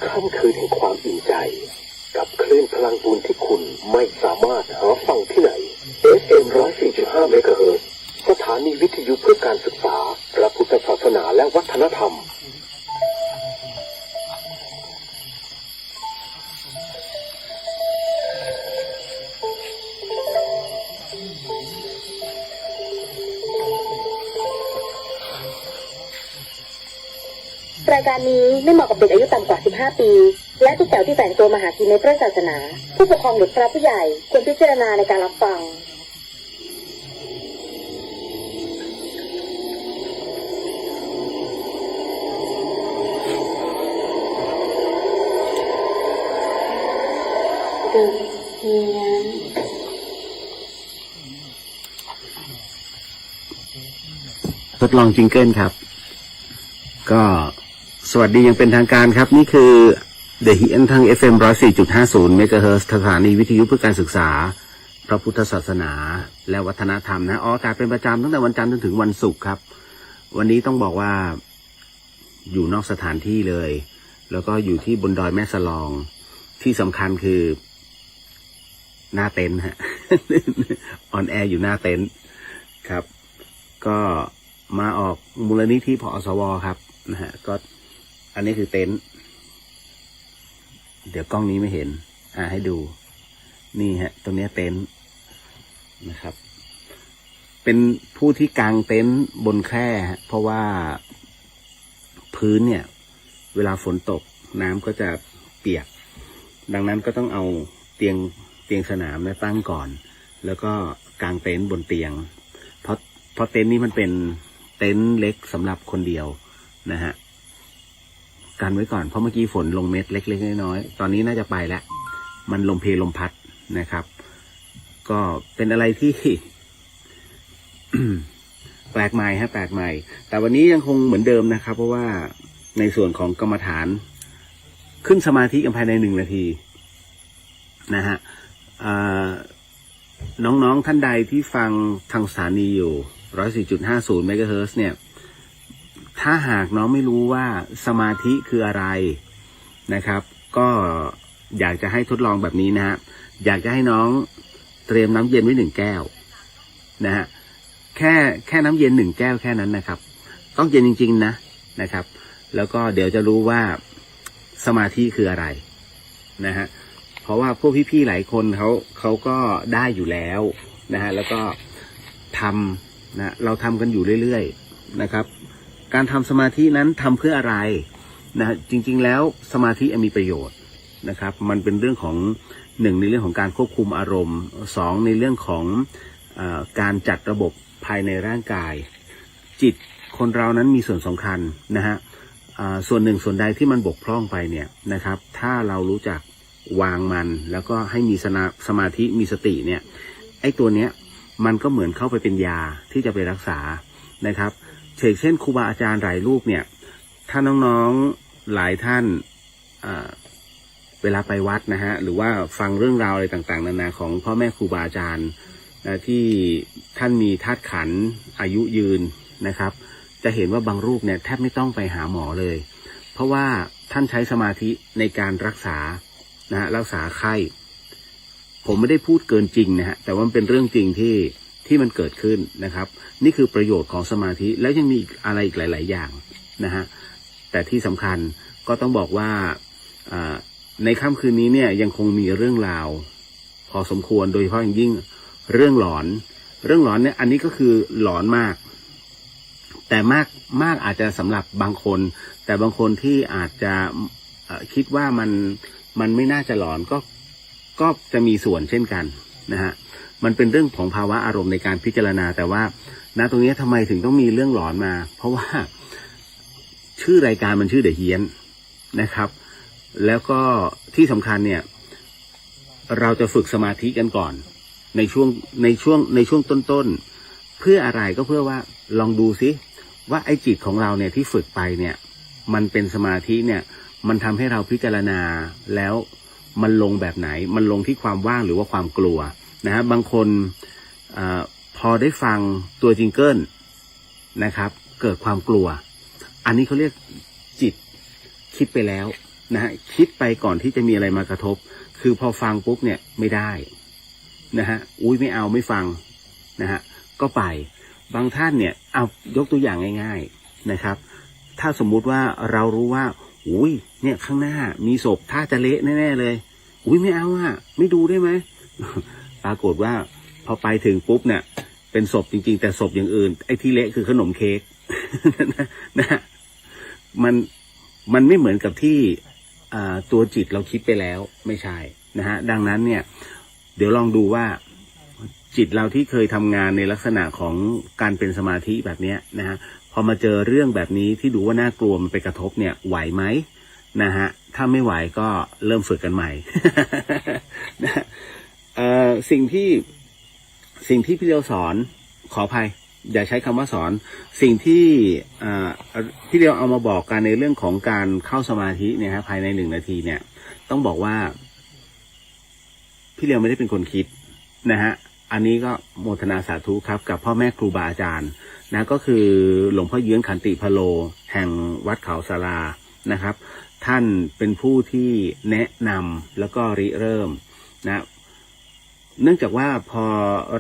ค่ำคืนแห่งความอิ่มใจกับคลื่นพลังบุญที่คุณไม่สามารถหาฟังที่ไหน FM 104.5 เมกะเฮิรตซ์สถานีวิทยุเพื่อการศึกษาพระพุทธศาสนาและวัฒนธรรมรายการนี้ไม่เหมาะกับเด็กอายุต่ำกว่า 15 ปี และทุกแถวที่แฝงตัวมาหากินในพระศาสนาผู้ปกครองหรือพระผู้ใหญ่ควรพิจารณาในการรับฟังดึกเฮียนทดลองจิงเกิลครับก็สวัสดียังเป็นทางการครับนี่คือ The Hien ทาง FM 104.50 เมกะเฮิรตซ์สถานีวิทยุเพื่อการศึกษาพระพุทธศาสนาและวัฒนธรรมนะออกอากาศเป็นประจำตั้งแต่วันจันทร์จนถึงวันศุกร์ครับวันนี้ต้องบอกว่าอยู่นอกสถานที่เลยแล้วก็อยู่ที่บนดอยแม่สลองที่สำคัญคือหน้าเต็นท์ฮะ ออนแอร์อยู่หน้าเต็นท์ครับก็มาออกมูลนิธิผอ.สว.ครับนะฮะก็อันนี้คือเต็นท์เดี๋ยวกล้องนี้ไม่เห็นให้ดูนี่ฮะตรงนี้เต็นท์นะครับเป็นผู้ที่กางเต็นท์บนแคร่ฮะเพราะว่าพื้นเนี่ยเวลาฝนตกน้ำก็จะเปียกดังนั้นก็ต้องเอาเตียงสนามตั้งก่อนแล้วก็กางเต็นท์บนเตียงเพราะเต็นท์นี้มันเป็นเต็นท์เล็กสำหรับคนเดียวนะฮะกันไว้ก่อนเพราะเมื่อกี้ฝนลงเม็ดเล็กๆน้อยๆตอนนี้น่าจะไปแล้วมันลมเพลลมพัดนะครับก็เป็นอะไรที่ แปลกใหม่ฮะแปลกใหม่แต่วันนี้ยังคงเหมือนเดิมนะครับเพราะว่าในส่วนของกรรมฐานขึ้นสมาธิกันภายใน1 นาทีนะฮะน้องๆท่านใดที่ฟังทางสถานีอยู่ 104.50 เมกะเฮิรตซ์เนี่ยถ้าหากน้องไม่รู้ว่าสมาธิคืออะไรนะครับก็อยากจะให้ทดลองแบบนี้นะฮะอยากจะให้น้องเตรียมน้ำเย็นไว้1 แก้วนะฮะแค่น้ำเย็น1 แก้วแค่นั้นนะครับต้องเย็นจริงๆนะครับแล้วก็เดี๋ยวจะรู้ว่าสมาธิคืออะไรนะฮะเพราะว่าพวกพี่ๆหลายคนเขาก็ได้อยู่แล้วนะฮะแล้วก็ทำนะเราทำกันอยู่เรื่อยๆนะครับการทำสมาธินั้นทำเพื่ออะไรนะจริงๆแล้วสมาธิมีประโยชน์นะครับมันเป็นเรื่องของ1ในเรื่องของการควบคุมอารมณ์2ในเรื่องของการจัดระบบภายในร่างกายจิตคนเรานั้นมีส่วนสำคัญนะฮะส่วนหนึ่งส่วนใดที่มันบกพร่องไปเนี่ยนะครับถ้าเรารู้จักวางมันแล้วก็ให้มีสมาธิมีสติเนี่ยไอ้ตัวเนี้ยมันก็เหมือนเข้าไปเป็นยาที่จะไปรักษานะครับเช่นครูบาอาจารย์หลายรูปเนี่ยถ้าน้องๆหลายท่านเวลาไปวัดนะฮะหรือว่าฟังเรื่องราวอะไรต่างๆนานาของพ่อแม่ครูบาอาจารย์ที่ท่านมีธาตุขันธ์อายุยืนนะครับจะเห็นว่าบางรูปเนี่ยแทบไม่ต้องไปหาหมอเลยเพราะว่าท่านใช้สมาธิในการรักษานะฮะรักษาไข้ผมไม่ได้พูดเกินจริงนะฮะแต่ว่ามันเป็นเรื่องจริงที่มันเกิดขึ้นนะครับนี่คือประโยชน์ของสมาธิแล้วยังมีอะไรอีกหลายๆอย่างนะฮะแต่ที่สำคัญก็ต้องบอกว่าในค่ำคืนนี้เนี่ยยังคงมีเรื่องราวพอสมควรโดยเฉพาะอย่างยิ่งเรื่องหลอนเนี่ยอันนี้ก็คือหลอนมากแต่มากอาจจะสำหรับบางคนแต่บางคนที่อาจจะคิดว่ามันไม่น่าจะหลอนก็จะมีส่วนเช่นกันนะฮะมันเป็นเรื่องของภาวะอารมณ์ในการพิจารณาแต่ว่าณตรงนี้ทำไมถึงต้องมีเรื่องหลอนมาเพราะว่าชื่อรายการมันชื่อเดอะเฮียนนะครับแล้วก็ที่สำคัญเนี่ยเราจะฝึกสมาธิกันก่อนในช่วงต้นๆเพื่ออะไรก็เพื่อว่าลองดูซิว่าไอ้จิตของเราเนี่ยที่ฝึกไปเนี่ยมันเป็นสมาธิเนี่ยมันทำให้เราพิจารณาแล้วมันลงแบบไหนมันลงที่ความว่างหรือว่าความกลัวนะฮะบางคนพอได้ฟังตัวจิงเกิลนะครับเกิดความกลัวอันนี้เขาเรียกจิตคิดไปแล้ว นะฮะคิดไปก่อนที่จะมีอะไรมากระทบคือพอฟังปุ๊บเนี่ยไม่ได้นะฮะอุ้ยไม่เอาไม่ฟังนะฮะก็ไปบางท่านเนี่ยเอายกตัวอย่างง่ายๆนะครับถ้าสมมุติว่าเรารู้ว่าอุ้ยเนี่ยข้างหน้ามีศพถ้าจะเละแน่ๆเลยอุ้ยไม่เอาอ่ะไม่ดูได้ไหม ปรากฏว่าพอไปถึงปุ๊บเนี่ยเป็นศพจริงๆแต่ศพอย่างอื่นไอ้ที่เละคือขนมเค้ก นะมันไม่เหมือนกับที่ตัวจิตเราคิดไปแล้วไม่ใช่นะฮะดังนั้นเนี่ยเดี๋ยวลองดูว่าจิตเราที่เคยทำงานในลักษณะของการเป็นสมาธิแบบนี้นะฮะพอมาเจอเรื่องแบบนี้ที่ดูว่าน่ากลัวมันไปกระทบเนี่ยไหวไหมนะฮะถ้าไม่ไหวก็เริ่มฝึกกันใหม่ นะสิ่งที่พี่เลียวสอนขออภัยอย่าใช้คำว่าสอนสิ่งที่พี่เลียวเอามาบอกกันในเรื่องของการเข้าสมาธิเนี่ยฮะภายใน1 นาทีเนี่ยต้องบอกว่าพี่เลียวไม่ได้เป็นคนคิดนะฮะอันนี้ก็โมทนาสาธุครับกับพ่อแม่ครูบาอาจารย์นะก็คือหลวงพ่อเยื้องขันติพโลแห่งวัดเขาสารานะครับท่านเป็นผู้ที่แนะนำแล้วก็ริเริ่มนะเนื่องจากว่าพอ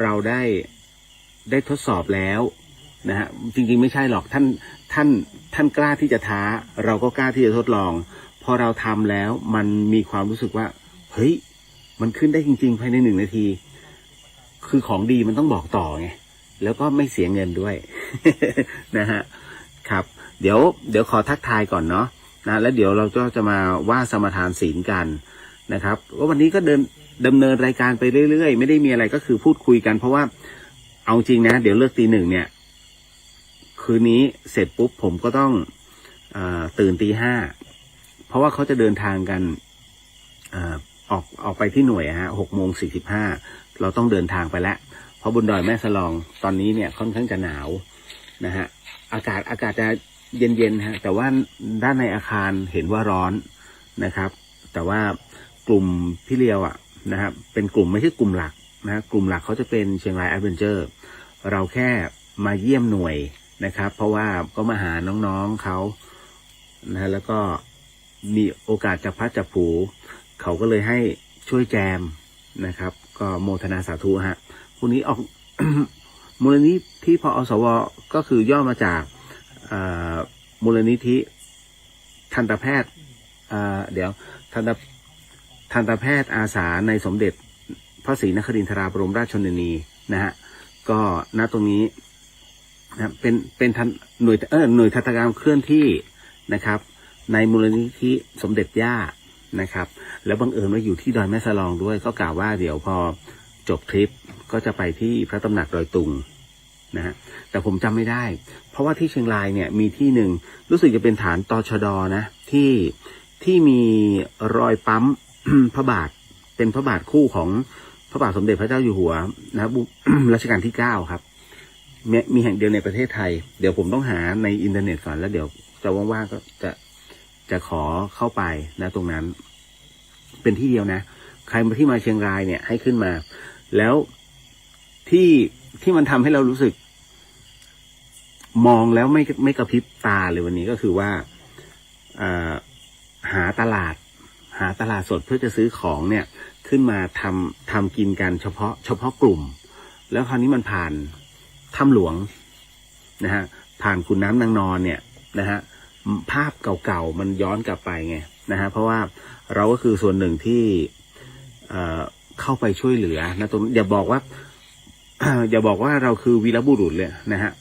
เราได้ทดสอบแล้วนะฮะจริงๆไม่ใช่หรอกท่านกล้าที่จะท้าเราก็กล้าที่จะทดลองพอเราทำแล้วมันมีความรู้สึกว่าเฮ้ยมันขึ้นได้จริงๆภายใน1 นาทีคือของดีมันต้องบอกต่อไงแล้วก็ไม่เสียเงินด้วย นะฮะครับเดี๋ยวขอทักทายก่อนเนาะนะแล้วเดี๋ยวเราก็จะมาว่าสมทานศีลกันนะครับว่าวันนี้ก็ดำเนินรายการไปเรื่อยๆไม่ได้มีอะไรก็คือพูดคุยกันเพราะว่าเอาจริงนะเดี๋ยวเลิกตี 1เนี่ยคืนนี้เสร็จปุ๊บผมก็ต้องตื่นตี 5เพราะว่าเขาจะเดินทางกันออกไปที่หน่วยฮะ6:45เราต้องเดินทางไปแล้วเพราะบนดอยแม่สลองตอนนี้เนี่ยค่อนข้างจะหนาวนะฮะอากาศจะเย็นๆฮะแต่ว่าด้านในอาคารเห็นว่าร้อนนะครับแต่ว่ากลุ่มพี่เลียวนะครับเป็นกลุ่มไม่ใช่กลุ่มหลักนะกลุ่มหลักเขาจะเป็นเชียงรายแอดเวนเจอร์เราแค่มาเยี่ยมหน่วยนะครับเพราะว่าก็มาหาน้องๆเขานะแล้วก็มีโอกาสจับพลัดจับผลูเขาก็เลยให้ช่วยแจมนะครับก็โมทนาสาธุฮะพวกนี้ออก มูลนิธิพอสวก็คือย่อมาจากมูลนิธิทันตแพทย์ทันตแพทย์อาสาในสมเด็จพระศรีนครินทราบรมราชชนนีนะฮะก็ณตรงนี้นะเป็นหน่วยทันตกรรมเคลื่อนที่นะครับในมูลนิธิสมเด็จย่านะครับแล้วบังเอิญว่าอยู่ที่ดอยแม่สลองด้วยก็กล่าวว่าเดี๋ยวพอจบทริปก็จะไปที่พระตำหนักดอยตุงนะฮะแต่ผมจำไม่ได้เพราะว่าที่เชียงรายเนี่ยมีที่หนึ่งรู้สึกจะเป็นฐานตชดนะที่มีรอยปั๊ม พระบาทเป็นพระบาทคู่ของพระบาทสมเด็จพระเจ้าอยู่หัวนะ รัชกาลที่9ครับมีแห่งเดียวในประเทศไทยเดี๋ยวผมต้องหาในอินเทอร์เน็ตก่อนแล้วเดี๋ยวจะว่างๆก็จะขอเข้าไปนะตรงนั้นเป็นที่เดียวนะใครที่มาเชียงรายเนี่ยให้ขึ้นมาแล้วที่มันทำให้เรารู้สึกมองแล้วไม่กระพริบตาเลยวันนี้ก็คือว่าหาตลาดสดเพื่อจะซื้อของเนี่ยขึ้นมาทำกินกันเฉพาะกลุ่มแล้วคราวนี้มันผ่านถ้ำหลวงนะฮะผ่านขุนน้ำนางนอนเนี่ยนะฮะภาพเก่าๆมันย้อนกลับไปไงนะฮะเพราะว่าเราก็คือส่วนหนึ่งที่เข้าไปช่วยเหลือนะตรงอย่าบอกว่า อย่าบอกว่าเราคือวีรบุรุษเลยนะฮะ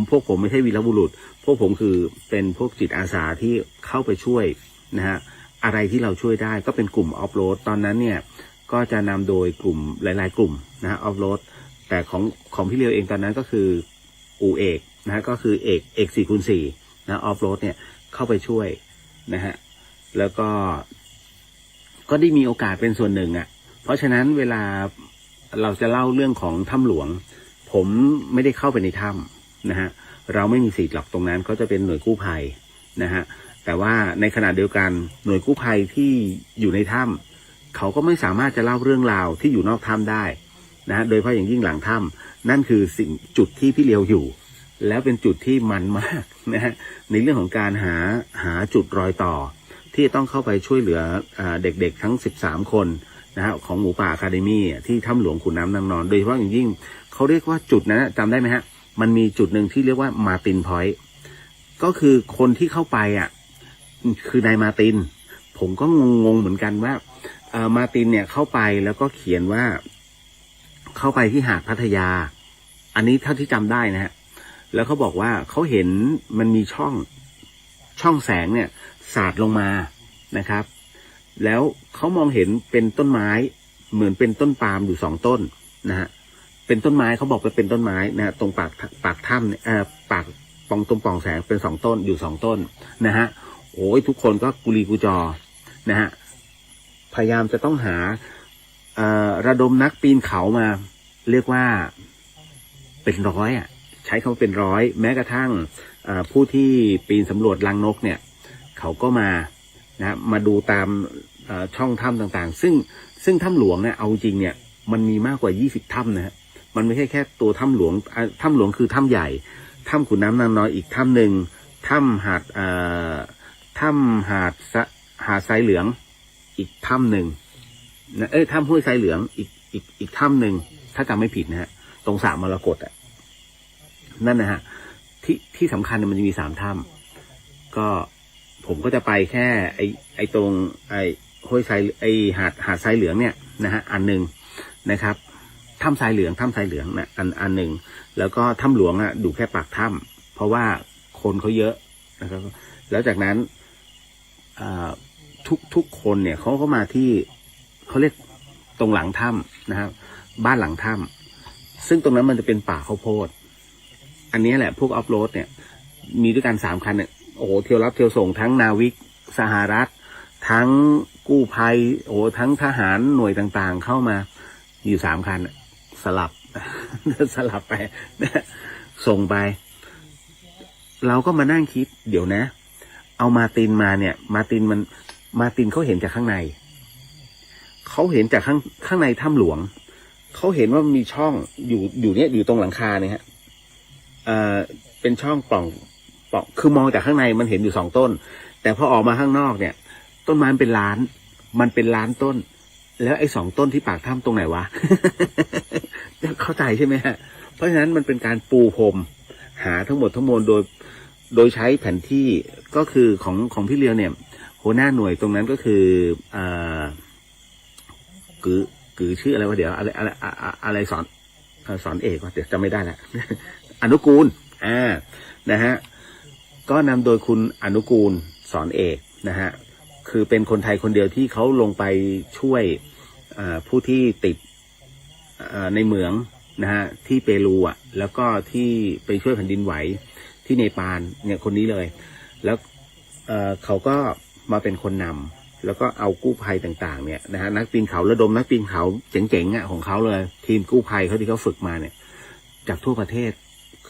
พวกผมไม่ใช่วีรบุรุษพวกผมคือเป็นพวกจิตอาสาที่เข้าไปช่วยนะฮะอะไรที่เราช่วยได้ก็เป็นกลุ่มออฟโรดตอนนั้นเนี่ยก็จะนำโดยกลุ่มหลายๆกลุ่มนะฮะออฟโรดแต่ของพี่เลียวเองตอนนั้นก็คืออูเอกนะฮะก็คือเอก4x4นะออฟโรดเนี่ยเข้าไปช่วยนะฮะแล้วก็ได้มีโอกาสเป็นส่วนหนึ่งเพราะฉะนั้นเวลาเราจะเล่าเรื่องของถ้ำหลวงผมไม่ได้เข้าไปในถ้ำนะฮะเราไม่มีสิทธิ์หรอกตรงนั้นเขาจะเป็นหน่วยกู้ภัยนะฮะแต่ว่าในขณะเดียวกันหน่วยกู้ภัยที่อยู่ในถ้ำเขาก็ไม่สามารถจะเล่าเรื่องราวที่อยู่นอกถ้ำได้นะฮะโดยเฉพาะอย่างยิ่งหลังถ้ำนั่นคือจุดที่พี่เลียวอยู่แล้วเป็นจุดที่มันมากนะฮะในเรื่องของการหาจุดรอยต่อ ที่ต้องเข้าไปช่วยเหลือเด็กๆทั้ง13คนนะฮะของหมูป่าอะคาเดมี่ที่ถ้ำหลวงขุนน้ำนางนอนโดยเฉพาะอย่างยิ่งเขาเรียกว่าจุดนั้นจำได้ไหมฮะมันมีจุดหนึ่งที่เรียกว่ามาร์ตินพอยต์ก็คือคนที่เข้าไปคือนายมาร์ตินผมก็งงเหมือนกันว่ามาร์ตินเนี่ยเข้าไปแล้วก็เขียนว่าเข้าไปที่หาดพัทยาอันนี้เท่าที่จำได้นะฮะแล้วเขาบอกว่าเขาเห็นมันมีช่องแสงเนี่ยสาดลงมานะครับแล้วเขามองเห็นเป็นต้นไม้เหมือนเป็นต้นปาล์มอยู่2 ต้นนะฮะเป็นต้นไม้เขาบอกว่าเป็นต้นไม้นะฮะตรงปากถ้ำเนี่ยปากตรงปล่องแสงเป็น2 ต้นอยู่2 ต้นนะฮะโอ้ยทุกคนก็กุลีกุจอนะฮะพยายามจะต้องหาระดมนักปีนเขามาเรียกว่าเป็นร้อยใช้คำว่าเป็นร้อยแม้กระทั่งผู้ที่ปีนสำรวจรังนกเนี่ยเขาก็มาดูตามช่องถ้ำต่างๆซึ่งถ้ำหลวงเนี่ยเอาจริงเนี่ยมันมีมากกว่า20 ถ้ำนะฮะมันไม่ใช่แค่ตัวถ้ำหลวงคือถ้ำใหญ่ถ้ำขุนน้ำนางน้อยอีกถ้ำหนึ่งถ้ำหาดทรายเหลืองอีกถ้ำหนึ่งนะถ้ำห้วยทรายเหลืองอีกถ้ำหนึ่งถ้าจำไม่ผิดนะฮะตรงสระมรกตนั่นนะฮะที่สำคัญมันจะมี3 ถ้ำก็ผมก็จะไปแค่ไอตรงห้วยทรายหาดทรายเหลืองเนี่ยนะฮะอันหนึ่งนะครับถ้ำทรายเหลืองนะอันหนึ่งแล้วก็ถ้ำหลวงดูแค่ปากถ้ำเพราะว่าคนเขาเยอะนะครับแล้วจากนั้นทุกคนเนี่ยเขาก็มาที่เขาเรียกตรงหลังถ้ำนะครับบ้านหลังถ้ำซึ่งตรงนั้นมันจะเป็นป่าข้าวโพดอันนี้แหละพวกออฟโรดเนี่ยมีด้วยกัน3 คันเนี่ยโอ้โหเที่ยวรับเที่ยวส่งทั้งนาวิกสหรัฐทั้งกู้ภัยโอ้ทั้งทหารหน่วยต่างๆเข้ามาอยู่3 คันสลับ ไปส่งไปเราก็มานั่งคิดเดี๋ยวนะเอามาร์ตินมาเนี่ยมาร์ตินเขาเห็นจากข้างในเขาเห็นจากข้างในถ้ำหลวงเขาเห็นว่ามีช่องอยู่เนี่ยอยู่ตรงหลังคาเนี่ยฮะเป็นช่องปล่องคือมองจากข้างในมันเห็นอยู่2 ต้นแต่พอออกมาข้างนอกเนี่ยต้นไม้มันเป็นล้านต้นแล้วไอ้2 ต้นที่ปากถ้ำตรงไหนวะ เข้าใจใช่ไหมฮะเพราะฉะนั้นมันเป็นการปูพรมหาทั้งหมดทั้งมวลโดยใช้แผนที่ก็คือของพี่เลียวเนี่ยหัวหน้าหน่วยตรงนั้นก็คือกือชื่ออะไรวะเดี๋ยวอะไรสอนเอกวะเดี๋ยวจำไม่ได้ละ อนุกูลนะฮะก็นำโดยคุณอนุกูลสอนเอกนะฮะคือเป็นคนไทยคนเดียวที่เขาลงไปช่วยผู้ที่ติดในเหมืองนะฮะที่เปรูแล้วก็ที่ไปช่วยแผ่นดินไหวที่เนปาลเนี่ยคนนี้เลยแล้วเขาก็มาเป็นคนนำแล้วก็เอากู้ภัยต่างๆเนี่ยนะฮะนักปีนเขาระดมนักปีนเขาเจ๋งๆของเขาเลยทีมกู้ภัยเขาที่เขาฝึกมาเนี่ยจากทั่วประเทศ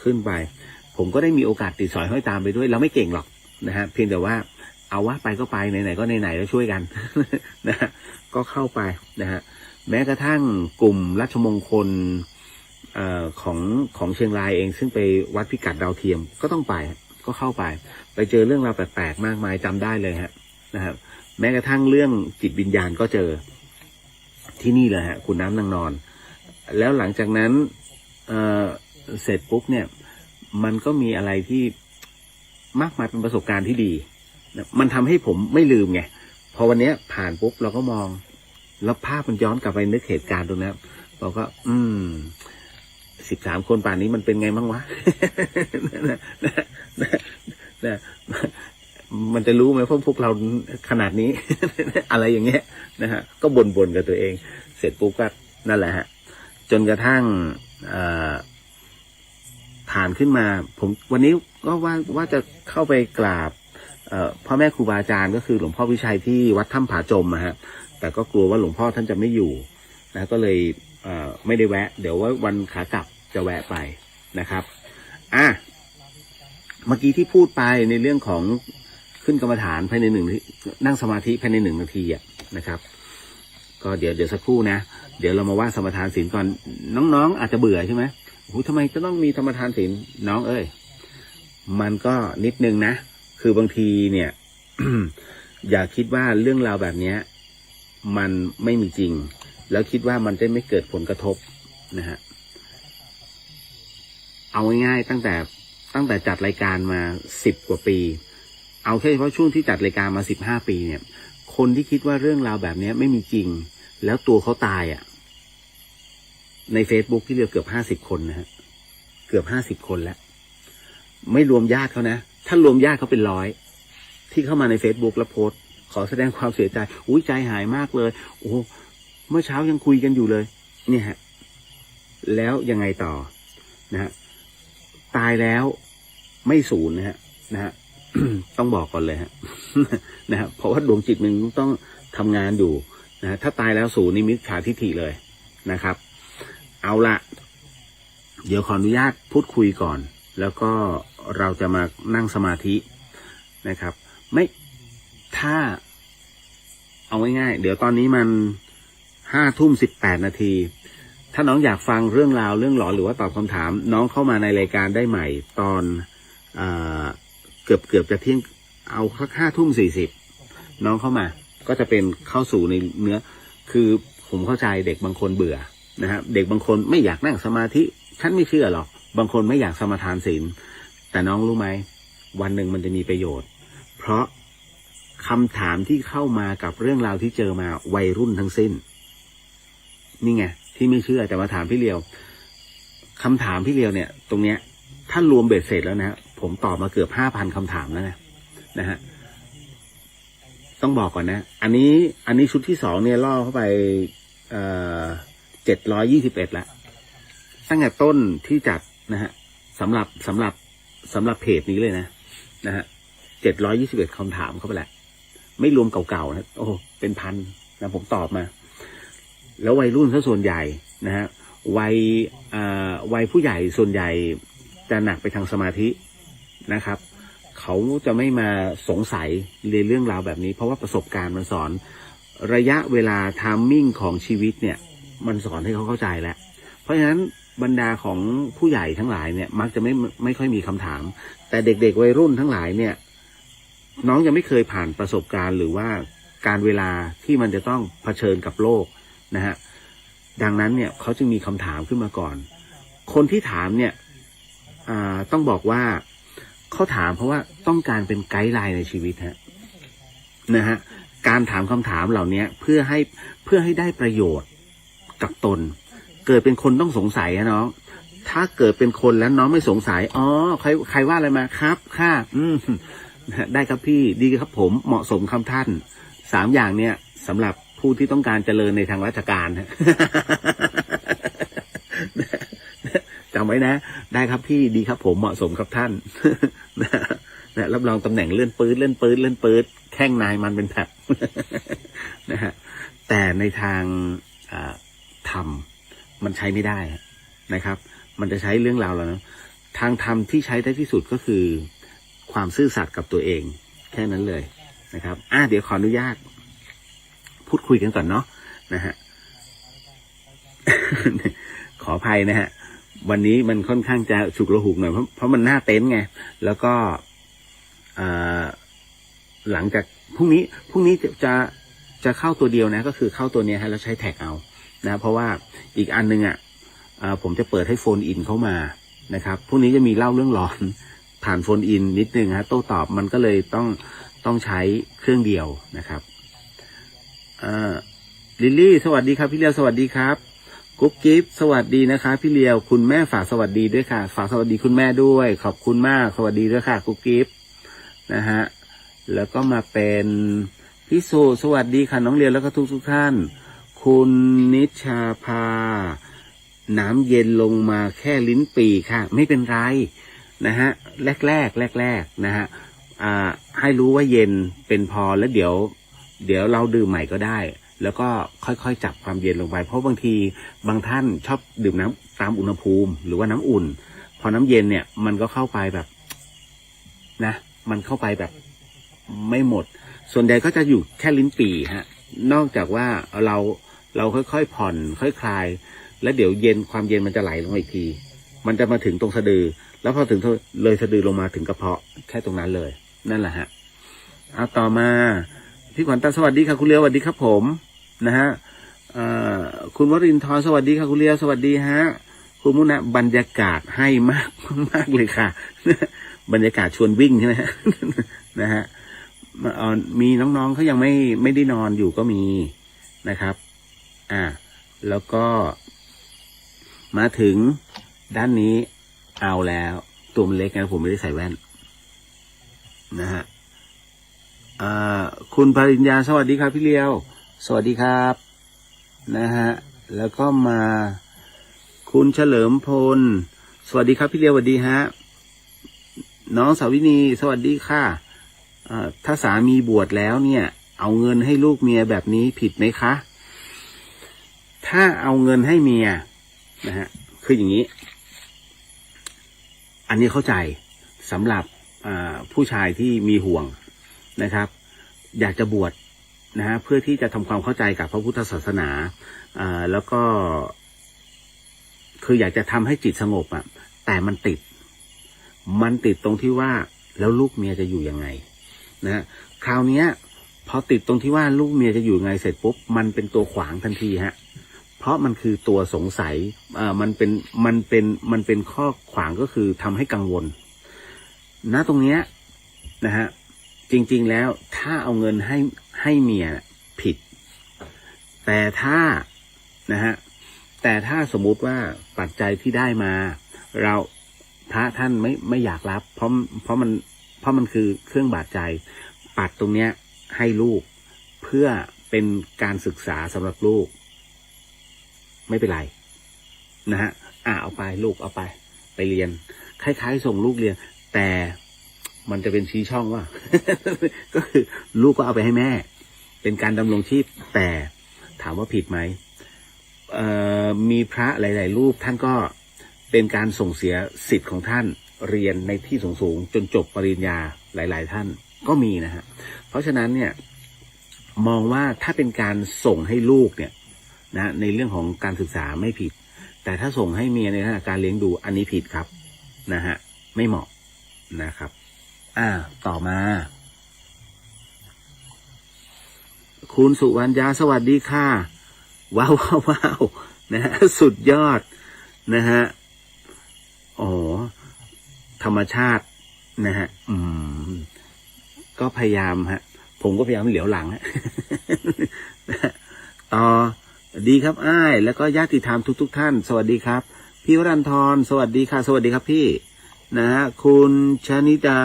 ขึ้นไปผมก็ได้มีโอกาสติดสอยห้อยตามไปด้วยเราไม่เก่งหรอกนะฮะเพียงแต่ว่าเอาว่าไปก็ไปไหนๆก็ไหนๆแล้วช่วยกัน นะฮะก็เข้าไปนะฮะแม้กระทั่งกลุ่มราชมงคลของเชียงรายเองซึ่งไปวัดพิกัดดาวเทียมก็ต้องไปก็เข้าไปเจอเรื่องราวแปลกๆมากมายจำได้เลยฮะนะครับแม้กระทั่งเรื่องจิตวิญญาณก็เจอที่นี่เลยฮะขุนน้ำนางนอนแล้วหลังจากนั้นเสร็จปุ๊บเนี่ยมันก็มีอะไรที่มากมายเป็นประสบการณ์ที่ดีมันทำให้ผมไม่ลืมไงพอวันนี้ผ่านปุ๊บเราก็มองแล้วภาพมันย้อนกลับไปนึกเหตุการณ์ตรงนั้นเราก็13 คนป่านนี้มันเป็นไงบ้างวะ มันจะรู้ไหมพวกเราขนาดนี้ อะไรอย่างเงี้ยนะฮะก็บ่นกับตัวเองเสร็จปุ๊บก็นั่นแหละฮะจนกระทั่งผ่านขึ้นมาผมวันนี้ก็ว่าจะเข้าไปกราบพ่อแม่ครูบาอาจารย์ก็คือหลวงพ่อวิชัยที่วัดถ้ำผาจมฮะแต่ก็กลัวว่าหลวงพ่อท่านจะไม่อยู่นะก็เลยไม่ได้แวะเดี๋ยวว่าวันขากลับจะแวะไปนะครับเมื่อกี้ที่พูดไปในเรื่องของขึ้นกรรมฐานภายในนั่งสมาธิภายใน1 นาทีนะครับก็เดี๋ยวสักครู่นะเดี๋ยวเรามาว่าสมทานศีลก่อนน้องๆอาจจะเบื่อใช่ไหมโอ้ทำไมจะต้องมีสมทานศีลน้องมันก็นิดนึงนะคือบางทีเนี่ย อย่าคิดว่าเรื่องราวแบบเนี้ยมันไม่มีจริงแล้วคิดว่ามันจะไม่เกิดผลกระทบนะฮะเอาง่ายๆตั้งแต่จัดรายการมา10 กว่าปีเอาแค่เฉพาะช่วงที่จัดรายการมา15 ปีเนี่ยคนที่คิดว่าเรื่องราวแบบนี้ไม่มีจริงแล้วตัวเขาตายใน Facebook ที่เรียกเกือบ50 คนนะฮะเกือบ50 คนแล้วไม่รวมญาติเขานะถ้ารวมญาติเขาเป็น100ที่เข้ามาใน Facebook แล้วโพสต์ขอแสดงความเสียใจอุ้ยใจหายมากเลยโอ้เมื่อเช้ายังคุยกันอยู่เลยเนี่ยฮะแล้วยังไงต่อนะฮะตายแล้วไม่สูญนะฮะ ต้องบอกก่อนเลยฮะ นะฮะเพราะว่าดวงจิตมันต้องทำงานอยู่นะฮะถ้าตายแล้วสูญนี่มิจฉาทิฏฐิเลยนะครับเอาละเดี๋ยวขออนุญาตพูดคุยก่อนแล้วก็เราจะมานั่งสมาธินะครับไม่ถ้าเอาง่ายๆเดี๋ยวตอนนี้มัน5:18 นาทีถ้าน้องอยากฟังเรื่องราวเรื่องหลอนหรือว่าตอบคำถามน้องเข้ามาในรายการได้ใหม่ตอนเกือบจะเที่ยงเอาสัก5:40น้องเข้ามาก็จะเป็นเข้าสู่ในเนื้อคือผมเข้าใจเด็กบางคนเบื่อนะครับเด็กบางคนไม่อยากนั่งสมาธิฉันไม่เชื่อหรอกบางคนไม่อยากสมาทานศีลแต่น้องรู้ไหมวันหนึ่งมันจะมีประโยชน์เพราะคำถามที่เข้ามากับเรื่องราวที่เจอมาวัยรุ่นทั้งสิ้นนี่ไงที่ไม่เชื่อแต่มาถามพี่เลียวคำถามพี่เลียวเนี่ยตรงเนี้ยถ้ารวมเบ็ดเสร็จแล้วนะผมตอบมาเกือบ 5,000 คำถามแล้วนะฮะต้องบอกก่อนนะอันนี้ชุดที่2เนี่ยล่อเข้าไป721แล้วตั้งแต่ต้นที่จัดนะฮะสำหรับเพจนี้เลยนะฮะ721 คำถามเข้าไปแหละไม่รวมเก่าๆนะโอ้เป็นพันนะผมตอบมาแล้ววัยรุ่นซะส่วนใหญ่นะฮะวัยผู้ใหญ่ส่วนใหญ่จะหนักไปทางสมาธินะครับเขาจะไม่มาสงสัยในเรื่องราวแบบนี้เพราะว่าประสบการณ์มันสอนระยะเวลาไทมิ่งของชีวิตเนี่ยมันสอนให้เขาเข้าใจแล้วเพราะฉะนั้นบรรดาของผู้ใหญ่ทั้งหลายเนี่ยมักจะไม่ค่อยมีคำถามแต่เด็กๆวัยรุ่นทั้งหลายเนี่ยน้องยังไม่เคยผ่านประสบการณ์หรือว่าการเวลาที่มันจะต้องเผชิญกับโลกนะฮะดังนั้นเนี่ยเขาจึงมีคำถามขึ้นมาก่อนคนที่ถามเนี่ยต้องบอกว่าเขาถามเพราะว่าต้องการเป็นไกด์ไลน์ในชีวิตนะฮะการถามคำถามเหล่านี้เพื่อให้ได้ประโยชน์กับตนเกิดเป็นคนต้องสงสัยนะน้องถ้าเกิดเป็นคนแล้วน้องไม่สงสัยอ๋อใครว่าอะไรมาครับค่ะได้ครับพี่ดีครับผมเหมาะสมคำท่าน3 อย่างเนี่ยสำหรับผู้ที่ต้องการเจริญในทางราชการจำไว้นะได้ครับพี่ดีครับผมเหมาะสมครับท่านนะรับรองตำแหน่งเลื่อนปื๊ดแข้งนายมันเป็นแผลนะฮะแต่ในทางธรรมมันใช้ไม่ได้นะครับมันจะใช้เรื่องราวแล้วนะทางธรรมที่ใช้ได้ที่สุดก็คือความซื่อสัตย์กับตัวเองแค่นั้นเลยนะครับเดี๋ยวขออนุญาตพูดคุยกันก่อนเนาะนะฮะ ขออภัยนะฮะวันนี้มันค่อนข้างจะฉุกละหุกหน่อยเพราะมันหน้าเต็นท์ไงแล้วก็หลังจากพรุ่งนี้จะเข้าตัวเดียวนะก็คือเข้าตัวนี้แล้วใช้แท็กเอานะเพราะว่าอีกอันนึงผมจะเปิดให้โฟนอินเข้ามานะครับพรุ่งนี้จะมีเล่าเรื่องหลอนผ่านโฟนอินนิดนึงโต้ตอบมันก็เลยต้องใช้เครื่องเดียวนะครับลิลลี่สวัสดีครับพี่เลียวสวัสดีครับกุ๊กกิ๊บสวัสดีนะคะพี่เลียวคุณแม่ฝากสวัสดีด้วยค่ะฝากสวัสดีคุณแม่ด้วยขอบคุณมากสวัสดีด้วยค่ะกุ๊กกิ๊บนะฮะแล้วก็มาเป็นพี่สุสวัสดีค่ะน้องเลียวแล้วก็ทุกท่านคุณนิชาภาน้ำเย็นลงมาแค่ลิ้นปี่ค่ะไม่เป็นไรนะฮะแรกนะฮะให้รู้ว่าเย็นเป็นพอแล้วเดี๋ยวเราดื่มใหม่ก็ได้แล้วก็ค่อยๆจับความเย็นลงไปเพราะบางทีบางท่านชอบดื่มน้ำตามอุณหภูมิหรือว่าน้ำอุ่นพอน้ำเย็นเนี่ยมันก็เข้าไปแบบนะมันเข้าไปแบบไม่หมดส่วนใหญ่ก็จะอยู่แค่ลิ้นปี่นอกจากว่าเราค่อยๆผ่อนค่อยคลายแล้วเดี๋ยวความเย็นมันจะไหลลงมาอีกทีมันจะมาถึงตรงสะดือแล้วพอถึงเลยสะดือลงมาถึงกระเพาะแค่ตรงนั้นเลยนั่นแหละฮะเอาต่อมา พี่ขวัญตาสวัสดีค่ะคุณเลียวสวัสดีครับผมนะฮะคุณวรินทร์สวัสดีค่ะคุณเลียวสวัสดีฮะคุณมุนะบรรยากาศให้มากมากเลยค่ะ บรรยากาศชวนวิ่งใช่ไหมฮะ นะฮะมีน้องๆเขายังไม่ได้นอนอยู่ก็มีนะครับแล้วก็มาถึงด้านนี้เอาแล้วตัวมันเล็กนะผมไม่ได้ใส่แว่นนะฮะคุณปริญญาสวัสดีครับพี่เลียวสวัสดีครับนะฮะแล้วก็มาคุณเฉลิมพลสวัสดีครับพี่เลียวสวัสดีฮะน้องสาวินีสวัสดีค่ะถ้าสามีบวชแล้วเนี่ยเอาเงินให้ลูกเมียแบบนี้ผิดไหมคะถ้าเอาเงินให้เมียนะฮะคืออย่างนี้อันนี้เข้าใจสำหรับผู้ชายที่มีห่วงนะครับอยากจะบวชนะฮะเพื่อที่จะทำความเข้าใจกับพระพุทธศาสนาแล้วก็คืออยากจะทำให้จิตสงบแต่มันติดตรงที่ว่าแล้วลูกเมียจะอยู่ยังไงนะคราวนี้พอติดตรงที่ว่าลูกเมียจะอยู่ยังไงเสร็จปุ๊บมันเป็นตัวขวางทันทีฮะเพราะมันคือตัวสงสัยมันเป็นข้อขวางก็คือทำให้กังวลณตรงเนี้ยนะฮะจริงๆแล้วถ้าเอาเงินให้เมียผิดแต่ถ้านะฮะแต่ถ้าสมมุติว่าปัจจัยที่ได้มาเราพระท่านไม่อยากรับเพราะมันคือเครื่องบาดใจปัดตรงเนี้ยให้ลูกเพื่อเป็นการศึกษาสำหรับลูกไม่เป็นไรนะฮะเอาไปลูกเอาไปเรียนคล้ายๆส่งลูกเรียนแต่มันจะเป็นชี้ช่องว่า ก็คือลูกก็เอาไปให้แม่เป็นการดำรงชีพแต่ถามว่าผิดไหมมีพระหลายๆรูปท่านก็เป็นการส่งเสียสิทธิ์ของท่านเรียนในที่สูงๆจนจบปริญญาหลายๆท่านก็มีนะฮะเพราะฉะนั้นเนี่ยมองว่าถ้าเป็นการส่งให้ลูกเนี่ยนะในเรื่องของการศึกษาไม่ผิดแต่ถ้าส่งให้เมียในการเลี้ยงดูอันนี้ผิดครับนะฮะไม่เหมาะนะครับต่อมาคุณสุวรรณยาสวัสดีค่ะว้าวนะฮะสุดยอดนะฮะธรรมชาตินะฮะก็พยายามฮะผมก็พยายามเหลียวหลังฮะ ต่อดีครับอ้ายแล้วก็ญาติธรรมทุกท่านสวัสดีครับพี่วรันทรสวัสดีค่ะสวัสดีครับพี่นะฮะคุณชนิดา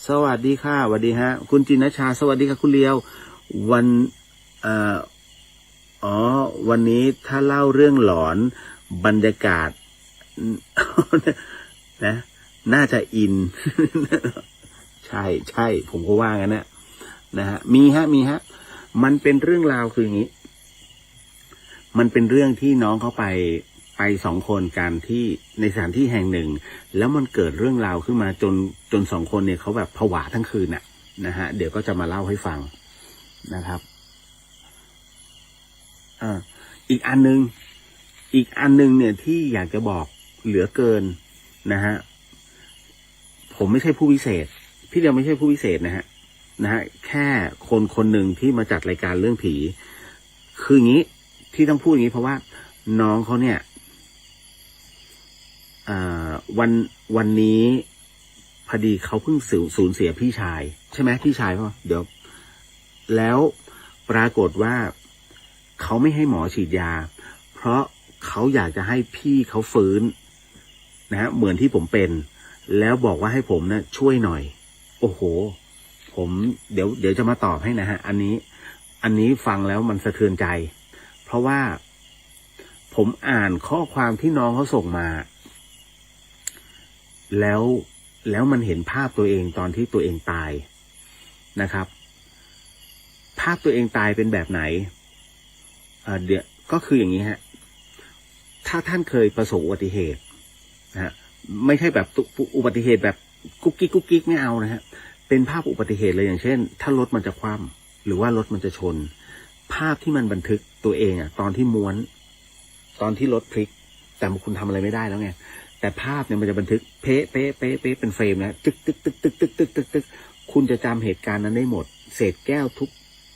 สวัสดีค่ะสวัสดีฮะคุณจินชาสวัสดีค่ะคุณเลียววันนี้ถ้าเล่าเรื่องหลอนบรรยากาศนะน่าจะอิน ใช่ผมก็ว่างั้นนะฮะมีฮะมันเป็นเรื่องราวคืออย่างนี้มันเป็นเรื่องที่น้องเขาไปสองคนกันที่ในสถานที่แห่งหนึ่งแล้วมันเกิดเรื่องราวขึ้นมาจนสองคนเนี่ยเขาแบบผวาทั้งคืนนะฮะเดี๋ยวก็จะมาเล่าให้ฟังนะครับอีกอันนึงเนี่ยที่อยากจะบอกเหลือเกินนะฮะผมไม่ใช่ผู้วิเศษพี่เดียวไม่ใช่ผู้วิเศษนะฮะแค่คนหนึ่งที่มาจัดรายการเรื่องผีคืออย่างนี้ที่ต้องพูดอย่างนี้เพราะว่าน้องเขาเนี่ยวันนี้พอดีเขาเพิ่งสูญเสียพี่ชายใช่ไหมพี่ชายป่ะเดี๋ยวแล้วปรากฏว่าเขาไม่ให้หมอฉีดยาเพราะเขาอยากจะให้พี่เขาฟื้นนะฮะเหมือนที่ผมเป็นแล้วบอกว่าให้ผมนะช่วยหน่อยโอ้โหผมเดี๋ยวจะมาตอบให้นะฮะอันนี้ฟังแล้วมันสะเทือนใจเพราะว่าผมอ่านข้อความที่น้องเขาส่งมาแล้วมันเห็นภาพตัวเองตอนที่ตัวเองตายนะครับภาพตัวเองตายเป็นแบบไหนเดี๋ยวก็คืออย่างนี้ฮะถ้าท่านเคยประสบอุบัติเหตุนะฮะไม่ใช่แบบอุบัติเหตุแบบกุ๊กกิ๊กไม่เอานะฮะเป็นภาพอุบัติเหตุเลยอย่างเช่นถ้ารถมันจะคว่ำหรือว่ารถมันจะชนภาพที่มันบันทึกตัวเองตอนที่ม้วนตอนที่รถพลิกแต่คุณทำอะไรไม่ได้แล้วไงแต่ภาพเนี่ยมันจะบันทึกเป๊ะเป็นเฟรมนะตึกคุณจะจำเหตุการณ์นั้นได้หมดเศษแก้วทุก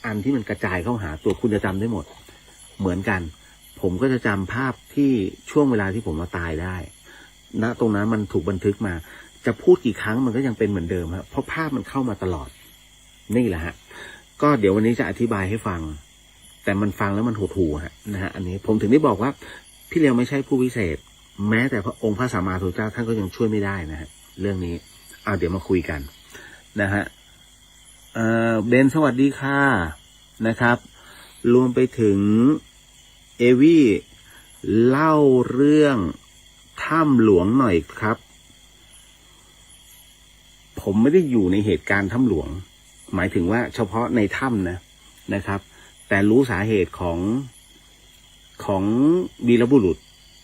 อันที่มันกระจายเข้าหาตัวคุณจะจำได้หมดเหมือนกันผมก็จะจำภาพที่ช่วงเวลาที่ผมมาตายได้ณตรงนั้นมันถูกบันทึกมาจะพูดกี่ครั้งมันก็ยังเป็นเหมือนเดิมครับเพราะภาพมันเข้ามาตลอดนี่แหละฮะก็เดี๋ยววันนี้จะอธิบายให้ฟังแต่มันฟังแล้วมันหดหู่ฮะนะฮะอันนี้ผมถึงได้บอกว่าพี่เลียวไม่ใช่ผู้วิเศษแม้แต่พระองค์พระสัมมาสัมพุทธเจ้าท่านก็ยังช่วยไม่ได้นะฮะเรื่องนี้เดี๋ยวมาคุยกันนะฮะเบนสวัสดีค่ะนะครับรวมไปถึงเอวี่เล่าเรื่องถ้ำหลวงหน่อยครับผมไม่ได้อยู่ในเหตุการณ์ถ้ำหลวงหมายถึงว่าเฉพาะในถ้ำนะครับแต่รู้สาเหตุของวีรบุรุษ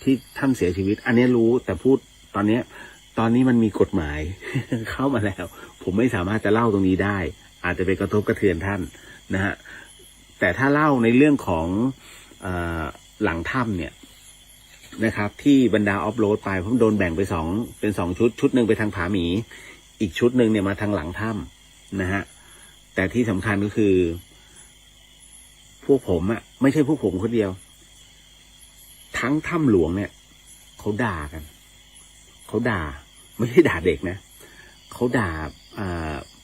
ที่ท่านเสียชีวิตอันนี้รู้แต่พูดตอนนี้มันมีกฎหมาย เข้ามาแล้วผมไม่สามารถจะเล่าตรงนี้ได้อาจจะไปกระทบกระเทือนท่านนะฮะแต่ถ้าเล่าในเรื่องของหลังถ้ำเนี่ยนะครับที่บรรดาออฟโรดไปผมโดนแบ่งไปเป็นสองชุดหนึ่งไปทางผาหมีอีกชุดหนึ่งเนี่ยมาทางหลังถ้ำนะฮะแต่ที่สำคัญก็คือพวกผมไม่ใช่พวกผมคนเดียวทั้งถ้ำหลวงเนี่ยเขาด่ากันเขาด่าไม่ใช่ด่าเด็กนะเขาด่า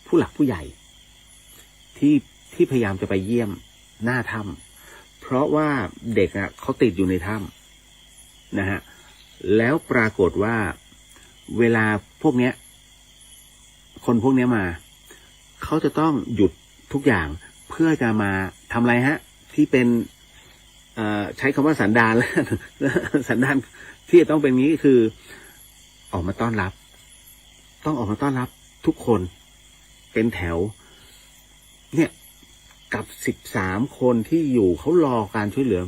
ผู้หลักผู้ใหญ่ที่พยายามจะไปเยี่ยมหน้าถ้ำเพราะว่าเด็กเขาติดอยู่ในถ้ำนะฮะแล้วปรากฏว่าเวลาพวกเนี้ยคนพวกเนี้ยมาเขาจะต้องหยุดทุกอย่างเพื่อจะมาทำอะไรฮะที่เป็นใช้คำว่าสันดานแล้วสันดานที่จะต้องเป็นนี้คือออกมาต้อนรับต้องออกมาต้อนรับทุกคนเป็นแถวเนี่ยกับ13 คนที่อยู่เขารอการช่วยเหลือ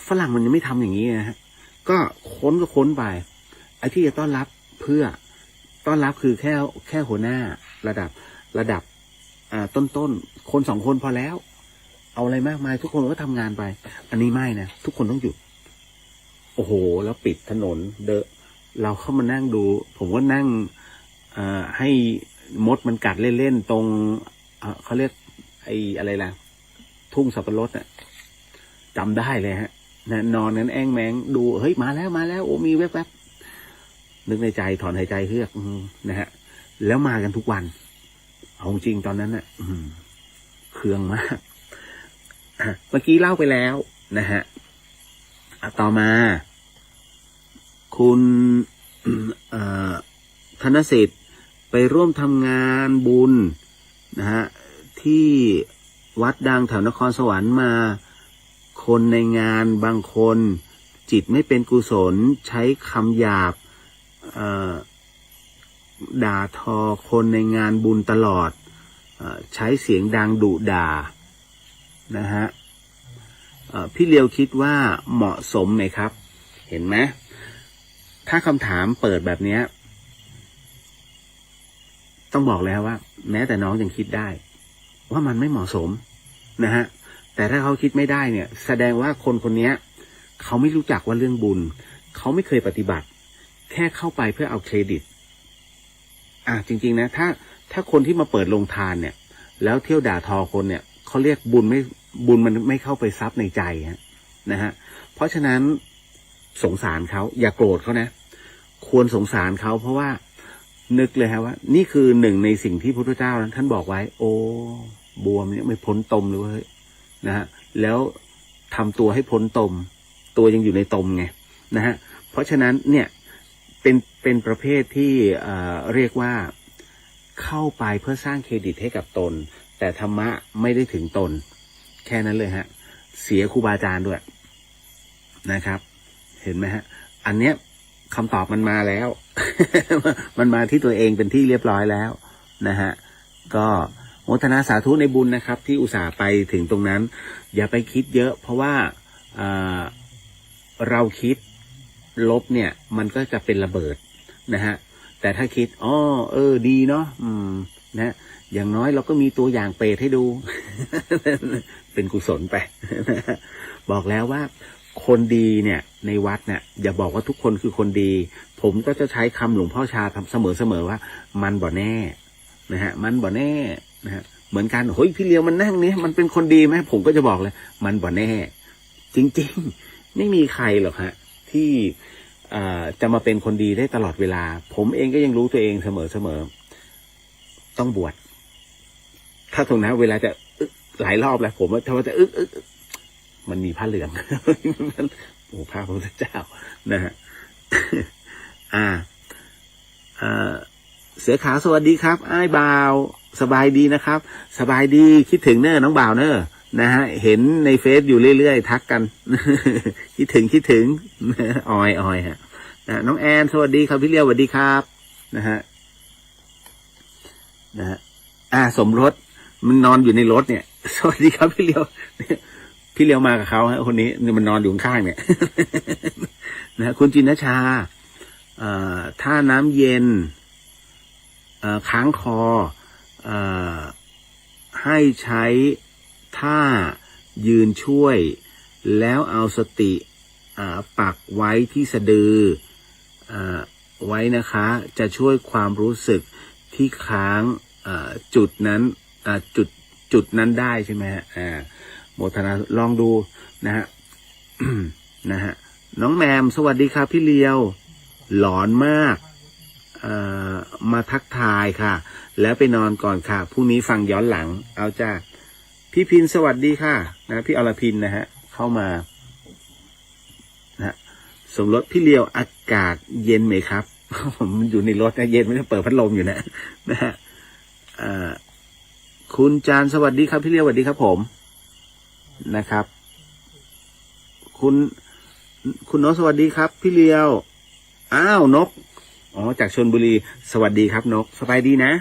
ฝรั่งมันยังไม่ทำอย่างนี้นะฮะก็ค้นไปไอ้ที่จะต้อนรับเพื่อต้อนรับคือแค่หัวหน้าระดับต้นคน2 คนพอแล้วเอาอะไรมากมายทุกคนก็ทำงานไปอันนี้ไม่นะทุกคนต้องหยุดโอ้โหแล้วปิดถนนเราเข้ามานั่งดูผมก็นั่งให้มดมันกัดเล่นๆตรงเขาเรียกไอ้อะไรล่ะทุ่งสับปะรดจำได้เลยฮะนอนนั้นแอ้งแมงดูเฮ้ยมาแล้วโอ้มีแวบๆนึกในใจถอนหายใจเฮือกนะฮะแล้วมากันทุกวันเอาจริงตอนนั้นเคืองมากเมื่อกี้เล่าไปแล้วนะฮะต่อมาคุณธนสิทธิ์ไปร่วมทำงานบุญนะฮะที่วัดดังแถวนครสวรรค์มาคนในงานบางคนจิตไม่เป็นกุศลใช้คำหยาบด่าทอคนในงานบุญตลอดใช้เสียงดังดุด่านะฮะพี่เลียวคิดว่าเหมาะสมไหมครับเห็นไหมถ้าคำถามเปิดแบบนี้ต้องบอกแล้วว่าแม้แต่น้องยังคิดได้ว่ามันไม่เหมาะสมนะฮะแต่ถ้าเขาคิดไม่ได้เนี่ยแสดงว่าคนนี้เขาไม่รู้จักว่าเรื่องบุญเขาไม่เคยปฏิบัติแค่เข้าไปเพื่อเอาเครดิตจริงๆนะถ้าคนที่มาเปิดโรงทานเนี่ยแล้วเที่ยวด่าทอคนเนี่ยเขาเรียกบุญมันไม่เข้าไปซับในใจนะฮะเพราะฉะนั้นสงสารเขาอย่าโกรธเขานะควรสงสารเขาเพราะว่านึกเลยฮะว่านี่คือหนึ่งในสิ่งที่พระพุทธเจ้าท่านบอกไว้โอ้บวมเนี่ยไม่พ้นตมเลยเว้ยนะฮะแล้วทำตัวให้พ้นตมตัวยังอยู่ในตมไงนะฮะเพราะฉะนั้นเนี่ยเป็นประเภทที่เรียกว่าเข้าไปเพื่อสร้างเครดิตให้กับตนแต่ธรรมะไม่ได้ถึงตนแค่นั้นเลยฮะเสียครูบาอาจารย์ด้วยนะครับเห็นไหมฮะอันเนี้ยคำตอบมันมาแล้ว มันมาที่ตัวเองเป็นที่เรียบร้อยแล้วนะฮะก็โมทนาสาธุในบุญนะครับที่อุตส่าห์ไปถึงตรงนั้นอย่าไปคิดเยอะเพราะว่าเราคิดลบเนี่ยมันก็จะเป็นระเบิดนะฮะแต่ถ้าคิดดีเนาะนะอย่างน้อยเราก็มีตัวอย่างเปรตให้ดู เป็นกุศลไป บอกแล้วว่าคนดีเนี่ยในวัดเนี่ยอย่าบอกว่าทุกคนคือคนดีผมก็จะใช้คำหลวงพ่อชาทำเสมอว่ามันบ่แน่นะฮะมันบ่แน่นะฮะ เหมือนกันเฮ้ยพี่เลียวมันนั่งเนี่ยมันเป็นคนดีไหมผมก็จะบอกเลยมันบ่แน่จริงๆไม่มีใครหรอกฮะที่จะมาเป็นคนดีได้ตลอดเวลาผมเองก็ยังรู้ตัวเองเสมอต้องบวชถ้าตรงนั้นเวลาจะหลายรอบแล้วผมว่าถ้าว่าจะมันมีผ้าเหลือง โอ้พระพุทธเจ้านะฮะ เสือขาวสวัสดีครับอ้ายบ่าวสบายดีนะครับสบายดีคิดถึงเนอะน้องบ่าวเนอะนะฮะเห็นในเฟซอยู่เรื่อยๆทักกัน คิดถึงออยฮะน้องแอนสวัสดีครับพี่เลี้ยวสวัสดีครับนะฮะสมรสมันนอนอยู่ในรถเนี่ยสวัสดีครับพี่เลี้ยวพี่เลี้ยวมากับเขาฮะคนนี้มันนอนอยู่ข้างเนี่ย นะคุณจินนชาท่าน้ำเย็นค้างคอให้ใช้ท่ายืนช่วยแล้วเอาสติปักไว้ที่สะดือไว้นะคะจะช่วยความรู้สึกที่ค้างจุดนั้นจุดนั้นได้ใช่ไหมฮะโมทนาลองดูนะฮะ นะฮะน้องแมมสวัสดีครับพี่เลียวหลอนมากมาทักทายค่ะแล้วไปนอนก่อนค่ะพรุ่งนี้ฟังย้อนหลังเอาจ้าพี่พินสวัสดีค่ะนะพี่อรพินนะฮะเข้ามานะสมรสพี่เลียวอากาศเย็นไหมครับ ผมอยู่ในรถนะเย็นไม่ได้เปิดพัดลมอยู่นะฮะคุณจานสวัสดีครับพี่เลียวสวัสดีครับผมนะครับคุณนกสวัสดีครับพี่เลียวอ้าวนกจากชลบุรีสวัสดีครับนกสบายดีนะ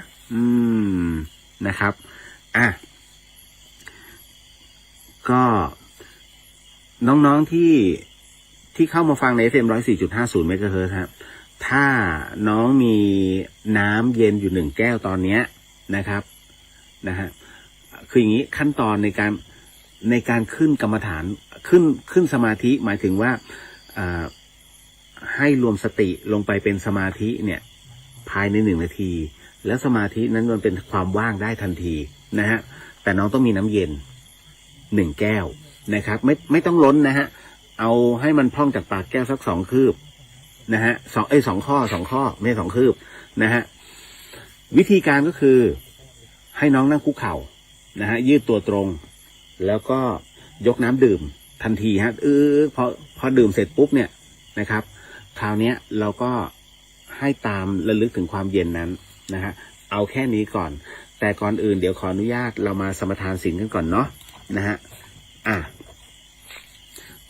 นะครับก็น้องๆที่เข้ามาฟังใน FM 104.50 เมกะเฮิรตซ์ครับถ้าน้องมีน้ำเย็นอยู่1 แก้วตอนนี้นะครับนะฮะคืออย่างนี้ขั้นตอนในการขึ้นกรรมฐานขึ้นสมาธิหมายถึงว่าให้รวมสติลงไปเป็นสมาธิเนี่ยภายใน1 นาทีแล้วสมาธินั้นมันเป็นความว่างได้ทันทีนะฮะแต่น้องต้องมีน้ำเย็น1 แก้วนะครับไม่ต้องล้นนะฮะเอาให้มันพร่องจากปากแก้วสัก2 คืบนะฮะ2 ข้อไม่2 คืบนะฮะวิธีการก็คือให้น้องนั่งคุกเข่านะฮะยืดตัวตรงแล้วก็ยกน้ำดื่มทันทีฮะพอดื่มเสร็จปุ๊บเนี่ยนะครับคราวนี้เราก็ให้ตามระลึกถึงความเย็นนั้นนะฮะเอาแค่นี้ก่อนแต่ก่อนอื่นเดี๋ยวขออนุญาตเรามาสมทานศีลกันก่อนเนาะนะฮะ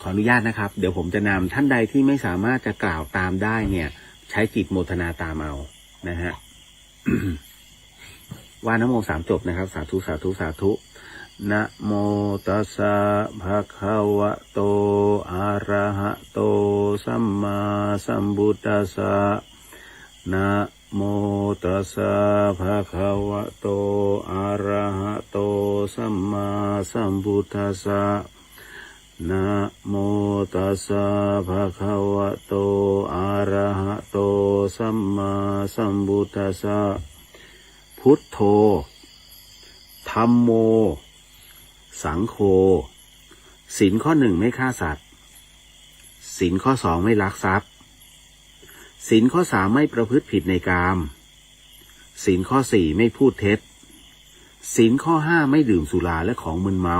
ขออนุญาตนะครับเดี๋ยวผมจะนำท่านใดที่ไม่สามารถจะกล่าวตามได้เนี่ยใช้จิตโมทนาตามเอานะฮะ ว่านะโม3 จบนะครับสาธุสาธุสาธุนะโมตัสสะภะคะวะโตอะระหะโตสัมมาสัมพุทธัสสะนะโมตัสสะภะคะวะโตอะระหะโตสัมมาสัมพุทธัสสะนะโมตัสสะภะคะวะโตอะระหะโตสัมมาสัมพุทธัสสะพุทโธธัมโมสังโฆศีลข้อ 1ไม่ฆ่าสัตว์ศีลข้อ 2ไม่ลักทรัพย์ศีลข้อ 3ไม่ประพฤติผิดในกามศีลข้อ 4ไม่พูดเท็จศีลข้อ 5ไม่ดื่มสุราและของมึนเมา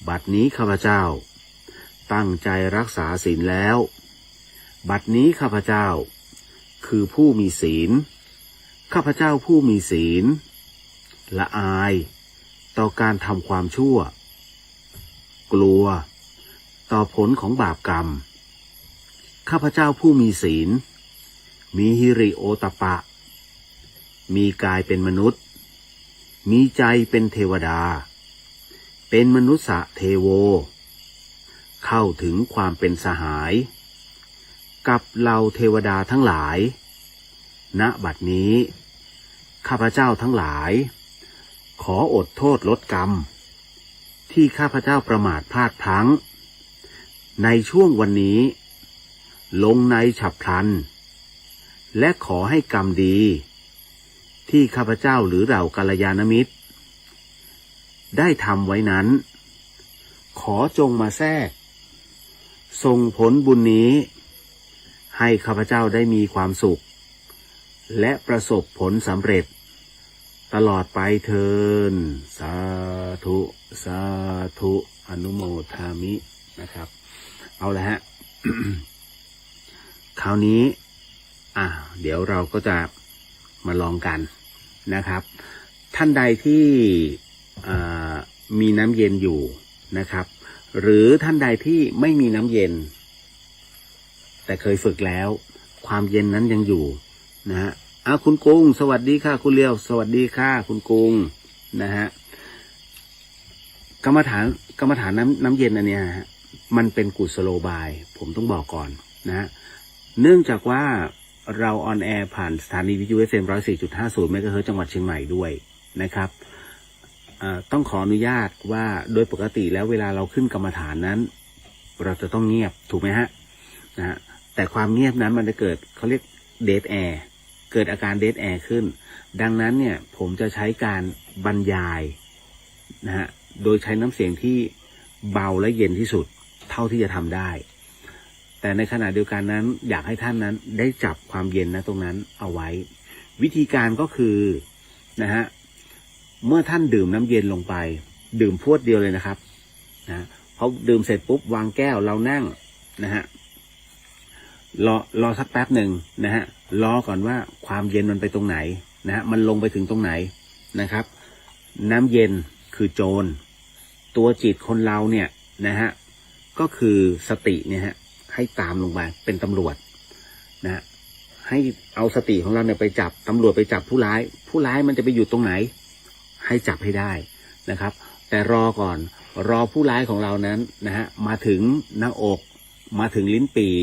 บัดนี้ข้าพเจ้าตั้งใจรักษาศีลแล้วบัดนี้ข้าพเจ้าคือผู้มีศีลข้าพเจ้าผู้มีศีลละอายต่อการทำความชั่วกลัวต่อผลของบาปกรรมข้าพเจ้าผู้มีศีลมีหิริโอตปะมีกายเป็นมนุษย์มีใจเป็นเทวดาเป็นมนุษย์เทโวเข้าถึงความเป็นสหายกับเหล่าเทวดาทั้งหลายณบัดนี้ข้าพเจ้าทั้งหลายขออดโทษลดกรรมที่ข้าพเจ้าประมาทพลาดพลั้งในช่วงวันนี้ลงในฉับพลันและขอให้กรรมดีที่ข้าพเจ้าหรือเหล่ากัลยาณมิตร ได้ทำไว้นั้นขอจงมาแทรกส่งผลบุญนี้ให้ข้าพเจ้าได้มีความสุขและประสบผลสำเร็จตลอดไปเทินสาธุสาธุอนุโมทามินะครับเอาละฮะ คราวนี้เดี๋ยวเราก็จะมาลองกันนะครับท่านใดที่มีน้ำเย็นอยู่นะครับหรือท่านใดที่ไม่มีน้ำเย็นแต่เคยฝึกแล้วความเย็นนั้นยังอยู่นะฮะคุณกุงสวัสดีค่ะคุณเลียวสวัสดีค่ะคุณกุงนะฮะกรรมฐานน้ำเย็นอันเนี้ยฮะมันเป็นกุศโลบายผมต้องบอกก่อนนะฮะเนื่องจากว่าเราออนแอร์ผ่านสถานีวิทยุ FM 104.50 เมกะเฮิรตซ์จังหวัดเชียงใหม่ด้วยนะครับต้องขออนุญาตว่าโดยปกติแล้วเวลาเราขึ้นกรรมฐานนั้นเราจะต้องเงียบถูกไหมฮะนะฮะแต่ความเงียบนั้นมันจะเกิดเขาเรียกเดดแอร์เกิดอาการเดดแอร์ขึ้นดังนั้นเนี่ยผมจะใช้การบรรยายนะฮะโดยใช้น้ำเสียงที่เบาและเย็นที่สุดเท่าที่จะทำได้แต่ในขณะเดียวกันนั้นอยากให้ท่านนั้นได้จับความเย็นนะตรงนั้นเอาไว้วิธีการก็คือนะฮะเมื่อท่านดื่มน้ำเย็นลงไปดื่มพรวดเดียวเลยนะครับนะพอดื่มเสร็จปุ๊บวางแก้วเรานั่งนะฮะรอสักแป๊บหนึ่งนะฮะรอก่อนว่าความเย็นมันไปตรงไหนนะฮะมันลงไปถึงตรงไหนนะครับน้ำเย็นคือโจรตัวจิตคนเราเนี่ยนะฮะก็คือสติเนี่ยฮะให้ตามลงไปเป็นตำรวจนะให้เอาสติของเราเนี่ยไปจับตำรวจไปจับผู้ร้ายมันจะไปอยู่ตรงไหนให้จับให้ได้นะครับแต่รอก่อนรอผู้ร้ายของเรานั้นนะฮะมาถึงหน้าอกมาถึงลิ้นปี่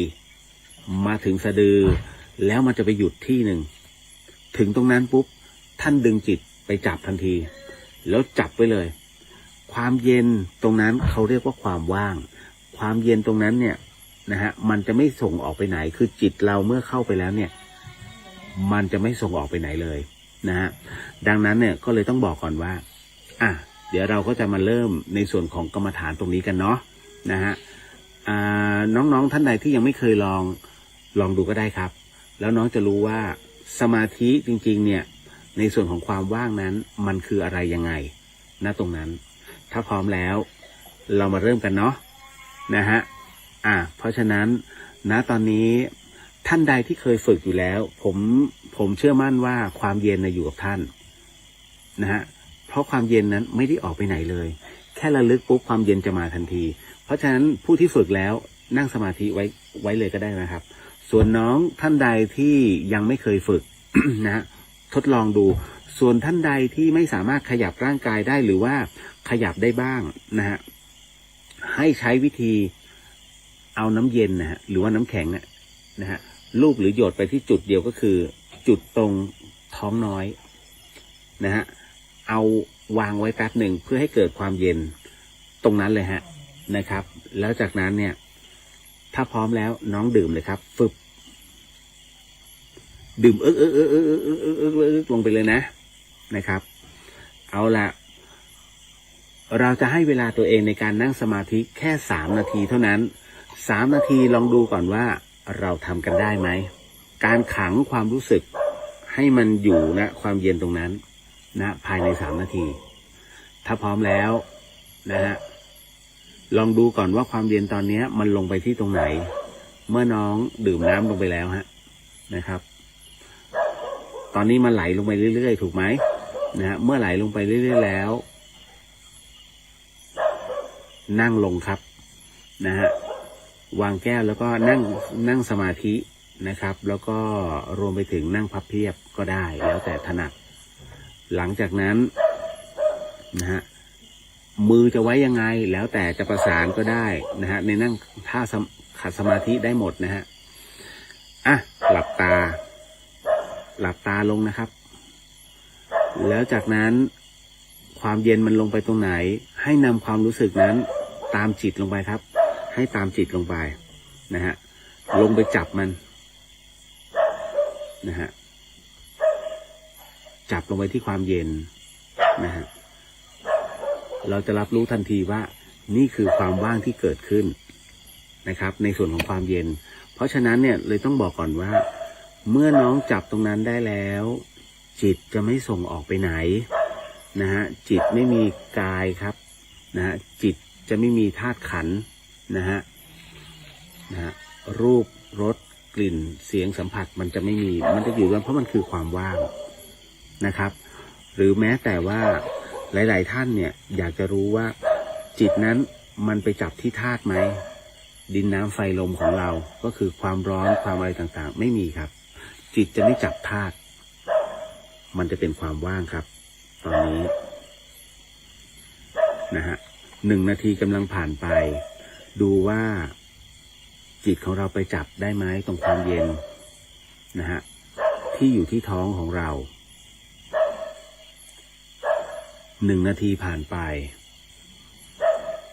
มาถึงสะดือแล้วมันจะไปหยุดที่หนึ่งถึงตรงนั้นปุ๊บท่านดึงจิตไปจับทันทีแล้วจับไว้เลยความเย็นตรงนั้นเขาเรียกว่าความว่างความเย็นตรงนั้นเนี่ยนะฮะมันจะไม่ส่งออกไปไหนคือจิตเราเมื่อเข้าไปแล้วเนี่ยมันจะไม่ส่งออกไปไหนเลยนะฮะดังนั้นเนี่ยก็เลยต้องบอกก่อนว่าเดี๋ยวเราก็จะมาเริ่มในส่วนของกรรมฐานตรงนี้กันเนาะนะฮะน้องๆท่านใดที่ยังไม่เคยลองดูก็ได้ครับแล้วน้องจะรู้ว่าสมาธิจริงๆเนี่ยในส่วนของความว่างนั้นมันคืออะไรยังไงณตรงนั้นถ้าพร้อมแล้วเรามาเริ่มกันเนาะนะฮะเพราะฉะนั้นณตอนนี้ท่านใดที่เคยฝึกอยู่แล้วผมเชื่อมั่นว่าความเย็นอยู่กับท่านนะฮะเพราะความเย็นนั้นไม่ได้ออกไปไหนเลยแค่ระลึกปุ๊บความเย็นจะมาทันทีเพราะฉะนั้นผู้ที่ฝึกแล้วนั่งสมาธิไว้เลยก็ได้นะครับส่วนน้องท่านใดที่ยังไม่เคยฝึก นะฮะทดลองดูส่วนท่านใดที่ไม่สามารถขยับร่างกายได้หรือว่าขยับได้บ้างนะฮะให้ใช้วิธีเอาน้ำเย็นนะฮะหรือว่าน้ำแข็งนะฮะลูบหรือหยดไปที่จุดเดียวก็คือจุดตรงท้องน้อยนะฮะเอาวางไว้แป๊บหนึ่งเพื่อให้เกิดความเย็นตรงนั้นเลยฮะนะครับแล้วจากนั้นเนี่ยถ้าพร้อมแล้วน้องดื่มเลยครับฟึบดื่มลงไปเลยนะครับเอาละเราจะให้เวลาตัวเองในการนั่งสมาธิแค่3 นาทีเท่านั้น3 นาทีลองดูก่อนว่าเราทำกันได้ไหมการขังความรู้สึกให้มันอยู่นะความเย็นตรงนั้นนะภายใน3 นาทีถ้าพร้อมแล้วนะฮะลองดูก่อนว่าความเย็นตอนนี้มันลงไปที่ตรงไหนเมื่อน้องดื่มน้ำลงไปแล้วนะครับตอนนี้มันไหลลงไปเรื่อยๆถูกไหมนะฮะเมื่อไหลลงไปเรื่อยๆแล้วนั่งลงครับนะฮะวางแก้วแล้วก็นั่งสมาธินะครับแล้วก็รวมไปถึงนั่งพับเพียบก็ได้แล้วแต่ถนัดหลังจากนั้นนะฮะมือจะไว้ยังไงแล้วแต่จะประสานก็ได้นะฮะในนั่งท่าขัดสมาธิได้หมดนะฮะหลับตาลงนะครับแล้วจากนั้นความเย็นมันลงไปตรงไหนให้นำความรู้สึกนั้นตามจิตลงไปครับให้ตามจิตลงไปนะฮะลงไปจับมันนะฮะจับลงไปที่ความเย็นนะฮะ เราจะรับรู้ทันทีว่านี่คือความว่างที่เกิดขึ้นนะครับในส่วนของความเย็นเพราะฉะนั้นเนี่ยเลยต้องบอกก่อนว่าเมื่อน้องจับตรงนั้นได้แล้วจิตจะไม่ส่งออกไปไหนนะฮะจิตไม่มีกายครับนะฮะจิตจะไม่มีธาตุขันธ์นะฮะรูปรสกลิ่นเสียงสัมผัสมันจะไม่มีมันจะอยู่กันเพราะมันคือความว่างนะครับหรือแม้แต่ว่าหลายๆท่านเนี่ยอยากจะรู้ว่าจิตนั้นมันไปจับที่ธาตุไหมดินน้ำไฟลมของเราก็คือความร้อนความอะไรต่างๆไม่มีครับจิตจะไม่จับธาตุมันจะเป็นความว่างครับตอนนี้นะฮะ1 นาทีกำลังผ่านไปดูว่าจิตของเราไปจับได้ไหมตรงความเย็นนะฮะที่อยู่ที่ท้องของเรา1 นาทีผ่านไป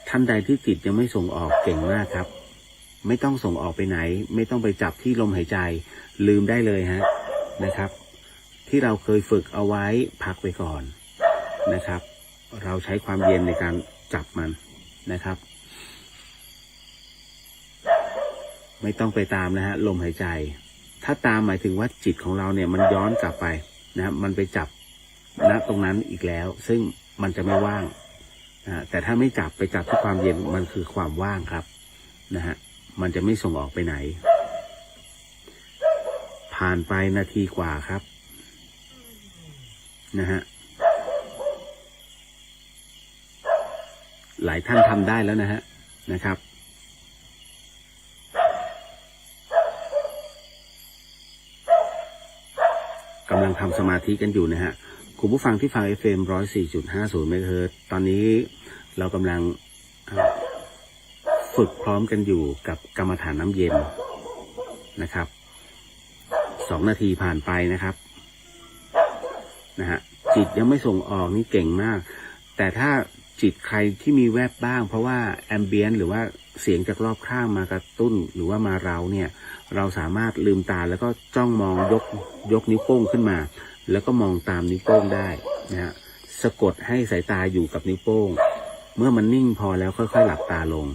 ท่านใดที่จิตยังไม่ส่งออกเก่งมากครับไม่ต้องส่งออกไปไหนไม่ต้องไปจับที่ลมหายใจลืมได้เลยฮะนะครับที่เราเคยฝึกเอาไว้พักไปก่อนนะครับเราใช้ความเย็นในการจับมันนะครับไม่ต้องไปตามนะฮะลมหายใจถ้าตามหมายถึงว่าจิตของเราเนี่ยมันย้อนกลับไปนะมันไปจับณตรงนั้นอีกแล้วซึ่งมันจะไม่ว่างแต่ถ้าไม่จับไปจับที่ความเย็นมันคือความว่างครับนะฮะมันจะไม่ส่งออกไปไหนผ่านไปนาทีกว่าครับนะฮะหลายท่านทำได้แล้วนะฮะนะครับกำลังทำสมาธิกันอยู่นะฮะคุณผู้ฟังที่ฟัง FM 104.50 เมกะเฮิรตซ์ตอนนี้เรากำลังฝึกพร้อมกันอยู่กับกรรมฐานน้ำเย็นนะครับ2 นาทีผ่านไปนะครับนะฮะจิตยังไม่ส่งออกนี่เก่งมากแต่ถ้าจิตใครที่มีแวบบ้างเพราะว่าแอมเบียนหรือว่าเสียงจากรอบข้างมากระตุ้นหรือว่ามาเราเนี่ยเราสามารถลืมตาแล้วก็จ้องมองยกนิ้วโป้งขึ้นมาแล้วก็มองตามนิ้วโป้งได้นะฮะสะกดให้สายตาอยู่กับนิ้วโป้งเมื่อมันนิ่งพอแล้วค่อยๆหลับตาลง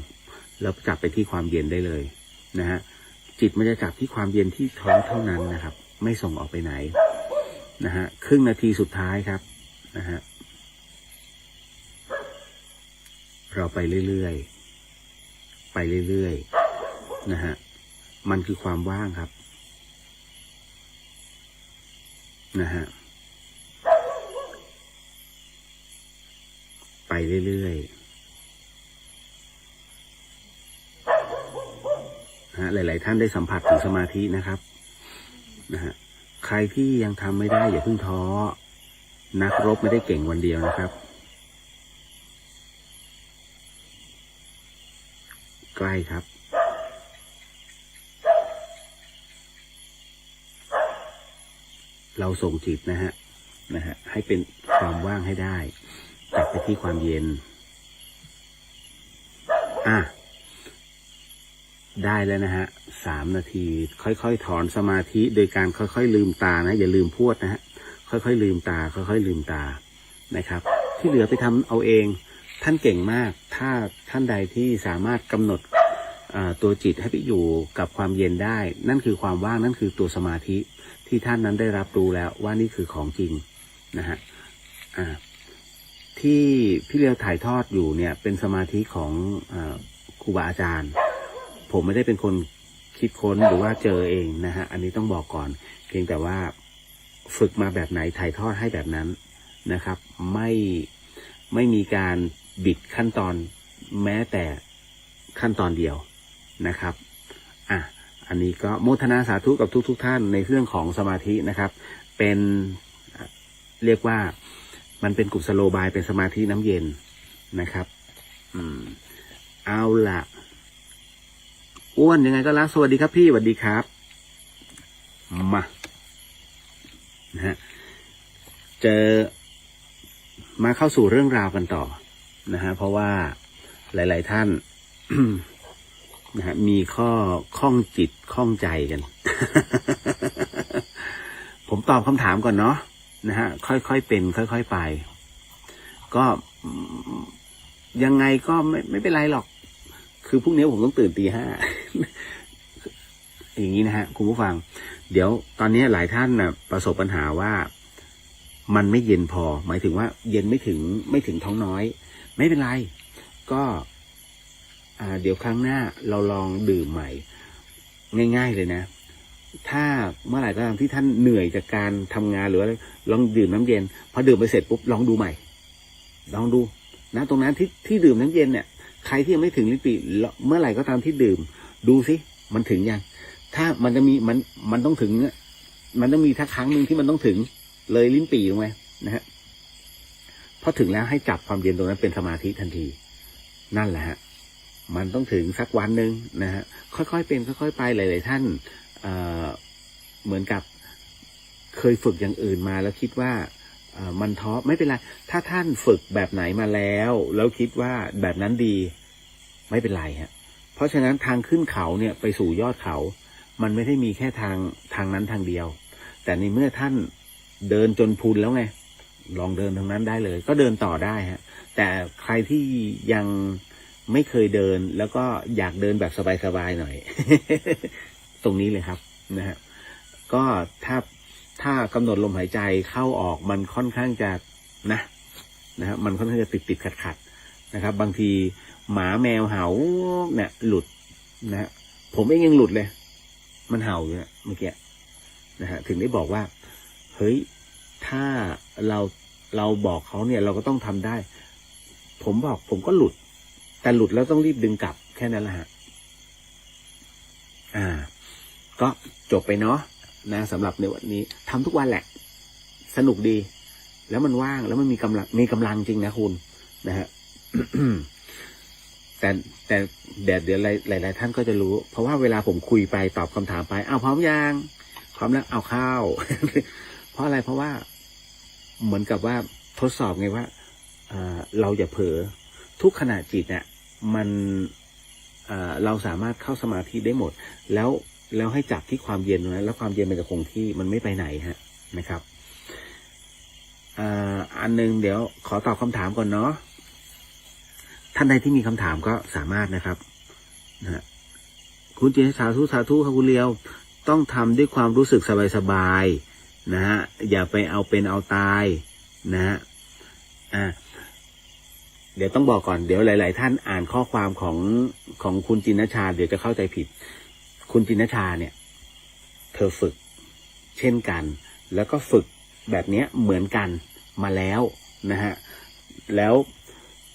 แล้วจับไปที่ความเย็นได้เลยนะฮะจิตมันจะจับที่ความเย็นที่ท้องเท่านั้นนะครับไม่ส่งออกไปไหนนะฮะครึ่งนาทีสุดท้ายครับนะฮะเราไปเรื่อยๆไปเรื่อยๆนะฮะมันคือความว่างครับนะฮะไปเรื่อยๆนะฮะหลายๆท่านได้สัมผัสถึงสมาธินะครับนะฮะใครที่ยังทำไม่ได้อย่าเพิ่งท้อนักรบไม่ได้เก่งวันเดียวนะครับใกล้ครับเราส่งจิตนะฮะให้เป็นความว่างให้ได้จับไปที่ความเย็นได้แล้วนะฮะ3 นาทีค่อยๆถอนสมาธิโดยการค่อยๆลืมตานะอย่าลืมพูดนะฮะค่อยๆลืมตาค่อยๆลืมตานะครับที่เหลือไปทำเอาเองท่านเก่งมากถ้าท่านใดที่สามารถกำหนดตัวจิตให้ไปอยู่กับความเย็นได้นั่นคือความว่างนั่นคือตัวสมาธิที่ท่านนั้นได้รับรู้แล้วว่านี่คือของจริงนะฮะที่พี่เลียวถ่ายทอดอยู่เนี่ยเป็นสมาธิของครูบาอาจารย์ผมไม่ได้เป็นคนคิดค้นหรือว่าเจอเองนะฮะอันนี้ต้องบอกก่อนเพียงแต่ว่าฝึกมาแบบไหนถ่ายทอดให้แบบนั้นนะครับไม่มีการบิดขั้นตอนแม้แต่ขั้นตอนเดียวนะครับอันนี้ก็โมทนาสาธุกับทุกท่านในเรื่องของสมาธินะครับเป็นเรียกว่ามันเป็นกุศโลบายเป็นสมาธิน้ำเย็นนะครับเอาล่ะอ้วนยังไงก็รักสวัสดีครับพี่สวัสดีครับมานะฮะเจอมาเข้าสู่เรื่องราวกันต่อนะฮะเพราะว่าหลายๆท่าน นะฮะมีข้องจิตข้องใจกัน ผมตอบคำถามก่อนเนาะนะฮะค่อยๆเป็นค่อยๆไปก็ ยังไงก็ไม่เป็นไรหรอก คือพรุ่งนี้ผมต้องตื่นตี 5 อย่างนี้นะฮะคุณผู้ฟังเดี๋ยวตอนนี้หลายท่านนะประสบปัญหาว่ามันไม่เย็นพอหมายถึงว่าเย็นไม่ถึงท้องน้อยไม่เป็นไรก็เดี๋ยวครั้งหน้าเราลองดื่มใหม่ง่ายๆเลยนะถ้าเมื่อไหร่ก็ตามที่ท่านเหนื่อยจากการทำงานหรือว่าลองดื่มน้ำเย็นพอดื่มไปเสร็จปุ๊บลองดูใหม่ลองดูนะตรงนั้นที่ดื่มน้ำเย็นเนี่ยใครที่ยังไม่ถึงลิ้นปี่เมื่อไหร่ก็ตามที่ดื่มดูสิมันถึงยังถ้ามันจะมีมันต้องถึงมันต้องมีทักครั้งหนึ่งที่มันต้องถึงเลยลิ้นปี่ลงไปนะฮะพอถึงแล้วให้จับความเย็นตรงนั้นเป็นสมาธิทันทีนั่นแหละฮะมันต้องถึงสักวันหนึ่งนะฮะค่อยๆเป็นค่อยๆไปหลายๆท่านเหมือนกับเคยฝึกอย่างอื่นมาแล้วคิดว่ามันท้อไม่เป็นไรถ้าท่านฝึกแบบไหนมาแล้วคิดว่าแบบนั้นดีไม่เป็นไรฮะเพราะฉะนั้นทางขึ้นเขาเนี่ยไปสู่ยอดเขามันไม่ได้มีแค่ทางนั้นทางเดียวแต่ในเมื่อท่านเดินจนพุนแล้วไงลองเดินทางนั้นได้เลยก็เดินต่อได้ฮะแต่ใครที่ยังไม่เคยเดินแล้วก็อยากเดินแบบสบายๆหน่อย ตรงนี้เลยครับนะฮะก็ถ้ากำหนดลมหายใจเข้าออกมันค่อนข้างจะนะฮะมันค่อนข้างจะติดขัดนะครับบางทีหมาแมวเห่าเนี่ยหลุดนะฮะผมเองยังหลุดเลยมันเห่าอยู่เมื่อกี้นะฮะถึงได้บอกว่าเฮ้ยถ้าเราบอกเขาเนี่ยเราก็ต้องทำได้ผมก็หลุดแต่หลุดแล้วต้องรีบดึงกลับแค่นั้นแหละฮะก็จบไปเนาะนะสำหรับในวันนี้ทำทุกวันแหละสนุกดีแล้วมันว่างแล้วมันมีกำลังจริงนะคุณนะฮะ แต่เดี๋ยวหลายท่านก็จะรู้เพราะว่าเวลาผมคุยไปตอบคำถามไปพร้อมยังพร้อมแล้วเอาข้าว เพราะอะไรเพราะว่าเหมือนกับว่าทดสอบไงว่าเราอย่าเผลอทุกขณะจิตเนี่ยมันเราสามารถเข้าสมาธิได้หมดแล้วให้จับที่ความเย็นนะแล้วความเย็นมันจะคงที่มันไม่ไปไหนฮะนะครับอันนึงเดี๋ยวขอตอบคำถามก่อนเนาะท่านใดที่มีคำถามก็สามารถนะครับนะคุณเจสาธุครับคุณเลียวต้องทำด้วยความรู้สึกสบายๆนะฮะอย่าไปเอาเป็นเอาตายนะฮะเดี๋ยวต้องบอกก่อนเดี๋ยวหลายๆท่านอ่านข้อความของคุณจินชาเดี๋ยวจะเข้าใจผิดคุณจินชาเนี่ยเธอฝึกเช่นกันแล้วก็ฝึกแบบนี้เหมือนกันมาแล้วนะฮะแล้ว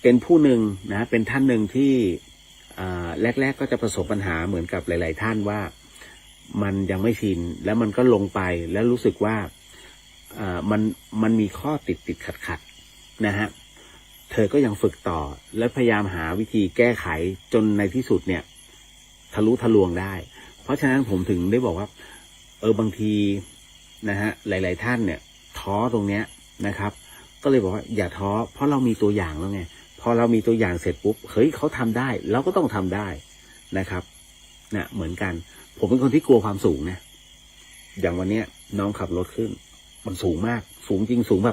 เป็นผู้หนึ่งนะเป็นท่านหนึ่งที่แรกๆก็จะประสบปัญหาเหมือนกับหลายๆท่านว่ามันยังไม่ชินแล้วมันก็ลงไปแล้วรู้สึกว่ามันมีข้อติดขัดนะฮะเธอก็ยังฝึกต่อและพยายามหาวิธีแก้ไขจนในที่สุดเนี่ยทะลุทะลวงได้เพราะฉะนั้นผมถึงได้บอกว่าบางทีนะฮะหลายๆท่านเนี่ยท้อตรงเนี้ยนะครับก็เลยบอกว่าอย่าท้อเพราะเรามีตัวอย่างแล้วไงพอเรามีตัวอย่างเสร็จปุ๊บเฮ้ยเขาทำได้เราก็ต้องทำได้นะครับนะเหมือนกันผมเป็นคนที่กลัวความสูงนะอย่างวันเนี้ยน้องขับรถขึ้นมันสูงมากสูงจริงสูงแบ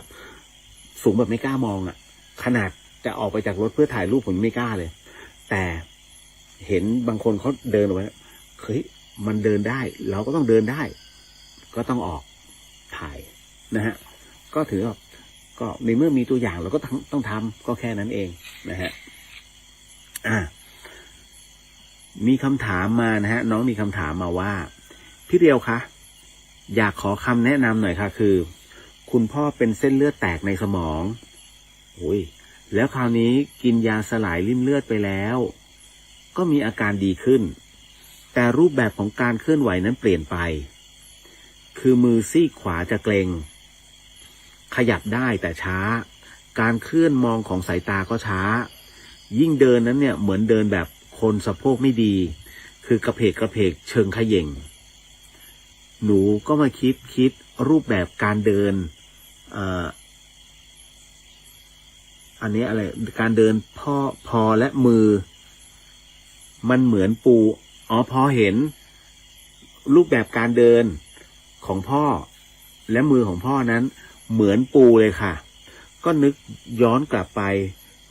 บไม่กล้ามองอ่ะขนาดจะออกไปจากรถเพื่อถ่ายรูปผมไม่กล้าเลยแต่เห็นบางคนเขาเดินออกไปเฮ้ยมันเดินได้เราก็ต้องเดินได้ก็ต้องออกถ่ายนะฮะก็ถือว่าก็ในเมื่อมีตัวอย่างเราก็ต้องทำก็แค่นั้นเองนะฮะมีคำถามมานะฮะน้องมีคำถามมาว่าพี่เดียวคะอยากขอคำแนะนำหน่อยค่ะคือคุณพ่อเป็นเส้นเลือดแตกในสมองแล้วคราวนี้กินยาสลายริ่มเลือดไปแล้วก็มีอาการดีขึ้นแต่รูปแบบของการเคลื่อนไหวนั้นเปลี่ยนไปคือมือซีกขวาจะเกร็งขยับได้แต่ช้าการเคลื่อนมองของสายตาก็ช้ายิ่งเดินนั้นเนี่ยเหมือนเดินแบบคนสะโพกไม่ดีคือกระเพกเชิงเขย่งหนูก็มาคิดรูปแบบการเดินอันนี้อะไรการเดินพอและมือมันเหมือนปูพอเห็นรูปแบบการเดินของพ่อและมือของพ่อนั้นเหมือนปูเลยค่ะก็นึกย้อนกลับไป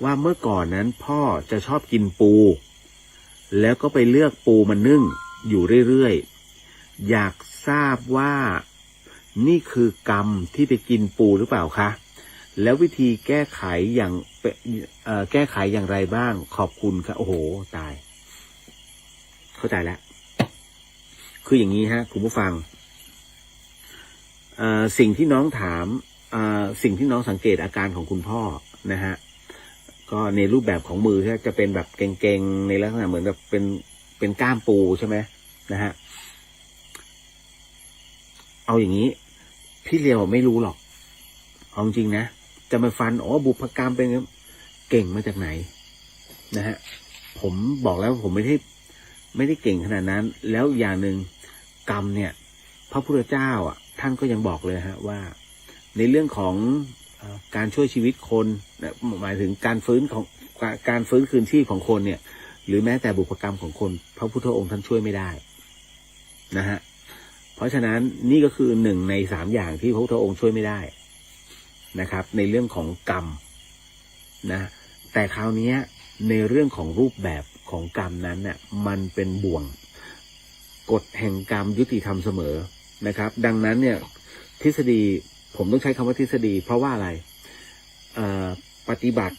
ว่าเมื่อก่อนนั้นพ่อจะชอบกินปูแล้วก็ไปเลือกปูมานึ่งอยู่เรื่อยๆอยากทราบว่านี่คือกรรมที่ไปกินปูหรือเปล่าคะแล้ววิธีแก้ไขอย่างไรบ้างขอบคุณค่ะโอ้โหตายเข้าใจแล้วคืออย่างนี้ฮะคุณผู้ฟังสิ่งที่น้องถามสิ่งที่น้องสังเกตอาการของคุณพ่อนะฮะก็ในรูปแบบของมือจะเป็นแบบเก่งๆในลักษณะเหมือนแบบเป็นก้ามปูใช่ไหมนะฮะเอาอย่างนี้พี่เลียวไม่รู้หรอกเอาจริงนะจะมาฟันบุพกรรมเป็นเก่งมาจากไหนนะฮะผมบอกแล้วผมไม่ได้เก่งขนาดนั้นแล้วอย่างหนึ่งกรรมเนี่ยพระพุทธเจ้าท่านก็ยังบอกเลยฮะว่าในเรื่องของการช่วยชีวิตคนหมายถึงการฟื้นคืนชีพของคนเนี่ยหรือแม้แต่บุพกรรมของคนพระพุทธองค์ท่านช่วยไม่ได้นะฮะเพราะฉะนั้นนี่ก็คือหนึ่งใน3อย่างที่พระพุทธองค์ช่วยไม่ได้นะครับในเรื่องของกรรมนะแต่คราวนี้ในเรื่องของรูปแบบของกรรมนั้นน่ะมันเป็นบ่วงกฎแห่งกรรมยุติธรรมเสมอนะครับดังนั้นเนี่ยทฤษฎีผมต้องใช้คำว่าทฤษฎีเพราะว่าอะไรปฏิบัติ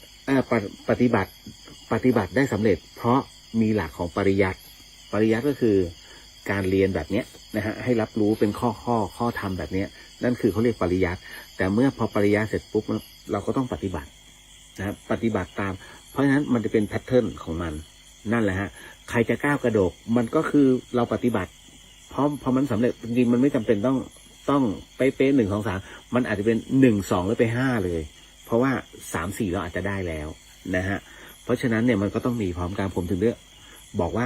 ได้สำเร็จเพราะมีหลักของปริยัติก็คือการเรียนแบบเนี้ยนะฮะให้รับรู้เป็นข้อธรรมแบบเนี้ยนั่นคือเขาเรียกปริยัติแต่เมื่อพอปริยัติเสร็จปุ๊บเราก็ต้องปฏิบัตินะปฏิบัติตามเพราะฉะนั้นมันจะเป็นแพทเทิร์นของมันนั่นแหละฮะใครจะก้าวกระโดดมันก็คือเราปฏิบัติพอมันสำเร็จจริงๆมันไม่จำเป็นต้องเป๊ะ1 2 3มันอาจจะเป็น1 2แล้วไป5เลยเพราะว่า3 4เราอาจจะได้แล้วนะฮะเพราะฉะนั้นเนี่ยมันก็ต้องมีพร้อมกันผมถึงได้บอกว่า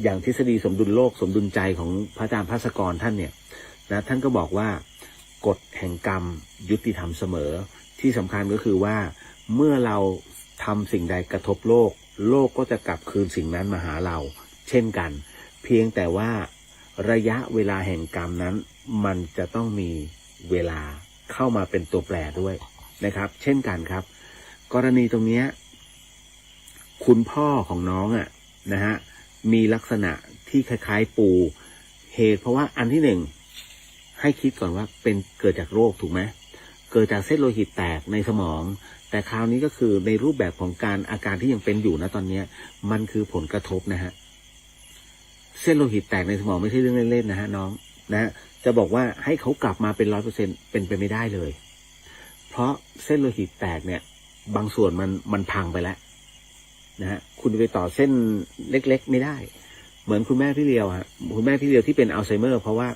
อย่างทฤษฎีสมดุลโลกสมดุลใจของพระอาจารย์ภาสกรท่านเนี่ยนะท่านก็บอกว่ากฎแห่งกรรมยุติธรรมเสมอที่สำคัญก็คือว่าเมื่อเราทำสิ่งใดกระทบโลกก็จะกลับคืนสิ่งนั้นมาหาเราเช่นกันเพียงแต่ว่าระยะเวลาแห่งกรรมนั้นมันจะต้องมีเวลาเข้ามาเป็นตัวแปรด้วยนะครับเช่นกันครับกรณีตรงนี้คุณพ่อของน้องนะฮะมีลักษณะที่คล้ายๆปูเหตุเพราะว่าอันที่หนึ่งให้คิดก่อนว่าเกิดจากโรคถูกไหมเกิดจากเส้นโลหิตแตกในสมองแต่คราวนี้ก็คือในรูปแบบของอาการที่ยังเป็นอยู่นะตอนนี้มันคือผลกระทบนะฮะเส้นโลหิตแตกในสมองไม่ใช่เรื่องเล่นๆนะฮะน้องนะจะบอกว่าให้เขากลับมาเป็น 100% เป็นไปไม่ได้เลยเพราะเส้นโลหิตแตกเนี่ยบางส่วนมันพังไปแล้วนะฮะคุณไปต่อเส้นเล็กๆไม่ได้เหมือนคุณแม่พี่เลียวฮะคุณแม่พี่เลียวที่เป็นอัลไซเมอร์เพราะว่า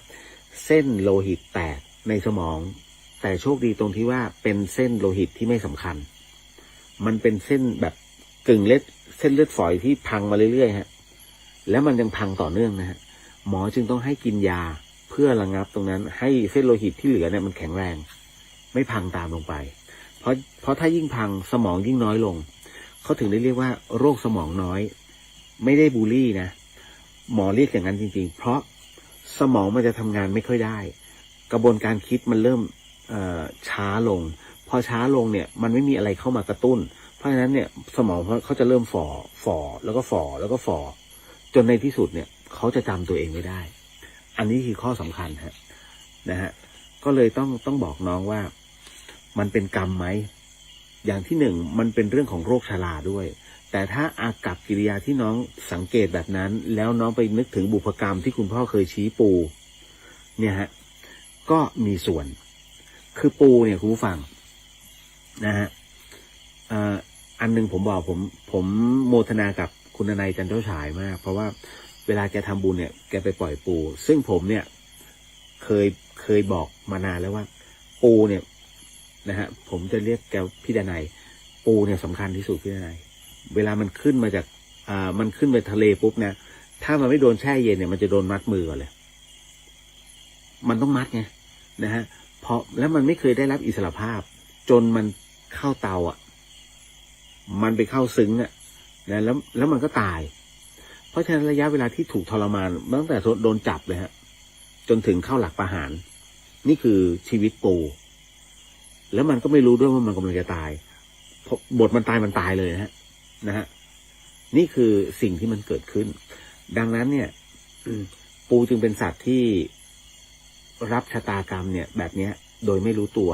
เส้นโลหิตแตกในสมองแต่โชคดีตรงที่ว่าเป็นเส้นโลหิตที่ไม่สำคัญมันเป็นเส้นแบบกึ่งเส้นเลือดฝอยที่พังมาเรื่อยๆฮะแล้วมันยังพังต่อเนื่องนะฮะหมอจึงต้องให้กินยาเพื่อระงับตรงนั้นให้เส้นโลหิตที่เหลือเนี่ยมันแข็งแรงไม่พังตามลงไปเพราะถ้ายิ่งพังสมองยิ่งน้อยลงเขาถึงได้เรียกว่าโรคสมองน้อยไม่ได้บูลลี่นะหมอเรียกอย่างนั้นจริงๆเพราะสมองมันจะทำงานไม่ค่อยได้กระบวนการคิดมันเริ่มช้าลงพอช้าลงเนี่ยมันไม่มีอะไรเข้ามากระตุ้นเพราะฉะนั้นเนี่ยสมองเขาจะเริ่มฝ่อแล้วก็ฝ่อจนในที่สุดเนี่ยเขาจะจำตัวเองไม่ได้อันนี้คือข้อสำคัญนะฮะก็เลยต้องบอกน้องว่ามันเป็นกรรมไหมอย่างที่หนึ่งมันเป็นเรื่องของโรคชราด้วยแต่ถ้าอากัปกิริยาที่น้องสังเกตแบบนั้นแล้วน้องไปนึกถึงบุพกรรมที่คุณพ่อเคยชี้ปูเนี่ยฮะก็มีส่วนคือปูเนี่ยคุณผู้ฟังนะฮะอันนึงผมบอกผมโมทนากับคุณนายจันทร์ฉายมากเพราะว่าเวลาแกทำบุญเนี่ยแกไปปล่อยปูซึ่งผมเนี่ยเคยบอกมานานแล้วว่าปูเนี่ยนะฮะผมจะเรียกแกพี่ดนัยปูเนี่ยสำคัญที่สุดพี่ดนัยเวลามันขึ้นมาจากมันขึ้นไปทะเลปุ๊บเนี่ยถ้ามันไม่โดนแช่เย็นเนี่ยมันจะโดนมัดมือก่อนเลยมันต้องมัดไงนะฮะเพราะแล้วมันไม่เคยได้รับอิสรภาพจนมันเข้าเตามันไปเข้าซึ้งนะแล้วมันก็ตายเพราะฉะนั้นระยะเวลาที่ถูกทรมานตั้งแต่โดนจับเลยฮะจนถึงเข้าหลักประหารนี่คือชีวิตปูแล้วมันก็ไม่รู้ด้วยว่ามันกำลังจะตาย บทมันตายเลยนะฮะนี่คือสิ่งที่มันเกิดขึ้นดังนั้นเนี่ยปูจึงเป็นสัตว์ที่รับชะตากรรมเนี่ยแบบเนี้ยโดยไม่รู้ตัว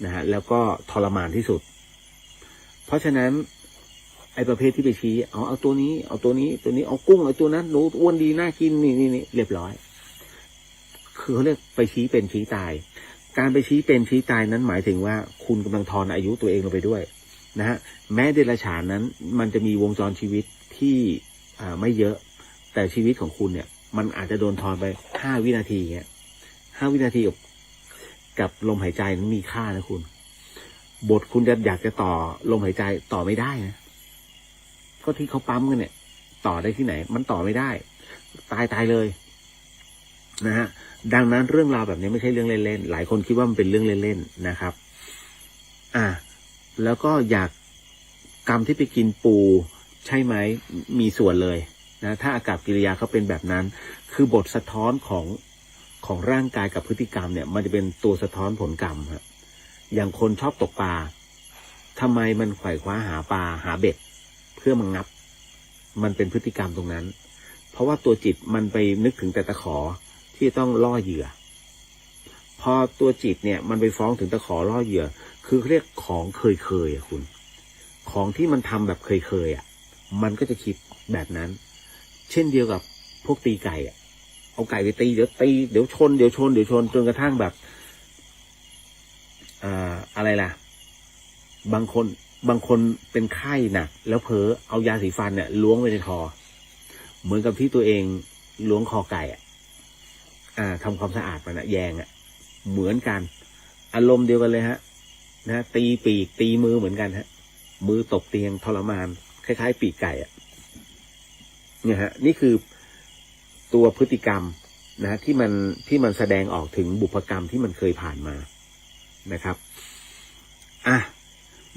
นะฮะแล้วก็ทรมานที่สุดเพราะฉะนั้นไอ้ประเภทที่ไปชี้เอาตัวนี้เอาตัวนี้เอากุ้งเอาตัวนั้นหนูอ้วนดีน่ากินนี่เรียบร้อยคือเขาเรียกไปชี้เป็นชี้ตายการไปชี้เป็นชี้ตายนั้นหมายถึงว่าคุณกำลังทอนอายุตัวเองลงไปด้วยนะฮะแม้เดรัจฉานนั้นมันจะมีวงจรชีวิตที่ไม่เยอะแต่ชีวิตของคุณเนี่ยมันอาจจะโดนทอนไป5 วินาทีเงี้ย5 วินาทีกับลมหายใจนั้นมีค่านะคุณบทคุณจะอยากจะต่อลมหายใจต่อไม่ได้นะก็ที่เขาปั๊มกันเนี่ยต่อได้ที่ไหนมันต่อไม่ได้ตายเลยนะฮะดังนั้นเรื่องราวแบบนี้ไม่ใช่เรื่องเล่นๆหลายคนคิดว่ามันเป็นเรื่องเล่นๆนะครับแล้วก็อยากกรรมที่ไปกินปูใช่ไหมมีส่วนเลยนะถ้าอากัปกิริยาเขาเป็นแบบนั้นคือบทสะท้อนของร่างกายกับพฤติกรรมเนี่ยมันจะเป็นตัวสะท้อนผลกรรมครับอย่างคนชอบตกปลาทำไมมันไขว่คว้าหาปลาหาเบ็ดเพื่อมางับมันเป็นพฤติกรรมตรงนั้นเพราะว่าตัวจิตมันไปนึกถึงแต่ตะขอที่ต้องล่อเหยื่อพอตัวจิตเนี่ยมันไปฟ้องถึงตะขอล่อเหยื่อคือเรียกของเคยอ่ะคุณของที่มันทำแบบเคยอ่ะมันก็จะคิดแบบนั้นเช่นเดียวกับพวกตีไก่อ่ะเอาไก่ไปตีเดี๋ยวชนจนกระทั่งแบบอะไรล่ะบางคนเป็นไข้หนักแล้วเผลอเอายาสีฟันเนี่ยล้วงไปในคอเหมือนกับที่ตัวเองล้วงคอไก่ทำความสะอาดมันแยงเหมือนกันอารมณ์เดียวกันเลยฮะนะตีปีกตีมือเหมือนกันฮะมือตกเตียงทรมานคล้ายๆปีกไก่เนี่ยฮะนี่คือตัวพฤติกรรมนะที่มันแสดงออกถึงบุพกรรมที่มันเคยผ่านมานะครับ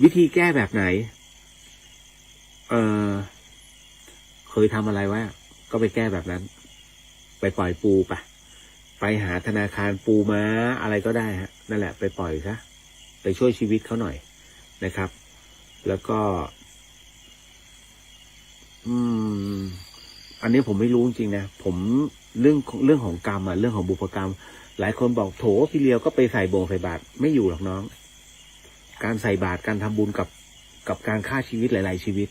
วิธีแก้แบบไหนเคยทำอะไรไว้ก็ไปแก้แบบนั้นไปปล่อยปูไปหาธนาคารปูม้าอะไรก็ได้ฮะนั่นแหละไปปล่อยซะไปช่วยชีวิตเขาหน่อยนะครับแล้วก็อันนี้ผมไม่รู้จริงๆนะผมเรื่องของกรรมเรื่องของบุพกรรมหลายคนบอกโถพี่เลียวก็ไปใส่บงใส่บาตรไม่อยู่หรอกน้องการใส่บาตรการทำบุญกับการฆ่าชีวิตหลายๆชีวิต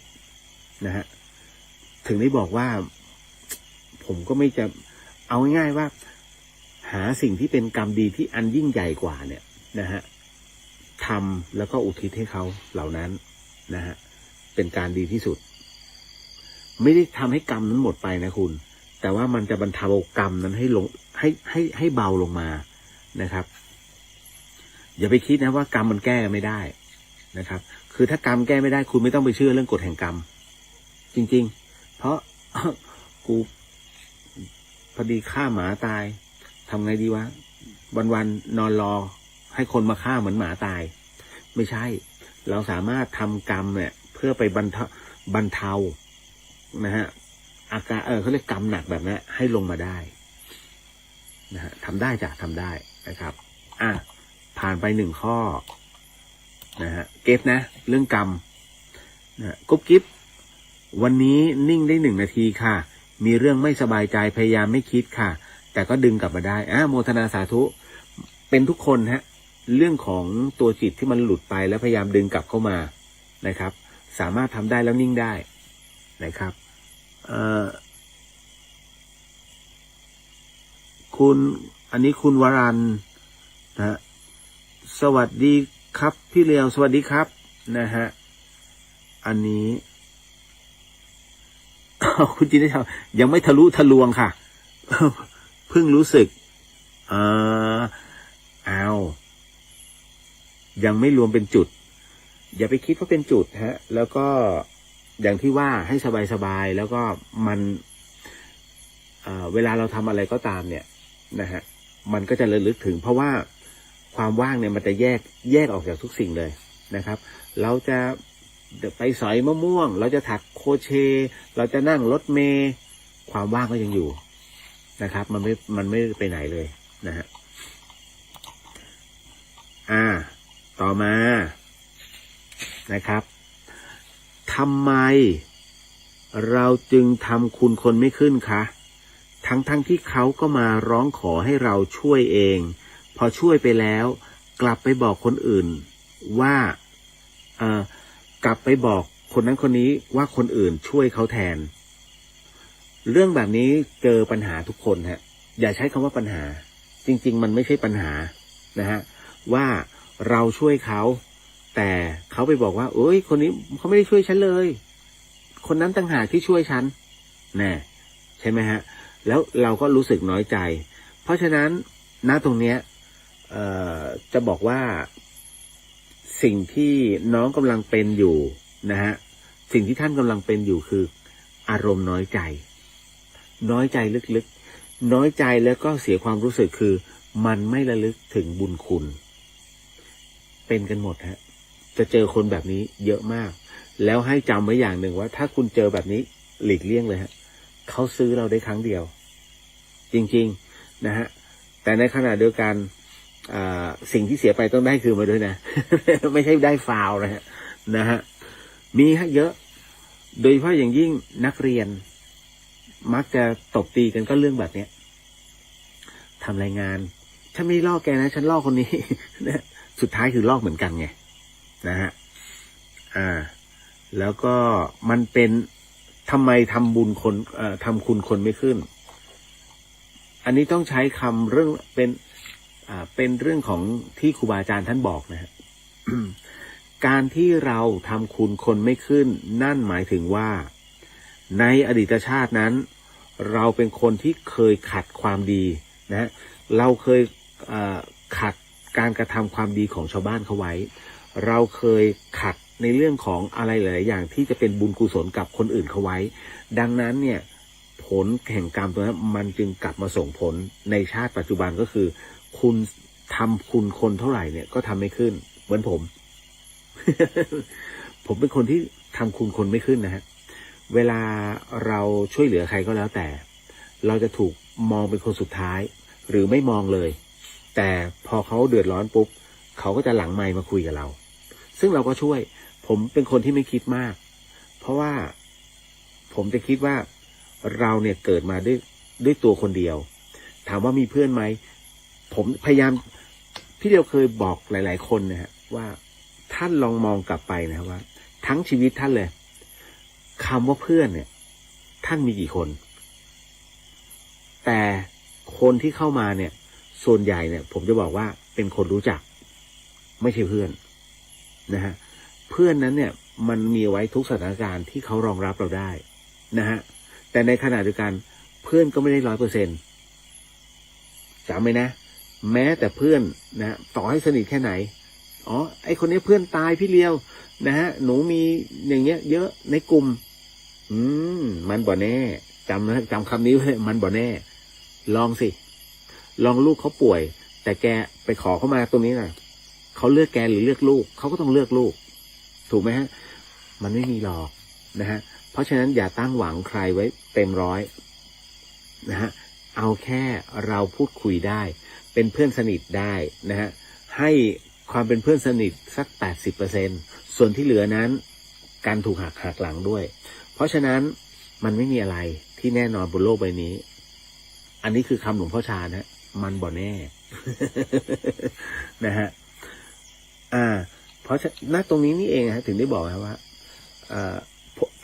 นะฮะถึงได้บอกว่าผมก็ไม่จะเอาง่ายๆว่าหาสิ่งที่เป็นกรรมดีที่อันยิ่งใหญ่กว่าเนี่ยนะฮะทำแล้วก็อุทิศให้เขาเหล่านั้นนะฮะเป็นการดีที่สุดไม่ได้ทำให้กรรมนั้นหมดไปนะคุณแต่ว่ามันจะบรรเทากรรมนั้นให้เบาลงมานะครับอย่าไปคิดนะว่ากรรมมันแก้ไม่ได้นะครับคือถ้ากรรมแก้ไม่ได้คุณไม่ต้องไปเชื่อเรื่องกฎแห่งกรรมจริงๆเพราะกูพอดีฆ่าหมาตายทำไงดีวะวันๆนอนรอให้คนมาฆ่าเหมือนหมาตายไม่ใช่เราสามารถทำกรรมเนี่ยเพื่อไปบรรเทานะฮะอาการเขาเรียกกรรมหนักแบบนี้ให้ลงมาได้นะฮะทำได้จ้ะทำได้นะครับผ่านไป1 ข้อนะฮะเก็ตนะเรื่องกรรมนะกุ๊บกิ๊บวันนี้นิ่งได้1 นาทีค่ะมีเรื่องไม่สบายใจพยายามไม่คิดค่ะแต่ก็ดึงกลับมาได้โมทนาสาธุเป็นทุกคนฮะเรื่องของตัวจิตที่มันหลุดไปแล้วพยายามดึงกลับเข้ามานะครับสามารถทำได้แล้วนิ่งได้นะครับอันนี้คุณวรันนะสวัสดีครับพี่เลียวสวัสดีครับนะฮะอันนี้ คุณจินได้ทำยังไม่ทะลุทะลวงค่ะ เพิ่งรู้สึกยังไม่รวมเป็นจุดอย่าไปคิดว่าเป็นจุดฮะแล้วก็อย่างที่ว่าให้สบายๆแล้วก็มันเวลาเราทำอะไรก็ตามเนี่ยนะฮะมันก็จะระลึกถึงเพราะว่าความว่างเนี่ยมันจะแยกออกจากทุกสิ่งเลยนะครับเราจะไปสอยมะม่วงเราจะถักโครเชต์เราจะนั่งรถเมล์ความว่างก็ยังอยู่นะครับมันไม่ไปไหนเลยนะฮะต่อมา นะครับทำไมเราจึงทำคุณคนไม่ขึ้นคะทั้งที่เขาก็มาร้องขอให้เราช่วยเองพอช่วยไปแล้วกลับไปบอกคนอื่นว่ากลับไปบอกคนนั้นคนนี้ว่าคนอื่นช่วยเขาแทนเรื่องแบบนี้เจอปัญหาทุกคนฮะอย่าใช้คำว่าปัญหาจริงๆมันไม่ใช่ปัญหานะฮะว่าเราช่วยเขาแต่เขาไปบอกว่าเอ้ยคนนี้เขาไม่ได้ช่วยฉันเลยคนนั้นต่างหากที่ช่วยฉันแน่ใช่ไหมฮะแล้วเราก็รู้สึกน้อยใจเพราะฉะนั้นณตรงเนี้ยจะบอกว่าสิ่งที่น้องกำลังเป็นอยู่นะฮะสิ่งที่ท่านกำลังเป็นอยู่คืออารมณ์น้อยใจลึกๆน้อยใจแล้วก็เสียความรู้สึกคือมันไม่ระลึกถึงบุญคุณเป็นกันหมดฮะจะเจอคนแบบนี้เยอะมากแล้วให้จำไว้อย่างหนึ่งว่าถ้าคุณเจอแบบนี้หลีกเลี่ยงเลยฮะเขาซื้อเราได้ครั้งเดียวจริงๆนะฮะแต่ในขณะเดียวกันสิ่งที่เสียไปต้องได้คืนมาด้วยนะ ไม่ใช่ได้ฟาวล์นะฮะมีฮะเยอะโดยเฉพาะอย่างยิ่งนักเรียนมักจะตบตีกันก็เรื่องแบบเนี้ยทำรายงานฉันไม่ลอกแกนะฉันลอกคนนี้ สุดท้ายคือลอกเหมือนกันไงนะฮะแล้วก็มันเป็นทำไมทำบุญคนทำคุณคนไม่ขึ้นอันนี้ต้องใช้คำเรื่องเป็นเรื่องของที่ครูบาอาจารย์ท่านบอกนะฮะ การที่เราทำคุณคนไม่ขึ้นนั่นหมายถึงว่าในอดีตชาตินั้นเราเป็นคนที่เคยขัดความดีนะเราเคยขัดการกระทำความดีของชาวบ้านเขาไว้เราเคยขัดในเรื่องของอะไรหลายๆอย่างที่จะเป็นบุญกุศลกับคนอื่นเขาไว้ดังนั้นเนี่ยผลแห่งกรรมตัวนั้นมันจึงกลับมาส่งผลในชาติปัจจุบันก็คือคุณทำคุณคนเท่าไหร่เนี่ยก็ทำไม่ขึ้นเหมือนผม ผมเป็นคนที่ทำคุณคนไม่ขึ้นนะฮะเวลาเราช่วยเหลือใครก็แล้วแต่เราจะถูกมองเป็นคนสุดท้ายหรือไม่มองเลยแต่พอเขาเดือดร้อนปุ๊บเขาก็จะหลังไมค์มาคุยกับเราซึ่งเราก็ช่วยผมเป็นคนที่ไม่คิดมากเพราะว่าผมจะคิดว่าเราเนี่ยเกิดมาด้วยตัวคนเดียวถามว่ามีเพื่อนไหมผมพยายามพี่เดียวเคยบอกหลายๆคนนะฮะว่าท่านลองมองกลับไปนะว่าทั้งชีวิตท่านเลยคำว่าเพื่อนเนี่ยท่านมีกี่คนแต่คนที่เข้ามาเนี่ยส่วนใหญ่เนี่ยผมจะบอกว่าเป็นคนรู้จักไม่ใช่เพื่อนนะฮะเพื่อนนั้นเนี่ยมันมีไว้ทุกสถานการณ์ที่เขารองรับเราได้นะฮะแต่ในขณะเดียวกันเพื่อนก็ไม่ได้100%จำไว้นะแม้แต่เพื่อนนะต่อให้สนิทแค่ไหนอ๋อไอคนนี้เพื่อนตายพี่เลี้ยวนะฮะหนูมีอย่างเงี้ยเยอะในกลุ่มมันบ่แน่จำคำนี้ไว้มันบ่แน่ลองสิลองลูกเขาป่วยแต่แกไปขอเขามาตรงนี้น่ะเขาเลือกแกหรือเลือกลูกเขาก็ต้องเลือกลูกถูกไหมฮะมันไม่มีหรอกนะฮะเพราะฉะนั้นอย่าตั้งหวังใครไว้เต็มร้อยนะฮะเอาแค่เราพูดคุยได้เป็นเพื่อนสนิทได้นะฮะให้ความเป็นเพื่อนสนิทสัก 80% ส่วนที่เหลือนั้นการถูกหักหลังด้วยเพราะฉะนั้นมันไม่มีอะไรที่แน่นอนบนโลกใบนี้อันนี้คือคำหลวงพ่อชานะมันบ่แน่ นะฮะเพราะณตรงนี้นี่เองฮะถึงได้บอกครับว่า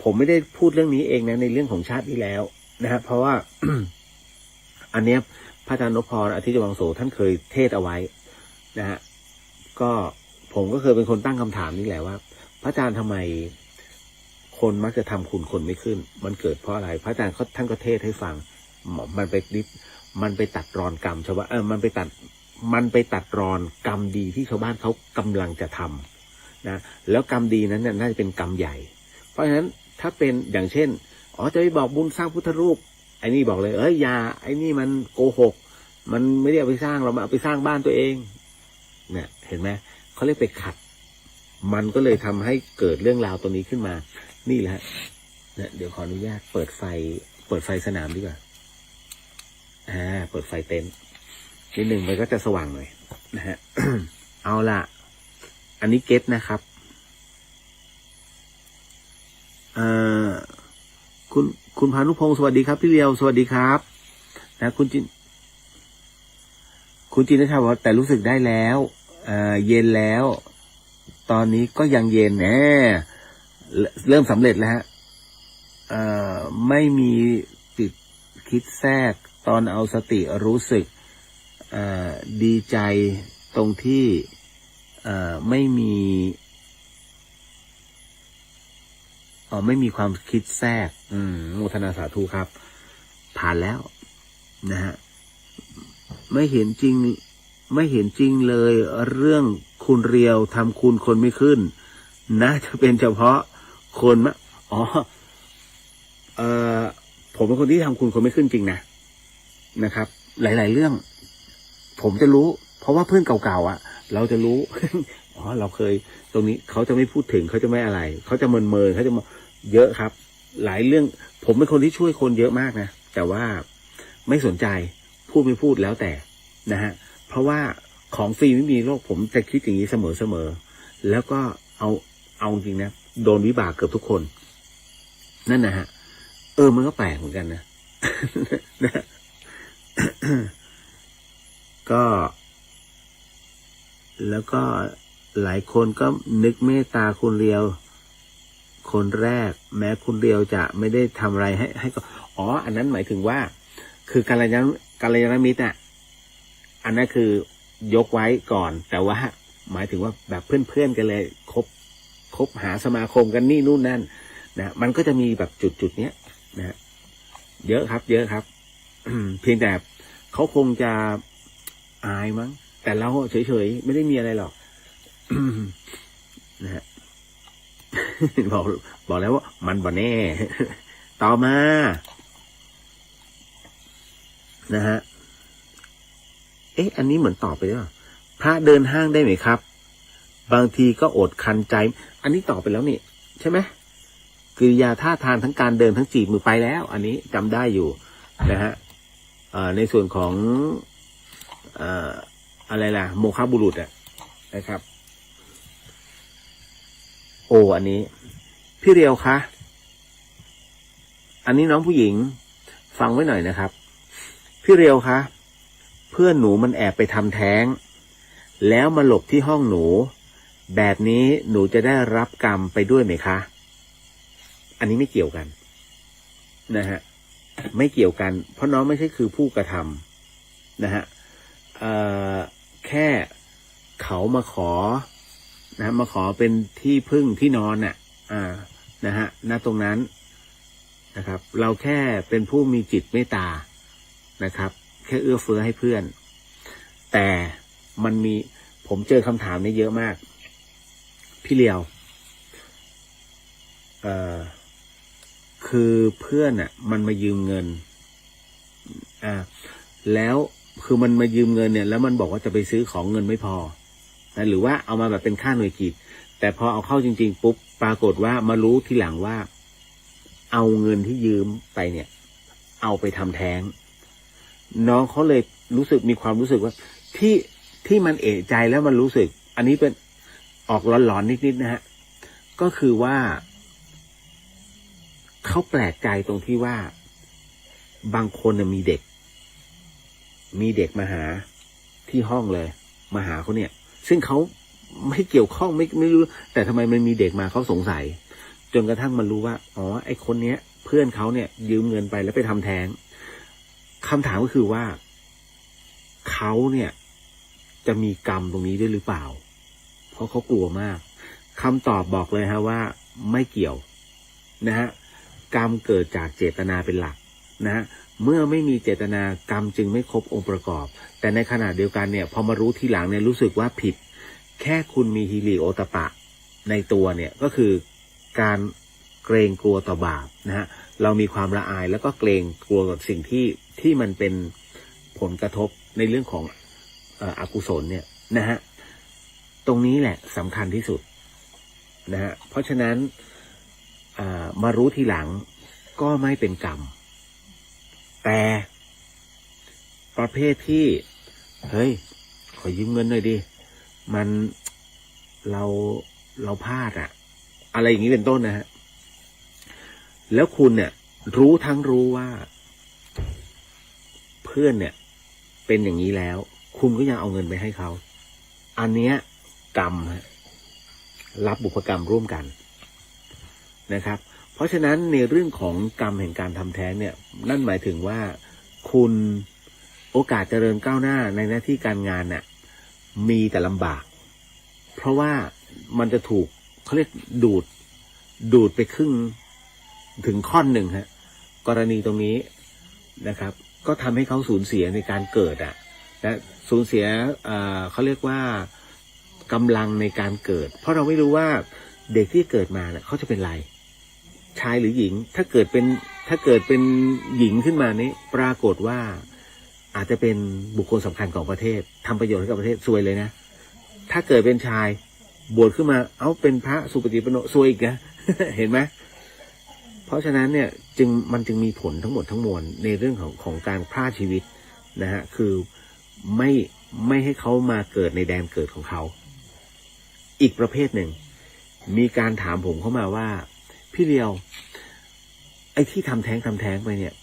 ผมไม่ได้พูดเรื่องนี้เองนะในเรื่องของชาติที่แล้วนะครับเพราะว่า อันเนี้ยพระอาจารย์นพพรอธิจวังโสท่านเคยเทศเอาไว้นะฮะก็ผมก็เคยเป็นคนตั้งคำถามนี่แหละว่าพระอาจารย์ทำไมคนมักจะทำคุณคนไม่ขึ้นมันเกิดเพราะอะไรพระอาจารย์ท่านก็เทศให้ฟังมันไปตัดรอนกรรมชาวบ้านมันไปตัดรอนกรรมดีที่ชาวบ้านเขากำลังจะทำนะแล้วกรรมดีนั้นเนี่ยน่าจะเป็นกรรมใหญ่เพราะฉะนั้นถ้าเป็นอย่างเช่นจะไปบอกบุญสร้างพุทธรูปไอ้นี่บอกเลยอย่าไอ้นี่มันโกหกมันไม่ได้เอาไปสร้างเรามาเอาไปสร้างบ้านตัวเองเนี่ยเห็นไหมเขาเรียกไปขัดมันก็เลยทำให้เกิดเรื่องราวตัวนี้ขึ้นมานี่แหละเนี่ยเดี๋ยวขออนุญาตเปิดไฟสนามดีกว่าเปิดไฟเต็นท์นิดหนึ่งมันก็จะสว่างหน่อยนะฮะ เอาล่ะอันนี้เก็ตนะครับ เอ่อคุณพานุพงศ์สวัสดีครับพี่เลียวสวัสดีครับนะคุณจินนะครับว่าแต่รู้สึกได้แล้วเย็นแล้ว ตอนนี้ก็ยังเย็นเริ่มสำเร็จแล้วฮะไม่มีติดคิดแทรกตอนเอาสติรู้สึกดีใจตรงที่ไม่มีความคิดแทรกโมทนาสาธุครับผ่านแล้วนะฮะไม่เห็นจริงเลยเรื่องคุณเรียวทำคุณคนไม่ขึ้นน่าจะเป็นเฉพาะคนผมเป็นคนที่ทำคุณคนไม่ขึ้นจริงนะครับหลายๆเรื่องผมจะรู้เพราะว่าเพื่อนเก่าๆเราจะรู้ เราเคยตรงนี้เขาจะไม่พูดถึงเขาจะไม่อะไรเขาจะเมินเขาจะเยอะครับหลายเรื่องผมเป็นคนที่ช่วยคนเยอะมากนะแต่ว่าไม่สนใจพูดไม่พูดแล้วแต่นะฮะเพราะว่าของฟรีไม่มีโลกผมจะคิดอย่างนี้เสมอแล้วก็เอาจริงนะโดนวิบากเกือบทุกคนนั่นนะฮะมันก็แปลกเหมือนกันนะ ก็แล้วก็หลายคนก็นึกเมตตาคุณเรียวคนแรกแม้คุณเรียวจะไม่ได้ทำอะไรให้ก็อันนั้นหมายถึงว่าคือกัลยาณมิตรอันนั้นคือยกไว้ก่อนแต่ว่าหมายถึงว่าแบบเพื่อนกันเลยคบหาสมาคมกันนี่นู่นนั่นนะมันก็จะมีแบบจุดเนี้ยนะเยอะครับ เพียงแต่เขาคงจะอายมั้งแต่เราเฉยๆไม่ได้มีอะไรหรอก นะฮะ บอกแล้วว่ามันบ่แน่ ต่อมานะฮะอันนี้เหมือนตอบไปแล้วพระเดินห้างได้ไหมครับบางทีก็อดคันใจอันนี้ตอบไปแล้วนี่ใช่ไหมกริยาท่าทางทั้งการเดินทั้งจีบมือไปแล้วอันนี้จำได้อยู่นะฮะในส่วนของอะไรล่ะโมฆะบุรุษนะครับอันนี้พี่เรียวคะอันนี้น้องผู้หญิงฟังไว้หน่อยนะครับพี่เรียวคะเพื่อนหนูมันแอบไปทำแท้งแล้วมาหลบที่ห้องหนูแบบนี้หนูจะได้รับกรรมไปด้วยไหมคะอันนี้ไม่เกี่ยวกันนะฮะไม่เกี่ยวกันเพราะน้องไม่ใช่คือผู้กระทำนะฮะแค่เขามาขอเป็นที่พึ่งที่นอนนะฮะณตรงนั้นนะครับเราแค่เป็นผู้มีจิตเมตตานะครับแค่เอื้อเฟื้อให้เพื่อนแต่มันมีผมเจอคำถามนี้เยอะมากพี่เลียวคือเพื่อนมันมายืมเงินแล้วคือมันมายืมเงินเนี่ยแล้วมันบอกว่าจะไปซื้อของเงินไม่พอนะหรือว่าเอามาแบบเป็นค่าหน่วยกิจแต่พอเอาเข้าจริงๆปุ๊บปรากฏว่ามารู้ทีหลังว่าเอาเงินที่ยืมไปเนี่ยเอาไปทำแท้งน้องเขาเลยมีความรู้สึกว่าที่มันเอะใจแล้วมันรู้สึกอันนี้เป็นออกหลอนๆนิดๆนะฮะก็คือว่าเขาแปลกใจตรงที่ว่าบางคนมีเด็กมาหาที่ห้องเลยมาหาเขาเนี่ยซึ่งเขาไม่เกี่ยวข้องไม่รู้แต่ทำไมมันมีเด็กมาเขาสงสัยจนกระทั่งมันรู้ว่าไอ้คนเนี้ยเพื่อนเขาเนี่ยยืมเงินไปแล้วไปทำแท้งคำถามก็คือว่าเขาเนี่ยจะมีกรรมตรงนี้ด้วยหรือเปล่าเพราะเขากลัวมากคำตอบบอกเลยฮะว่าไม่เกี่ยวนะฮะกรรมเกิดจากเจตนาเป็นหลักนะฮะเมื่อไม่มีเจตนากรรมจึงไม่ครบองค์ประกอบแต่ในขณะเดียวกันเนี่ยพอมารู้ทีหลังเนี่ยรู้สึกว่าผิดแค่คุณมีฮิริโอตปะในตัวเนี่ยก็คือการเกรงกลัวต่อบาปนะฮะเรามีความละอายแล้วก็เกรงกลัวกับสิ่งที่มันเป็นผลกระทบในเรื่องของอกุศลเนี่ยนะฮะตรงนี้แหละสำคัญที่สุดนะฮะเพราะฉะนั้นมารู้ทีหลังก็ไม่เป็นกรรมแต่ประเภทที่เฮ้ยขอยืมเงินหน่อยดิมันเราพลาดอะไรอย่างนี้เป็นต้นนะฮะ แล้วคุณเนี่ยรู้ทั้งรู้ว่าเพื่อนเนี่ยเป็นอย่างนี้แล้วคุณก็ยังเอาเงินไปให้เขาอันเนี้ยกรรมฮะรับบุพกรรมร่วมกันนะครับเพราะฉะนั้นในเรื่องของกรรมแห่งการทำแท้งเนี่ยนั่นหมายถึงว่าคุณโอกาสเจริญก้าวหน้าในหน้าที่การงานน่ะมีแต่ลำบากเพราะว่ามันจะถูกเขาเรียกดูดไปครึ่งถึงค่อนหนึ่งฮะกรณีตรงนี้นะครับก็ทำให้เขาสูญเสียในการเกิดนะสูญเสียเขาเรียกว่ากำลังในการเกิดเพราะเราไม่รู้ว่าเด็กที่เกิดมาเนี่ยเขาจะเป็นไรชายหรือหญิงถ้าเกิดเป็นหญิงขึ้นมานี้ปรากฏว่าอาจจะเป็นบุคคลสำคัญของประเทศทำประโยชน์ให้กับประเทศซวยเลยนะถ้าเกิดเป็นชายบวชขึ้นมาเป็นพระสุปฏิปันโนซวยอีกนะ เห็นไหมเพราะฉะนั้นเนี่ยมันจึงมีผลทั้งหมดทั้งมวลในเรื่องของการพลาดชีวิตนะฮะคือไม่ให้เขามาเกิดในแดนเกิดของเขาอีกประเภทหนึ่งมีการถามผมเข้ามาว่าพี่เลียวไอ้ที่ทำแท้งไปเนี่ย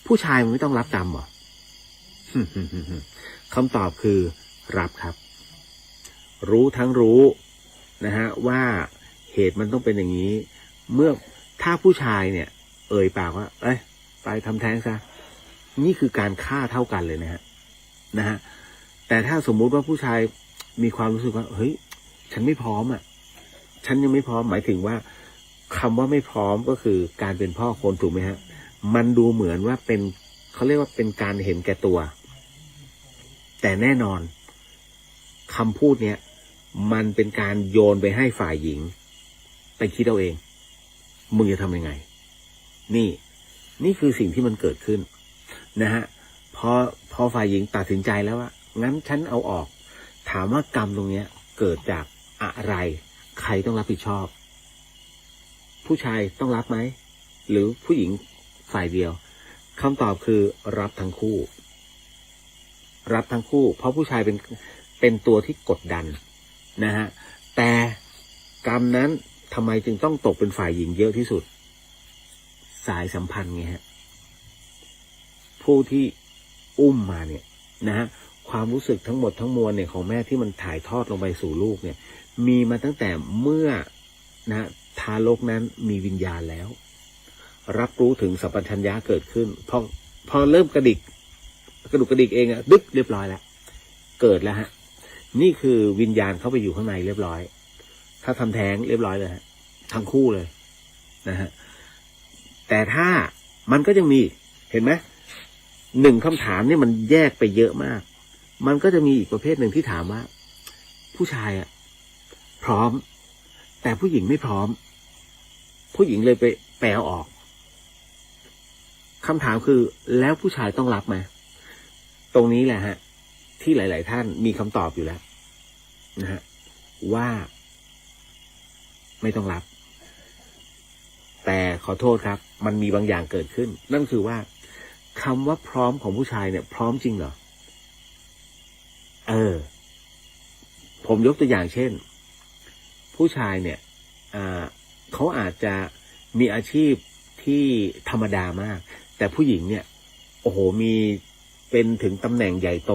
ผู้ชายมันไม่ต้องรับกรรมหรอ คำตอบคือรับครับรู้ทั้งรู้นะฮะว่าเหตุมันต้องเป็นอย่างนี้เมื่อถ้าผู้ชายเนี่ยเอ่ยปากว่าไปทำแท้งซะนี่คือการฆ่าเท่ากันเลยนะฮะแต่ถ้าสมมุติว่าผู้ชายมีความรู้สึกว่าเฮ้ยฉันไม่พร้อมฉันยังไม่พร้อมหมายถึงว่าคำว่าไม่พร้อมก็คือการเป็นพ่อคนถูกไหมฮะมันดูเหมือนว่าเป็นเขาเรียกว่าเป็นการเห็นแก่ตัวแต่แน่นอนคำพูดเนี้ยมันเป็นการโยนไปให้ฝ่ายหญิงไปคิดเอาเองมึงจะทำยังไงนี่คือสิ่งที่มันเกิดขึ้นนะฮะพอฝ่ายหญิงตัดสินใจแล้วว่างั้นฉันเอาออกถามว่ากรรมตรงเนี้ยเกิดจากอะไรใครต้องรับผิดชอบผู้ชายต้องรับไหมหรือผู้หญิงฝ่ายเดียวคำตอบคือรับทั้งคู่เพราะผู้ชายเป็นตัวที่กดดันนะฮะแต่กรรมนั้นทำไมจึงต้องตกเป็นฝ่ายหญิงเยอะที่สุดสายสัมพันธ์ไงฮะผู้ที่อุ้มมาเนี่ยนะฮะความรู้สึกทั้งหมดทั้งมวลเนี่ยของแม่ที่มันถ่ายทอดลงไปสู่ลูกเนี่ยมีมาตั้งแต่เมื่อนะทารกนั้นมีวิญญาณแล้วรับรู้ถึงสัมปชัญญะเกิดขึ้นพอเริ่มกระดุกกระดิกเองดึกเรียบร้อยแล้วเกิดแล้วฮะนี่คือวิญญาณเข้าไปอยู่ข้างในเรียบร้อยถ้าทำแท้งเรียบร้อยเลยฮะทั้งคู่เลยนะฮะแต่ถ้ามันก็ยังมีเห็นไหมหนึ่งคำถามนี่มันแยกไปเยอะมากมันก็จะมีอีกประเภทหนึ่งที่ถามว่าผู้ชายพร้อมแต่ผู้หญิงไม่พร้อมผู้หญิงเลยไปแปลออกคำถามคือแล้วผู้ชายต้องรับไหมตรงนี้แหละฮะที่หลายๆท่านมีคำตอบอยู่แล้วนะฮะว่าไม่ต้องรับแต่ขอโทษครับมันมีบางอย่างเกิดขึ้นนั่นคือว่าคำว่าพร้อมของผู้ชายเนี่ยพร้อมจริงเหรอผมยกตัวอย่างเช่นผู้ชายเนี่ยเขาอาจจะมีอาชีพที่ธรรมดามากแต่ผู้หญิงเนี่ยโอ้โหมีเป็นถึงตำแหน่งใหญ่โต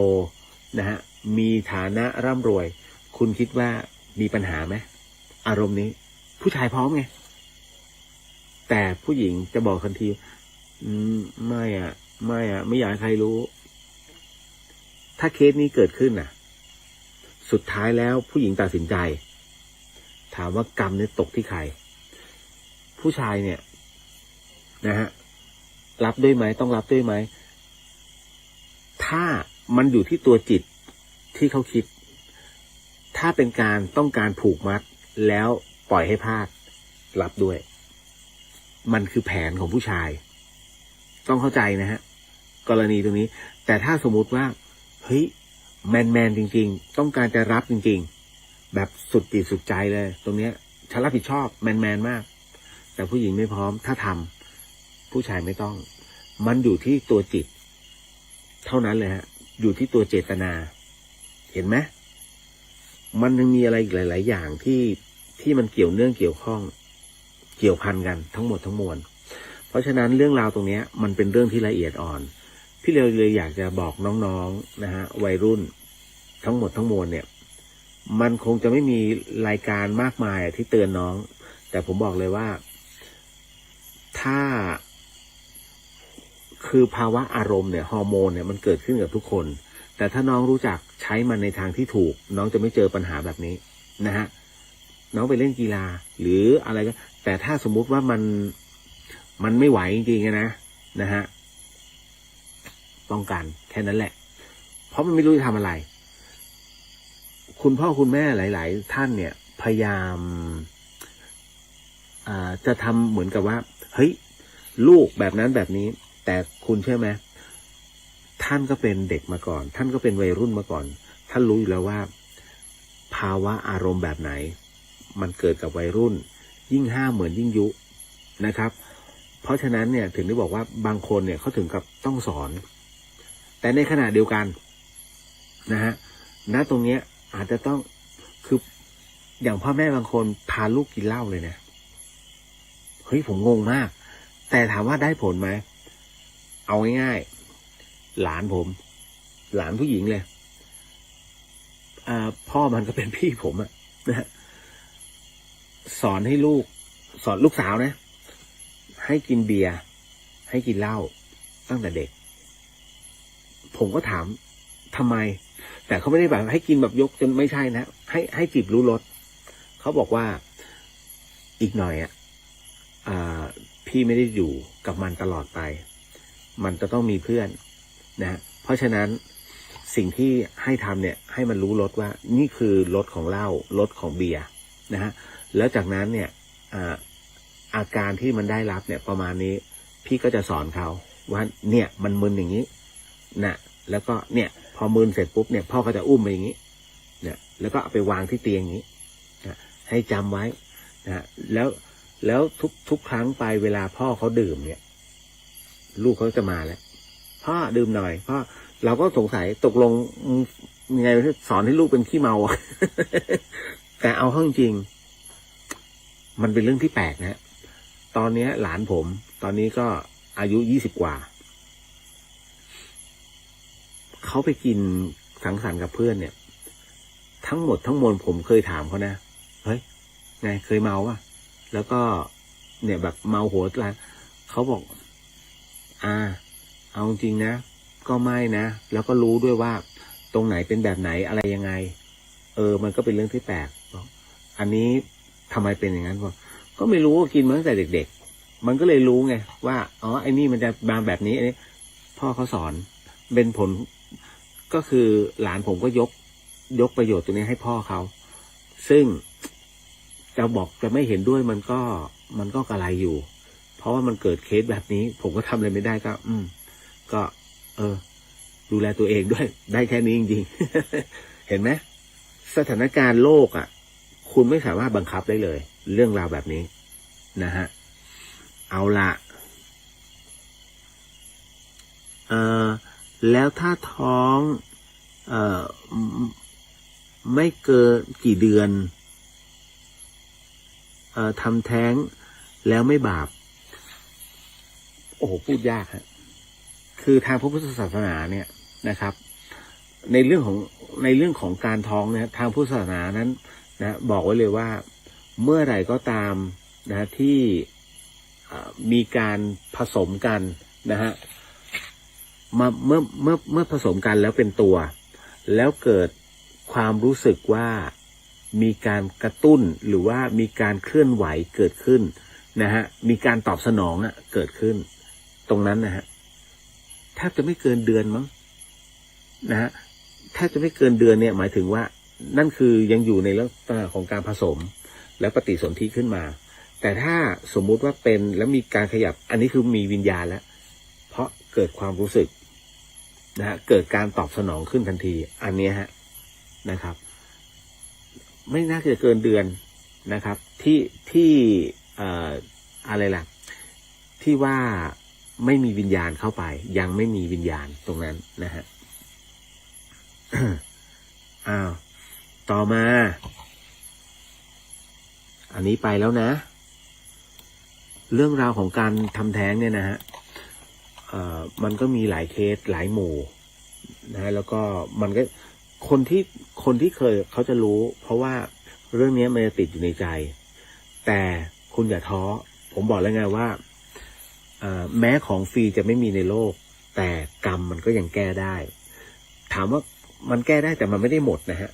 นะฮะมีฐานะร่ำรวยคุณคิดว่ามีปัญหาไหมอารมณ์นี้ผู้ชายพร้อมไงแต่ผู้หญิงจะบอกทันทีไม่อยากให้ใครรู้ถ้าเคสนี้เกิดขึ้นสุดท้ายแล้วผู้หญิงตัดสินใจถามว่ากรรมเนี่ยตกที่ใครผู้ชายเนี่ยนะฮะรับด้วยไหมต้องรับด้วยไหมถ้ามันอยู่ที่ตัวจิตที่เขาคิดถ้าเป็นการต้องการผูกมัดแล้วปล่อยให้พลาดรับด้วยมันคือแผนของผู้ชายต้องเข้าใจนะฮะกรณีตรงนี้แต่ถ้าสมมุติว่าเฮ้ยแมนจริงๆต้องการจะรับจริงๆแบบสุดจิตสุดใจเลยตรงเนี้ยฉันรับผิดชอบแมนมากแต่ผู้หญิงไม่พร้อมถ้าทำผู้ชายไม่ต้องมันอยู่ที่ตัวจิตเท่านั้นเลยฮะอยู่ที่ตัวเจตนาเห็นไหมมันยังมีอะไรอีกหลายๆอย่างที่มันเกี่ยวเนื่องเกี่ยวข้องเกี่ยวพันกันทั้งหมดทั้งมวล ราะฉะนั้นเรื่องราวตรงนี้มันเป็นเรื่องที่ละเอียดอ่อนพี่เลยอยากจะบอกน้องๆนะฮะวัยรุ่นทั้งหมดทั้งมวลเนี่ยมันคงจะไม่มีรายการมากมายที่เตือนน้องแต่ผมบอกเลยว่าถ้าคือภาวะอารมณ์เนี่ยฮอร์โมนเนี่ยมันเกิดขึ้นกับทุกคนแต่ถ้าน้องรู้จักใช้มันในทางที่ถูกน้องจะไม่เจอปัญหาแบบนี้นะฮะน้องไปเล่นกีฬาหรืออะไรก็แต่ถ้าสมมุติว่ามันไม่ไหวจริงๆนะฮะป้องกันแค่นั้นแหละเพราะมันไม่รู้จะทำอะไรคุณพ่อคุณแม่หลายๆท่านเนี่ยพยายามจะทำเหมือนกับว่าเฮ้ยลูกแบบนั้นแบบนี้แต่คุณเชื่อไหมท่านก็เป็นเด็กมาก่อนท่านก็เป็นวัยรุ่นมาก่อนท่านรู้อยู่แล้วว่าภาวะอารมณ์แบบไหนมันเกิดกับวัยรุ่นยิ่งห้ามเหมือนยิ่งยุนะครับเพราะฉะนั้นเนี่ยถึงได้บอกว่าบางคนเนี่ยเขาถึงกับต้องสอนแต่ในขณะเดียวกันนะฮะณตรงเนี้ยอาจจะต้องคืออย่างพ่อแม่บางคนพาลูกกินเหล้าเลยนะเฮ้ยผมงงมากแต่ถามว่าได้ผลไหมเอาง่ายๆหลานผมหลานผู้หญิงเลยพ่อมันก็เป็นพี่ผมอะนะฮะสอนให้ลูกสอนลูกสาวนะให้กินเบียร์ให้กินเหล้าตั้งแต่เด็กผมก็ถามทำไมแต่เขาไม่ได้แบบให้กินแบบยกจนไม่ใช่นะให้จิบรู้รสเขาบอกว่าอีกหน่อยพี่ไม่ได้อยู่กับมันตลอดไปมันจะต้องมีเพื่อนนะเพราะฉะนั้นสิ่งที่ให้ทำเนี่ยให้มันรู้รสว่านี่คือรสของเหล้ารสของเบียร์นะฮะแล้วจากนั้นเนี่ยอาการที่มันได้รับเนี่ยประมาณนี้พี่ก็จะสอนเขาว่าเนี่ยมันมึนอย่างนี้นะแล้วก็เนี่ยพอมึนเสร็จปุ๊บเนี่ยพ่อก็จะอุ้มไปอย่างนี้เนี่ยแล้วก็เอาไปวางที่เตียงอย่างนี้นะให้จำไว้นะแล้วทุกครั้งไปเวลาพ่อเขาดื่มเนี่ยลูกเขาจะมาแล้วพ่อดื่มหน่อยพ่อเราก็สงสัยตกลงยังไงสอนให้ลูกเป็นขี้เมา แต่เอาเข้าจริงมันเป็นเรื่องที่แปลกนะตอนนี้หลานผมตอนนี้ก็อายุ20 กว่าเขาไปกินสังสรรค์กับเพื่อนเนี่ยทั้งหมดทั้งมวลผมเคยถามเขานะเฮ้ยไงเคยเมาป่ะแล้วก็เนี่ยแบบเมาโหดอะไรเขาบอกเอาจริงนะก็ไม่นะแล้วก็รู้ด้วยว่าตรงไหนเป็นแบบไหนอะไรยังไงมันก็เป็นเรื่องที่แปลกอันนี้ทำไมเป็นอย่างนั้นก็ไม่รู้ว่ากินมาตั้งแต่เด็กๆมันก็เลยรู้ไงว่าอ๋อไอ้นี่มันจะมาแบบนี้อันนี้พ่อเขาสอนเป็นผลก็คือหลานผมก็ยกประโยชน์ตรงนี้ให้พ่อเขาซึ่งจะบอกจะไม่เห็นด้วยมันก็กระไรอยู่เพราะว่ามันเกิดเคสแบบนี้ผมก็ทำอะไรไม่ได้ก็ดูแลตัวเองด้วยได้แค่นี้จริงๆ เห็นไหมสถานการณ์โลกคุณไม่สามารถบังคับได้เลยเรื่องราวแบบนี้นะฮะเอาละแล้วถ้าท้องไม่เกินกี่เดือนทำแท้งแล้วไม่บาปโอ้โหพูดยากฮะคือทางพระพุทธศาสนาเนี่ยนะครับในเรื่องของการท้องเนี่ยทางพุทธศาสนานั้นนะบอกไว้เลยว่าเมื่อไหร่ก็ตามนะที่มีการผสมกันนะฮะมาเมื่อผสมกันแล้วเป็นตัวแล้วเกิดความรู้สึกว่ามีการกระตุ้นหรือว่ามีการเคลื่อนไหวเกิดขึ้นนะฮะมีการตอบสนองเกิดขึ้นตรงนั้นนะฮะแทบจะไม่เกินเดือนมั้งนะฮะแทบจะไม่เกินเดือนเนี่ยหมายถึงว่านั่นคือยังอยู่ในลักษณะของการผสมและปฏิสนธิขึ้นมาแต่ถ้าสมมุติว่าเป็นแล้วมีการขยับอันนี้คือมีวิญญาณแล้วเพราะเกิดความรู้สึกนะฮะเกิดการตอบสนองขึ้นทันทีอันนี้ฮะนะครับไม่น่าจะเกินเดือนนะครับที่อะไรล่ะที่ว่าไม่มีวิญญาณเข้าไปยังไม่มีวิญญาณตรงนั้นนะฮะ ต่อมาอันนี้ไปแล้วนะ เรื่องราวของการทำแท้งเนี่ยนะฮะมันก็มีหลายเคสหลายหมู่นะแล้วก็มันก็คนที่เคยเขาจะรู้เพราะว่าเรื่องนี้มันจะติดอยู่ในใจ แต่คุณอย่าท้อผมบอกแล้วไงว่าแม้ของฟรีจะไม่มีในโลกแต่กรรมมันก็ยังแก้ได้ ถามว่ามันแก้ได้แต่มันไม่ได้หมดนะฮะ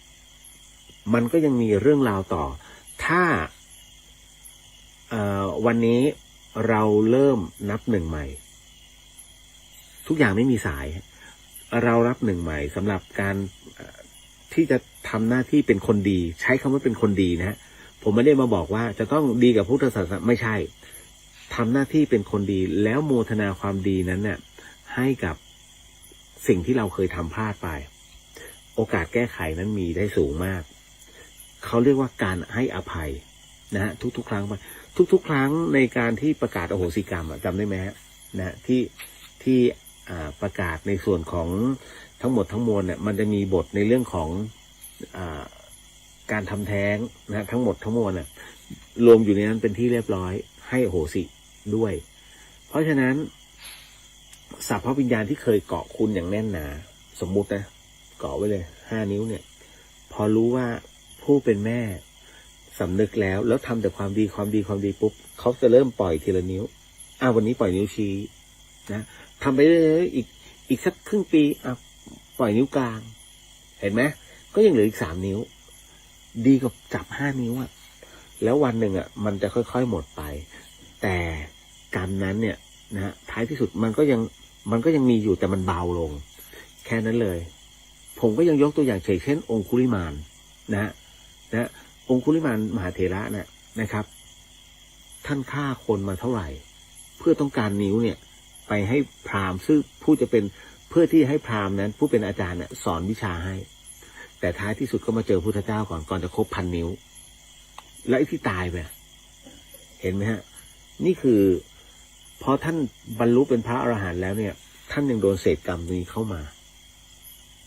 มันก็ยังมีเรื่องราวต่อถ้าวันนี้เราเริ่มนับหนึ่งใหม่ทุกอย่างไม่มีสายเรารับหนึ่งใหม่สำหรับการที่จะทำหน้าที่เป็นคนดีใช้คำว่าเป็นคนดีนะฮะผมไม่ได้มาบอกว่าจะต้องดีกับพุทธศาสนาไม่ใช่ทำหน้าที่เป็นคนดีแล้วโมทนาความดีนั้นเนี่ยให้กับสิ่งที่เราเคยทำพลาดไปโอกาสแก้ไขนั้นมีได้สูงมากเขาเรียกว่าการให้อภัยนะฮะทุกๆครั้งไปทุกๆครั้งในการที่ประกาศอโหสิกรรมจำได้ไหมฮะนะที่ประกาศในส่วนของทั้งหมดทั้งมวลเนี่ยมันจะมีบทในเรื่องของการทำแท้งนะทั้งหมดทั้งมวลน่ะรวมอยู่ในนั้นเป็นที่เรียบร้อยให้อโหสิด้วยเพราะฉะนั้นสัพพวิญญาณที่เคยเกาะคุณอย่างแน่นหนาสมมุตินะเกาะไว้เลย5 นิ้วเนี่ยพอรู้ว่าผู้เป็นแม่สำนึกแล้วทำแต่ความดีปุ๊บเขาจะเริ่มปล่อยทีละนิ้ววันนี้ปล่อยนิ้วชี้นะทำไปเรื่อยๆอีกสักครึ่งปีปล่อยนิ้วกลางเห็นไหมก็ยังเหลืออีก3 นิ้วดีกว่าจับ5 นิ้วแล้ววันหนึ่งมันจะค่อยๆหมดไปแต่กรรมนั้นเนี่ยนะท้ายที่สุดมันก็ยังมีอยู่แต่มันเบาลงแค่นั้นเลยผมก็ยังยกตัวอย่างเช่นองคุลิมานนะองคุลิมานมหาเถระนะครับท่านฆ่าคนมาเท่าไหร่เพื่อต้องการนิ้วเนี่ยไปให้พราหมณ์ซึ่งผู้จะเป็นเพื่อที่ให้พราหมณ์นั้นผู้เป็นอาจารย์เนี่ยสอนวิชาให้แต่ท้ายที่สุดก็มาเจอพุทธเจ้าก่อนจะครบ1,000 นิ้วแล้วไอ้ที่ตายไปเห็นไหมฮะนี่คือพอท่านบรรลุเป็นพระอรหันต์แล้วเนี่ยท่านยังโดนเศษกรรมนี้เข้ามา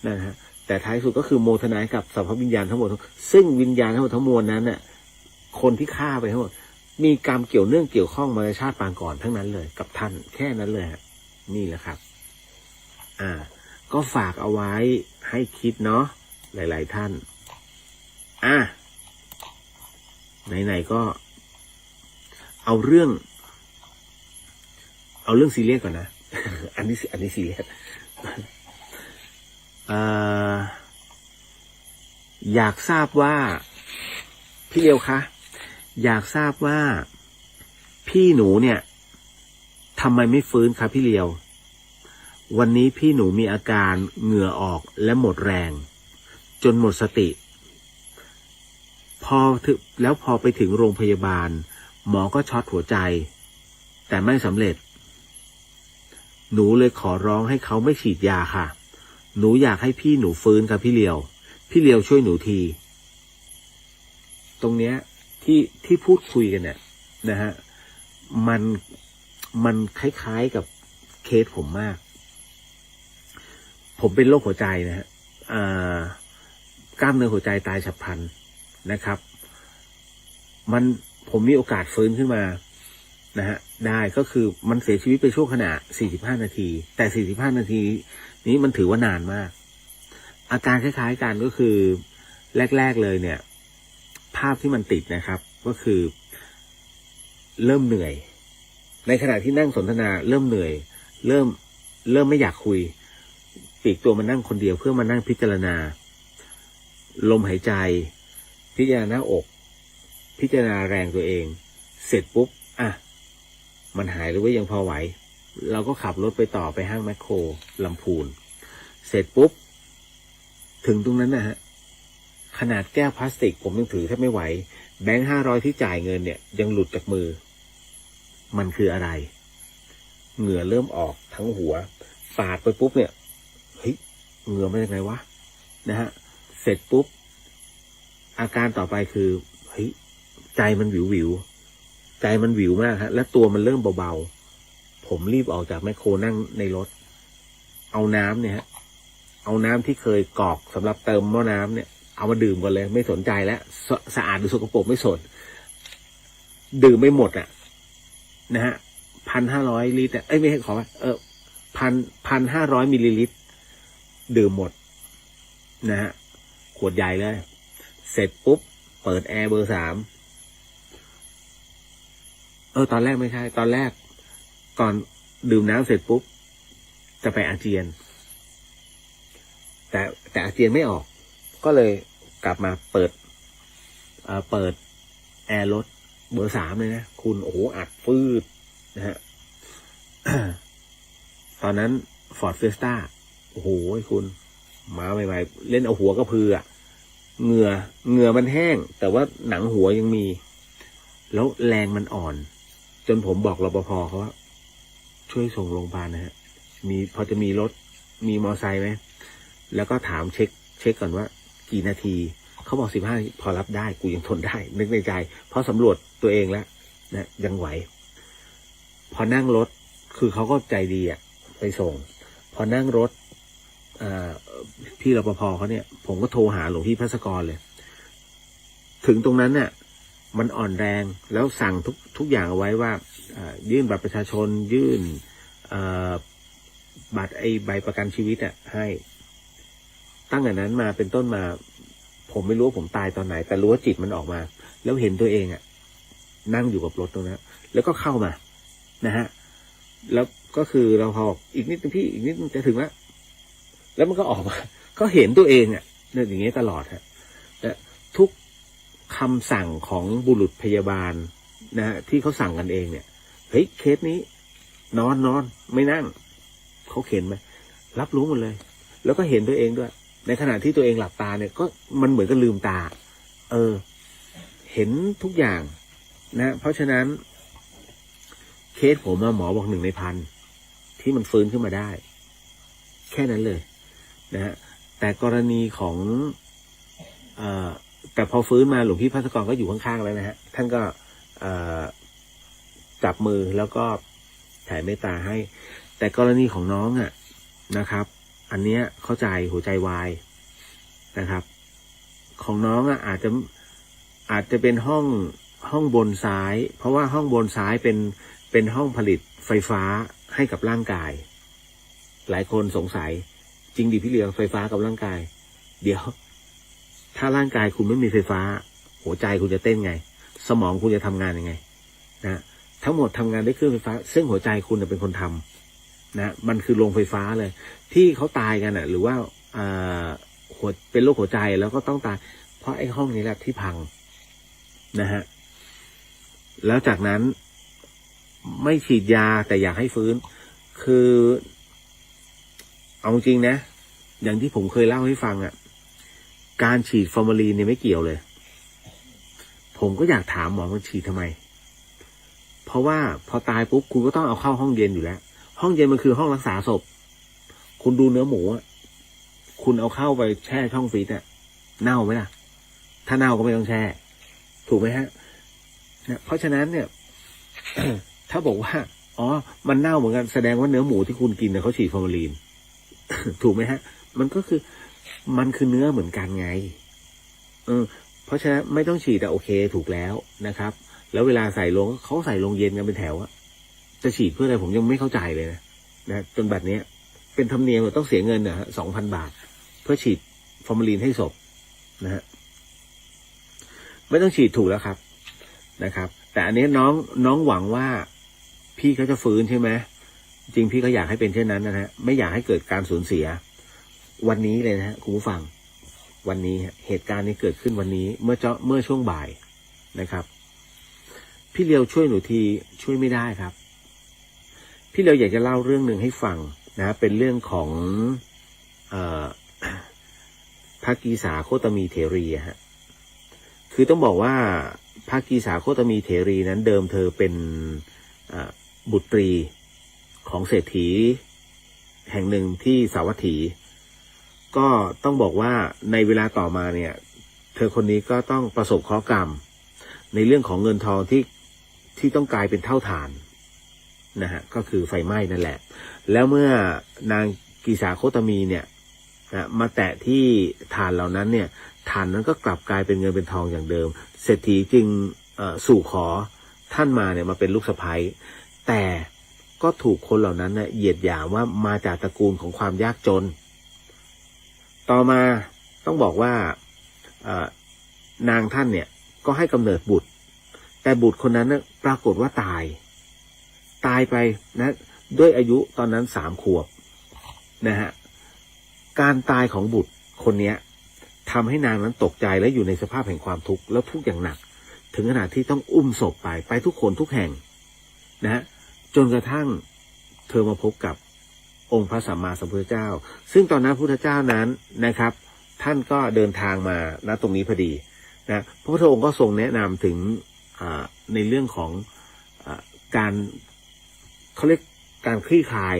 นะฮะแต่ท้ายสุดก็คือโมทนากับสัพพวิญญาณทั้งหมดซึ่งวิญญาณทั้งหมดทั้งมวลนั้นน่ะคนที่ฆ่าไปทั้งหมดมีกรรมเกี่ยวข้องมาในชาติปางก่อนทั้งนั้นเลยกับท่านแค่นั้นเลยฮะนี่แหละครับก็ฝากเอาไว้ให้คิดเนาะหลายๆท่านไหนๆก็เอาเรื่องซีเรียสก่อนนะ อันนี้ซีเรียสอยากทราบว่าพี่เอวคะอยากทราบว่าพี่หนูเนี่ยทำไมไม่ฟื้นคะพี่เลียววันนี้พี่หนูมีอาการเหงื่อออกและหมดแรงจนหมดสติพอไปถึงโรงพยาบาลหมอก็ช็อตหัวใจแต่ไม่สำเร็จหนูเลยขอร้องให้เขาไม่ฉีดยาค่ะหนูอยากให้พี่หนูฟื้นค่ะพี่เลียวช่วยหนูทีตรงเนี้ยที่พูดคุยกันเนี่ยนะฮะมันคล้ายๆกับเคสผมมากผมเป็นโรคหัวใจนะฮะกล้ามเนื้อหัวใจตายฉับพลันนะครับผมมีโอกาสฟื้นขึ้นมานะฮะได้ก็คือมันเสียชีวิตไปช่วงขณะ45 นาทีแต่45 นาทีนี้มันถือว่านานมากอาการคล้ายๆกันก็คือแรกๆเลยเนี่ยภาพที่มันติดนะครับก็คือเริ่มเหนื่อยในขณะที่นั่งสนทนาเริ่มเหนื่อยเริ่มไม่อยากคุยปลีกตัวมานั่งคนเดียวเพื่อมานั่งพิจารณาลมหายใจพิจารณาหน้าอกพิจารณาแรงตัวเองเสร็จปุ๊บมันหายหรือว่ายังพอไหวเราก็ขับรถไปต่อไปห้างแมคโครลำพูนเสร็จปุ๊บถึงตรงนั้นนะฮะขนาดแก้วพลาสติกผมยังถือแทบไม่ไหวแบงค์500ที่จ่ายเงินเนี่ยยังหลุดจากมือมันคืออะไรเหงื่อเริ่มออกทั้งหัวปาดไปปุ๊บเนี่ยเฮ้ยเหงื่อมาจากไหนวะนะฮะเสร็จปุ๊บอาการต่อไปคือเฮ้ยใจมันวิวใจมันวิวมากฮะและตัวมันเริ่มเบาๆผมรีบออกจากแมคโครนั่งในรถเอาน้ำเนี่ยฮะเอาน้ำที่เคยกรอกสำหรับเติมหม้อน้ำเนี่ยเอามาดื่มก่อนเลยไม่สนใจแล้วสะอาดหรือสกปรกไม่สนดื่มไม่หมด นะฮะ1,500 ลิตรไม่ใช่ขอว่า1,500 มิลลิลิตรดื่มหมดนะฮะขวดใหญ่เลยเสร็จปุ๊บเปิดแอร์เบอร์ 3ตอนแรกไม่ใช่ตอนแรกก่อนดื่มน้ำเสร็จปุ๊บจะไปอาเจียนแต่อาเจียนไม่ออกก็เลยกลับมาเปิดแอร์รถเบอร์ 3เลยนะคุณโอ้โหอัดฟืดนะฮะ ตอนนั้น Ford Fiesta โอ้โหคุณมาใหม่ๆเล่นเอาหัวกระพืออ่ะเหงื่อมันแห้งแต่ว่าหนังหัวยังมีแล้วแรงมันอ่อนจนผมบอกรปภเขาว่าช่วยส่งโรงพยาบาลนะฮะพอจะมีรถมีมอไซค์ไหมแล้วก็ถามเช็คก่อนว่ากี่นาทีเขาบอก15พอรับได้กูยังทนได้นึกในใจเพราะสำรวจตัวเองแล้วนะยังไหวพอนั่งรถคือเขาก็ใจดีอ่ะไปส่งพอนั่งรถพี่รปภเขาเนี่ยผมก็โทรหาหลวงพี่ภัสกรเลยถึงตรงนั้นเนี่ยมันอ่อนแรงแล้วสั่งทุกอย่างเอาไว้ว่ายื่นบัตรประชาชนยื่นบัตรใบประกันชีวิตอ่ะให้ตั้งแต่นั้นมาเป็นต้นมาผมไม่รู้ว่าผมตายตอนไหนแต่รู้ว่าจิตมันออกมาแล้วเห็นตัวเองอ่ะนั่งอยู่กับรถตรงนั้นแล้วก็เข้ามานะฮะแล้วก็คือเราพออีกนิดนึงพี่อีกนิดนึงจะถึงแล้วมันก็ออกมาก็เห็นตัวเองอ่ะเนี่ยอย่างเงี้ยตลอดฮะและทุกคำสั่งของบุรุษพยาบาลนะฮะที่เขาสั่งกันเองเนี่ยเฮ้ยเคสนี้นอนไม่นั่งเขาเข็นไหมรับรู้หมดเลยแล้วก็เห็นตัวเองด้วยในขณะที่ตัวเองหลับตาเนี่ยก็มันเหมือนกับลืมตาเห็นทุกอย่างนะเพราะฉะนั้นเคสผมหมอบอก1 ใน 1,000ที่มันฟื้นขึ้นมาได้แค่นั้นเลยนะฮะแต่กรณีของแต่พอฟื้นมาหลวงพี่ภัสกรก็อยู่ข้างๆแล้วนะฮะท่านก็จับมือแล้วก็แผ่เมตตาให้แต่กรณีของน้องอ่ะนะครับอันเนี้ยเข้าใจหัวใจวายนะครับของน้องอ่ะอาจจะเป็นห้องบนซ้ายเพราะว่าห้องบนซ้ายเป็นห้องผลิตไฟฟ้าให้กับร่างกายหลายคนสงสัยจริงดิพี่เลี้ยงไฟฟ้ากับร่างกายเดี๋ยวถ้าร่างกายคุณไม่มีไฟฟ้าหัวใจคุณจะเต้นไงสมองคุณจะทำงานยังไงนะทั้งหมดทำงานด้วยเครื่องไฟฟ้าซึ่งหัวใจคุณเป็นคนทำนะมันคือโรงไฟฟ้าเลยที่เขาตายกันหรือว่าเป็นโรคหัวใจแล้วก็ต้องตายเพราะไอ้ห้องนี้แหละที่พังนะฮะแล้วจากนั้นไม่ฉีดยาแต่อยากให้ฟื้นคือเอาจริงนะอย่างที่ผมเคยเล่าให้ฟังอ่ะการฉีดฟอร์มาลีนเนี่ยไม่เกี่ยวเลยผมก็อยากถามหมอมันฉีดทำไมเพราะว่าพอตายปุ๊บคุณก็ต้องเอาเข้าห้องเย็นอยู่แล้วห้องเย็นมันคือห้องรักษาศพคุณดูเนื้อหมูอ่ะคุณเอาเข้าไปแช่ช่องฟรีซอ่ะเน่าไหมล่ะถ้าเน่าก็ไม่ต้องแช่ถูกไหมฮะเนี่ยเพราะฉะนั้นเนี่ย ถ้าบอกว่ามันเน่าเหมือนกันแสดงว่าเนื้อหมูที่คุณกินเนี่ยเขาฉีดฟอร์มาลีน ถูกไหมฮะมันก็คือมันคือเนื้อเหมือนกันไงเพราะฉะนั้นไม่ต้องฉีดแต่โอเคถูกแล้วนะครับแล้วเวลาใส่ลงเขาใส่ลงเย็นกันเป็นแถวอะจะฉีดเพื่ออะไรผมยังไม่เข้าใจเลยนะจนบัดนี้เป็นธรรมเนียมต้องเสียเงินนะฮะ 2,000 บาทเพื่อฉีดฟอร์มาลีนให้ศพนะฮะไม่ต้องฉีดถูกแล้วครับนะครับแต่อันนี้น้องหวังว่าพี่เขาจะฟื้นใช่ไหมจริงพี่ก็อยากให้เป็นเช่นนั้นนะฮะไม่อยากให้เกิดการสูญเสียวันนี้เลยนะฮะคุณผู้ฟังวันนี้เหตุการณ์นี้เกิดขึ้นวันนี้เมื่อช่วงบ่ายนะครับพี่เลียวช่วยหนูทีช่วยไม่ได้ครับพี่เลียวอยากจะเล่าเรื่องหนึ่งให้ฟังนะเป็นเรื่องของพระกีสาโคตมีเถรีฮะคือต้องบอกว่าพระกีสาโคตมีเถรีนั้นเดิมเธอเป็นบุตรีของเศรษฐีแห่งหนึ่งที่สาวัตถีก็ต้องบอกว่าในเวลาต่อมาเนี่ยเธอคนนี้ก็ต้องประสบเคราะห์กรรมในเรื่องของเงินทองที่ต้องกลายเป็นเท่าฐานนะฮะก็คือไฟไหม้นั่นแหละแล้วเมื่อนางกีสาโคตมีเนี่ยมาแตะที่ฐานเหล่านั้นเนี่ยฐานนั้นก็กลับกลายเป็นเงินเป็นทองอย่างเดิมเศรษฐีจึงสู่ขอ ท่านมาเนี่ยมาเป็นลูกสะใภ้แต่ก็ถูกคนเหล่านั้นเนี่ยเหยียดหยามว่ามาจากตระกูลของความยากจนต่อมาต้องบอกว่านางท่านเนี่ยก็ให้กำเนิดบุตรแต่บุตรคนนั้นเนี่ยปรากฏว่าตายไปนะด้วยอายุตอนนั้น3 ขวบนะฮะการตายของบุตรคนนี้ทำให้นางนั้นตกใจและอยู่ในสภาพแห่งความทุกข์แล้วทุกข์อย่างหนักถึงขนาดที่ต้องอุ้มศพไปทุกคนทุกแห่งนะฮะจนกระทั่งเธอมาพบกับองค์พระสัมมาสัมพุทธเจ้าซึ่งตอนนั้นพระพุทธเจ้านั้นนะครับท่านก็เดินทางมาณตรงนี้พอดีนะพระพุทธองค์ก็ทรงแนะนำถึงในเรื่องของการเขาเรียกการคลี่คลาย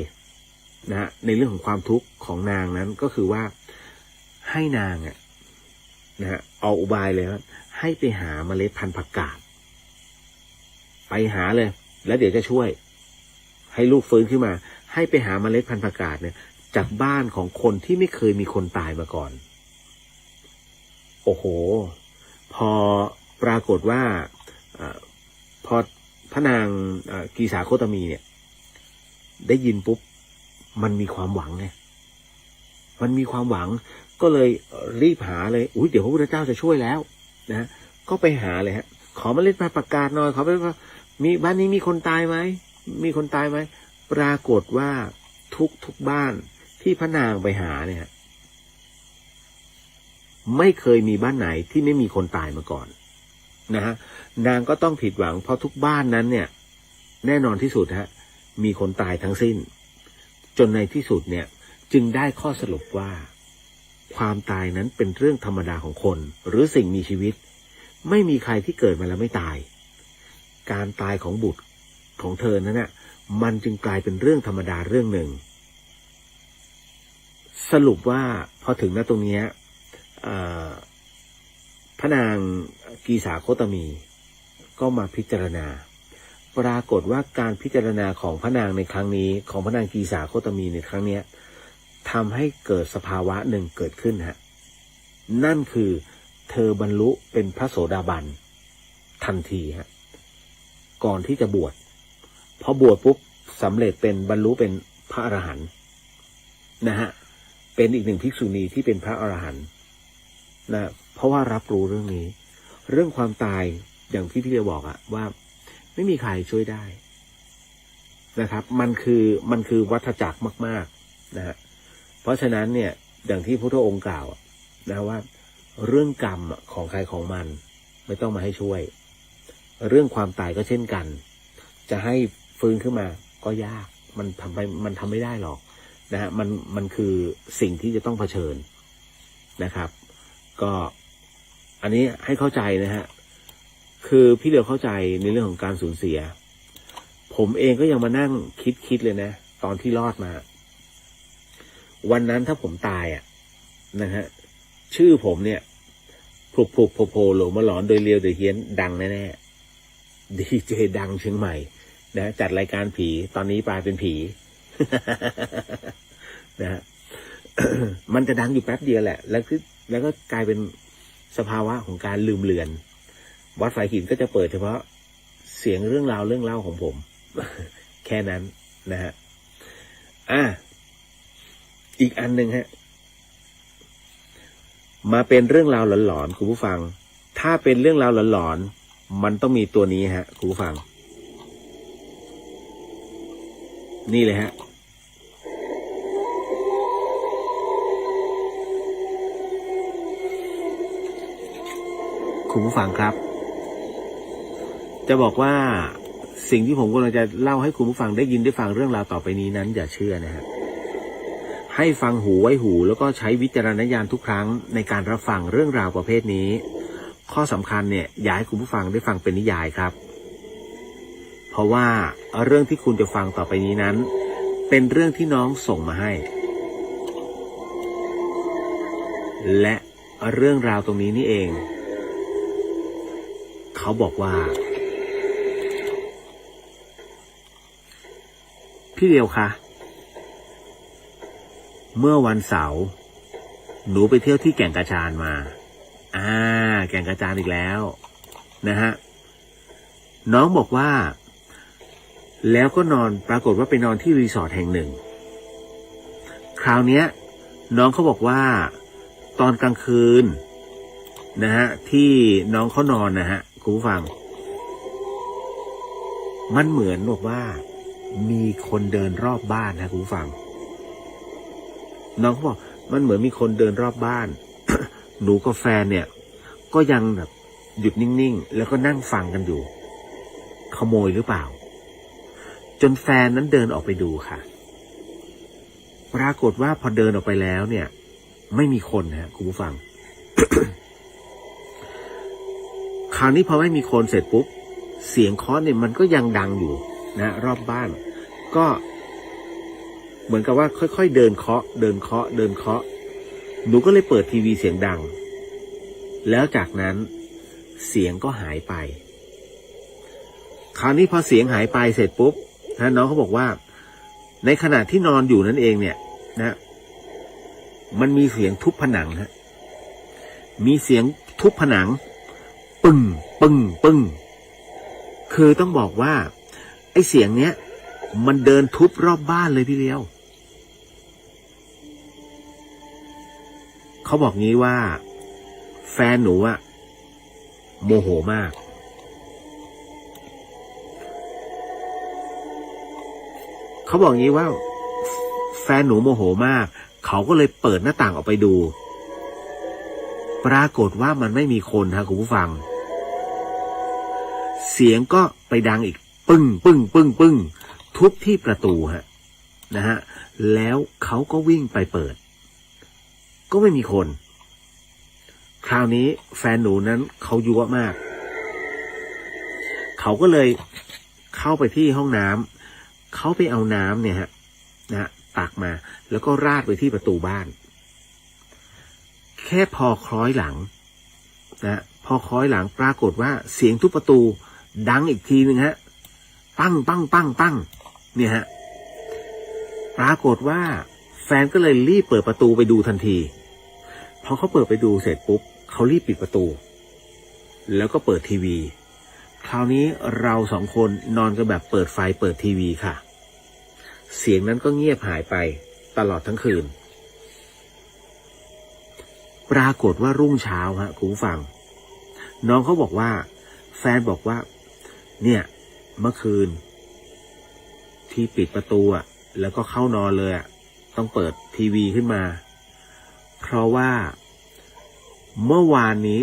นะในเรื่องของความทุกข์ของนางนั้นก็คือว่าให้นางนะฮะเอาอุบายเลยว่าให้ไปหาเมล็ดพันธุ์ผักกาดไปหาเลยแล้วเดี๋ยวจะช่วยให้ลูกฟื้นขึ้นมาให้ไปหาเมล็ดพันธุ์ผักกาดเนี่ยจากบ้านของคนที่ไม่เคยมีคนตายมาก่อนโอ้โหพอปรากฏว่าพอพระนางกีสาโคตมีเนี่ยได้ยินปุ๊บมันมีความหวังไงมันมีความหวังก็เลยรีบหาเลยเดี๋ยวพระพุทธเจ้าจะช่วยแล้วนะก็ไปหาเลยฮะขอเมล็ดพันธุ์ผักกาดหน่อยขอเมล็ดมีบ้านนี้มีคนตายไหมมีคนตายไหมปรากฏว่าทุกบ้านที่พระนางไปหาเนี่ยไม่เคยมีบ้านไหนที่ไม่มีคนตายมาก่อนนะฮะนางก็ต้องผิดหวังเพราะทุกบ้านนั้นเนี่ยแน่นอนที่สุดฮะมีคนตายทั้งสิ้นจนในที่สุดเนี่ยจึงได้ข้อสรุปว่าความตายนั้นเป็นเรื่องธรรมดาของคนหรือสิ่งมีชีวิตไม่มีใครที่เกิดมาแล้วไม่ตายการตายของบุตรของเธอนั้นน่ะมันจึงกลายเป็นเรื่องธรรมดาเรื่องหนึ่งสรุปว่าพอถึงณตรงนี้พระนางกีสาโคตมีก็มาพิจารณาปรากฏว่าการพิจารณาของพระนางในครั้งนี้ของพระนางกีสาโคตมีในครั้งนี้ทำให้เกิดสภาวะหนึ่งเกิดขึ้นฮะนั่นคือเธอบรรลุเป็นพระโสดาบันทันทีฮะก่อนที่จะบวชพอบวชปุ๊บสำเร็จเป็นบรรลุเป็นพระอรหันต์นะฮะเป็นอีกหนึ่งภิกษุณีที่เป็นพระอรหันต์นะเพราะว่ารับรู้เรื่องนี้เรื่องความตายอย่างที่พี่เดียบอกว่าไม่มีใครช่วยได้นะครับมันคือวัฏจักรมากๆนะฮะเพราะฉะนั้นเนี่ยอย่างที่พระพุทธองค์กล่าวนะว่าเรื่องกรรมของใครของมันไม่ต้องมาให้ช่วยเรื่องความตายก็เช่นกันจะให้ฟื้นขึ้นมาก็ยากมันทำไม่ได้หรอกนะฮะมันคือสิ่งที่จะต้องเผชิญนะครับก็อันนี้ให้เข้าใจนะฮะคือพี่เดียวเข้าใจในเรื่องของการสูญเสียผมเองก็ยังมานั่งคิดเลยนะตอนที่รอดมาวันนั้นถ้าผมตายนะฮะชื่อผมเนี่ยพลุกโผล่หลงมาหลอนโดยเรียวโดยเฮี้ยนดังแน่ๆดีเจดังเชียงใหม่นะจัดรายการผีตอนนี้กลายเป็นผี นะฮะ มันจะดังอยู่แป๊บเดียวแหละแล้วก็กลายเป็นสภาวะของการลืมเลือนวัดฝ่ายหินก็จะเปิดเฉพาะเสียงเรื่องราวของผม แค่นั้นนะฮะอีกอันหนึ่งฮะมาเป็นเรื่องราวหลอนๆคุณผู้ฟังถ้าเป็นเรื่องราวหลอนๆมันต้องมีตัวนี้ฮะคุณผู้ฟังนี่เลยฮะคุณผู้ฟังครับจะบอกว่าสิ่งที่ผมกำลังจะเล่าให้คุณผู้ฟังได้ยินได้ฟังเรื่องราวต่อไปนี้นั้นอย่าเชื่อนะฮะให้ฟังหูไว้หูแล้วก็ใช้วิจารณญาณทุกครั้งในการรับฟังเรื่องราวประเภทนี้ข้อสำคัญเนี่ยอย่าให้คุณผู้ฟังได้ฟังเป็นนิยายครับเพราะว่าเรื่องที่คุณจะฟังต่อไปนี้นั้นเป็นเรื่องที่น้องส่งมาให้และเรื่องราวตรงนี้นี่เองเขาบอกว่าพี่เดียวคะเมื่อวันเสาร์หนูไปเที่ยวที่แก่งกระจานมาแก่งกระจานอีกแล้วนะฮะ น้องบอกว่าแล้วก็นอนปรากฏว่าไปนอนที่รีสอร์ทแห่งหนึ่งคราวเนี้ยน้องเขาบอกว่าตอนกลางคืนนะฮะที่น้องเขานอนนะฮะคุณผู้ฟังมันเหมือนบอกว่ามีคนเดินรอบบ้านนะคุณผู้ฟังน้องเขาบอกมันเหมือนมีคนเดินรอบบ้าน หนูกับแฟนเนี่ยก็ยังแบบหยุดนิ่งๆแล้วก็นั่งฟังกันอยู่ขโมยหรือเปล่าจนแฟนนั้นเดินออกไปดูค่ะปรากฏว่าพอเดินออกไปแล้วเนี่ยไม่มีคนนะคุณผู้ฟัง คราวนี้พอไม่มีคนเสร็จปุ๊บเสียงเคาะเนี่ยมันก็ยังดังอยู่นะรอบบ้านก็เหมือนกับว่าค่อยๆเดินเคาะเดินเคาะเดินเคาะหนูก็เลยเปิดทีวีเสียงดังแล้วจากนั้นเสียงก็หายไปคราวนี้พอเสียงหายไปเสร็จปุ๊บนะน้องเขาบอกว่าในขณะที่นอนอยู่นั่นเองเนี่ยนะมันมีเสียงทุบผนังฮะมีเสียงทุบผนังปึ้งปึ้งปึ้งคือต้องบอกว่าไอ้เสียงเนี้ยมันเดินทุบรอบบ้านเลยพี่เลี้ยวเขาบอกงี้ว่าแฟนหนูอะโมโหมากเขาบอกงี้ว่าแฟนหนูโมโหมากเขาก็เลยเปิดหน้าต่างออกไปดูปรากฏว่ามันไม่มีคนฮะคุณผู้ฟังเสียงก็ไปดังอีกปึ้งปึ้งปึ้งปึ้งทุบที่ประตูฮะนะฮะแล้วเขาก็วิ่งไปเปิดก็ไม่มีคนคราวนี้แฟนหนูนั้นเขายั่วมากเขาก็เลยเข้าไปที่ห้องน้ำเขาไปเอาน้ำเนี่ยฮะนะตักมาแล้วก็ราดไปที่ประตูบ้านแค่พอคล้อยหลังนะพอคล้อยหลังปรากฏว่าเสียงทุบประตูดังอีกทีหนึ่งฮะปั้งปั้งปั้งปั้งเนี่ยฮะปรากฏว่าแฟนก็เลยรีบเปิดประตูไปดูทันทีพอเขาเปิดไปดูเสร็จปุ๊บเขารีบปิดประตูแล้วก็เปิดทีวีคราวนี้เราสองคนนอนกันแบบเปิดไฟเปิดทีวีค่ะเสียงนั้นก็เงียบหายไปตลอดทั้งคืนปรากฏว่ารุ่งเช้าฮะคุณผู้ฟังน้องเขาบอกว่าแฟนบอกว่าเนี่ยเมื่อคืนที่ปิดประตูอ่ะแล้วก็เข้านอนเลยอ่ะต้องเปิดทีวีขึ้นมาเพราะว่าเมื่อวานนี้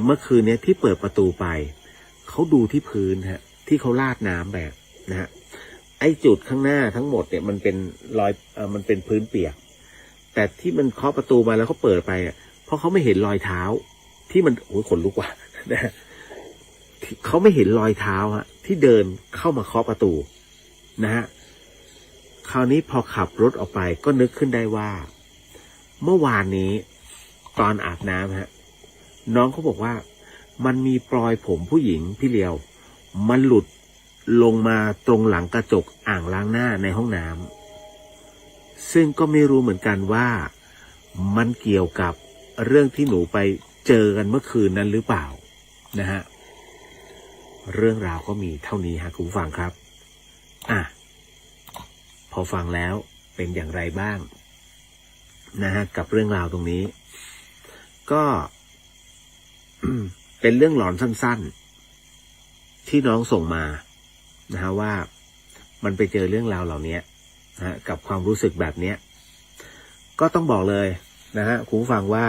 เมื่อคืนนี้ที่เปิดประตูไปเขาดูที่พื้นฮะที่เขาราดน้ำแบบนะฮะไอ้จุดข้างหน้าทั้งหมดเนี่ยมันเป็นรอยมันเป็นพื้นเปียกแต่ที่มันเคาะประตูมาแล้วเขาเปิดไปอ่ะเพราะเขาไม่เห็นรอยเท้าที่มันโอ้ยขนลุกว่ะนะเขาไม่เห็นรอยเท้าฮะที่เดินเข้ามาเคาะประตูนะฮะคราวนี้พอขับรถออกไปก็นึกขึ้นได้ว่าเมื่อวานนี้ตอนอาบน้ำฮะน้องเขาบอกว่ามันมีปลอยผมผู้หญิงพี่เลียวมันหลุดลงมาตรงหลังกระจกอ่างล้างหน้าในห้องน้ำซึ่งก็ไม่รู้เหมือนกันว่ามันเกี่ยวกับเรื่องที่หนูไปเจอกันเมื่อคืนนั้นหรือเปล่านะฮะเรื่องราวก็มีเท่านี้ฮะคุณผู้ฟังครับพอฟังแล้วเป็นอย่างไรบ้างนะฮะกับเรื่องราวตรงนี้ก็ เป็นเรื่องหลอนสั้นๆที่น้องส่งมานะฮะว่ามันไปเจอเรื่องราวเหล่านี้นะฮะกับความรู้สึกแบบเนี้ยก็ต้องบอกเลยนะฮะคุณผู้ฟังว่า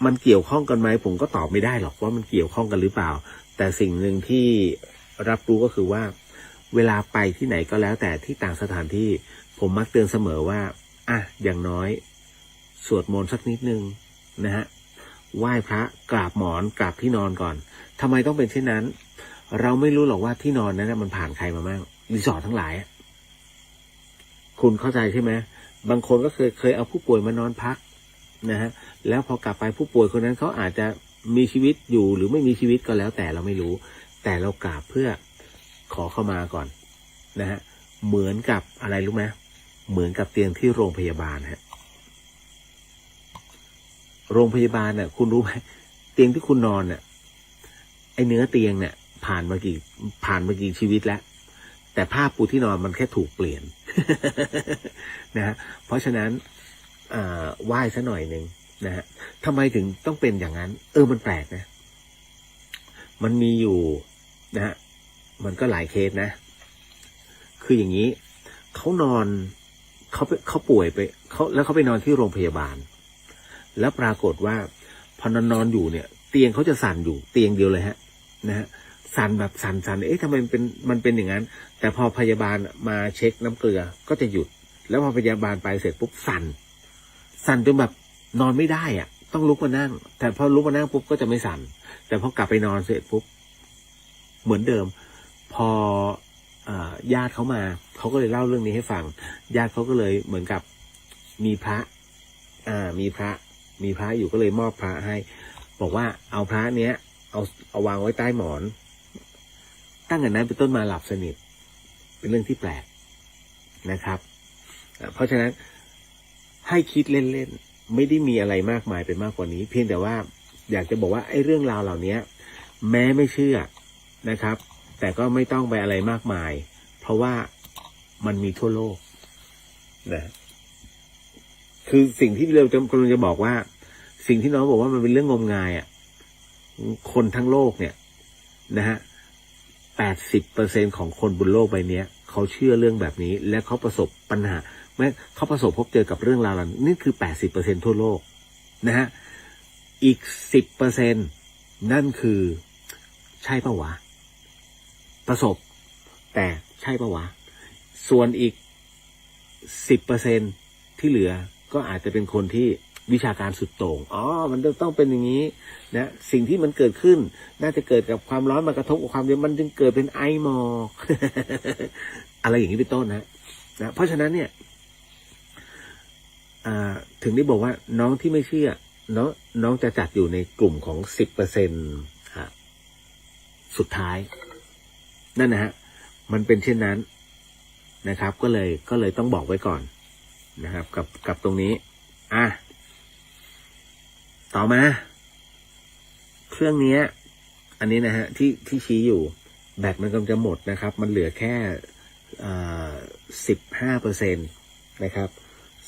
มันเกี่ยวข้องกันไหมผมก็ตอบไม่ได้หรอกว่ามันเกี่ยวข้องกันหรือเปล่าแต่สิ่งหนึ่งที่รับรู้ก็คือว่าเวลาไปที่ไหนก็แล้วแต่ที่ต่างสถานที่ผมมักเตือนเสมอว่าอย่างน้อยสวดมนต์สักนิดนึงนะฮะไหว้พระกราบหมอนกราบที่นอนก่อนทำไมต้องเป็นเช่นนั้นเราไม่รู้หรอกว่าที่นอนนั้นมันผ่านใครมาบ้างรีสอร์ททั้งหลายคุณเข้าใจใช่ไหมบางคนก็เคยเอาผู้ป่วยมานอนพักนะฮะแล้วพอกลับไปผู้ป่วยคนนั้นเขาอาจจะมีชีวิตอยู่หรือไม่มีชีวิตก็แล้วแต่เราไม่รู้แต่เรากราบเพื่อขอเข้ามาก่อนนะฮะเหมือนกับอะไรรู้ไหมเหมือนกับเตียงที่โรงพยาบาลฮะโรงพยาบาลน่ะคุณรู้ไหมเตียงที่คุณนอนน่ะไอเนื้อเตียงเนี่ย ผ่านมากี่ชีวิตแล้ว แต่ผ้าปูที่นอนมันแค่ถูกเปลี่ยน นะฮะเพราะฉะนั้นไหว้ซะหน่อยหนึ่งนะฮะทำไมถึงต้องเป็นอย่างนั้นมันแปลกนะมันมีอยู่นะฮะมันก็หลายเคสนะคืออย่างนี้เขาป่วยไปแล้วเขาไปนอนที่โรงพยาบาลแล้วปรากฏว่าพอนอนอยู่เนี่ยเตียงเขาจะสั่นอยู่เตียงเดียวเลยฮะนะฮะสั่นแบบสั่นทำไมมันเป็นอย่างนั้นแต่พอพยาบาลมาเช็คน้ำเกลือก็จะหยุดแล้วพอพยาบาลไปเสร็จปุ๊บสั่นจนแบบนอนไม่ได้อ่ะต้องลุกมานั่งแต่พอลุกมานั่งปุ๊บก็จะไม่สั่นแต่พอกลับไปนอนเสร็จปุ๊บเหมือนเดิมพอญาติเขามาเขาก็เลยเล่าเรื่องนี้ให้ฟังญาติเขาก็เลยเหมือนกับมีพระอยู่ก็เลยมอบพระให้บอกว่าเอาพระเนี้ยเอาวางไว้ใต้หมอนตั้งแต่นั้นเป็นต้นมาหลับสนิทเป็นเรื่องที่แปลกนะครับเพราะฉะนั้นให้คิดเล่นๆไม่ได้มีอะไรมากมายไปมากกว่านี้เพียงแต่ว่าอยากจะบอกว่าไอ้เรื่องราวเหล่านี้แม้ไม่เชื่อนะครับแต่ก็ไม่ต้องไปอะไรมากมายเพราะว่ามันมีทั่วโลกนะคือสิ่งที่เรากำลังจะบอกว่าสิ่งที่น้องบอกว่ามันเป็นเรื่องงมงายอ่ะคนทั้งโลกเนี่ยนะฮะ 80% ของคนบนโลกใบนี้เขาเชื่อเรื่องแบบนี้และเขาประสบปัญหาเขาประสบพบเจอกับเรื่องราวเหล่านี้นี่คือ 80% ทั่วโลกนะฮะอีก 10% นั่นคือใช่ปะวะประสบแต่ใช่ปะวะส่วนอีก 10% ที่เหลือก็อาจจะเป็นคนที่วิชาการสุดโต่งมันต้องเป็นอย่างนี้นะสิ่งที่มันเกิดขึ้นน่าจะเกิดกับความร้อนมากระทบกับความเย็นมันจึงเกิดเป็นไอหมอก อะไรอย่างนี้เป็นต้นนะเพราะฉะนั้นเนี่ยถึงได้บอกว่าน้องที่ไม่เชื่อน้องจะจัดอยู่ในกลุ่มของ 10% สุดท้ายนั่นนะฮะมันเป็นเช่นนั้นนะครับก็เลยต้องบอกไว้ก่อนนะครับกับตรงนี้ต่อมาเครื่องนี้อันนี้นะฮะที่ชี้อยู่แบตมันกำลังจะหมดนะครับมันเหลือแค่15% นะครับ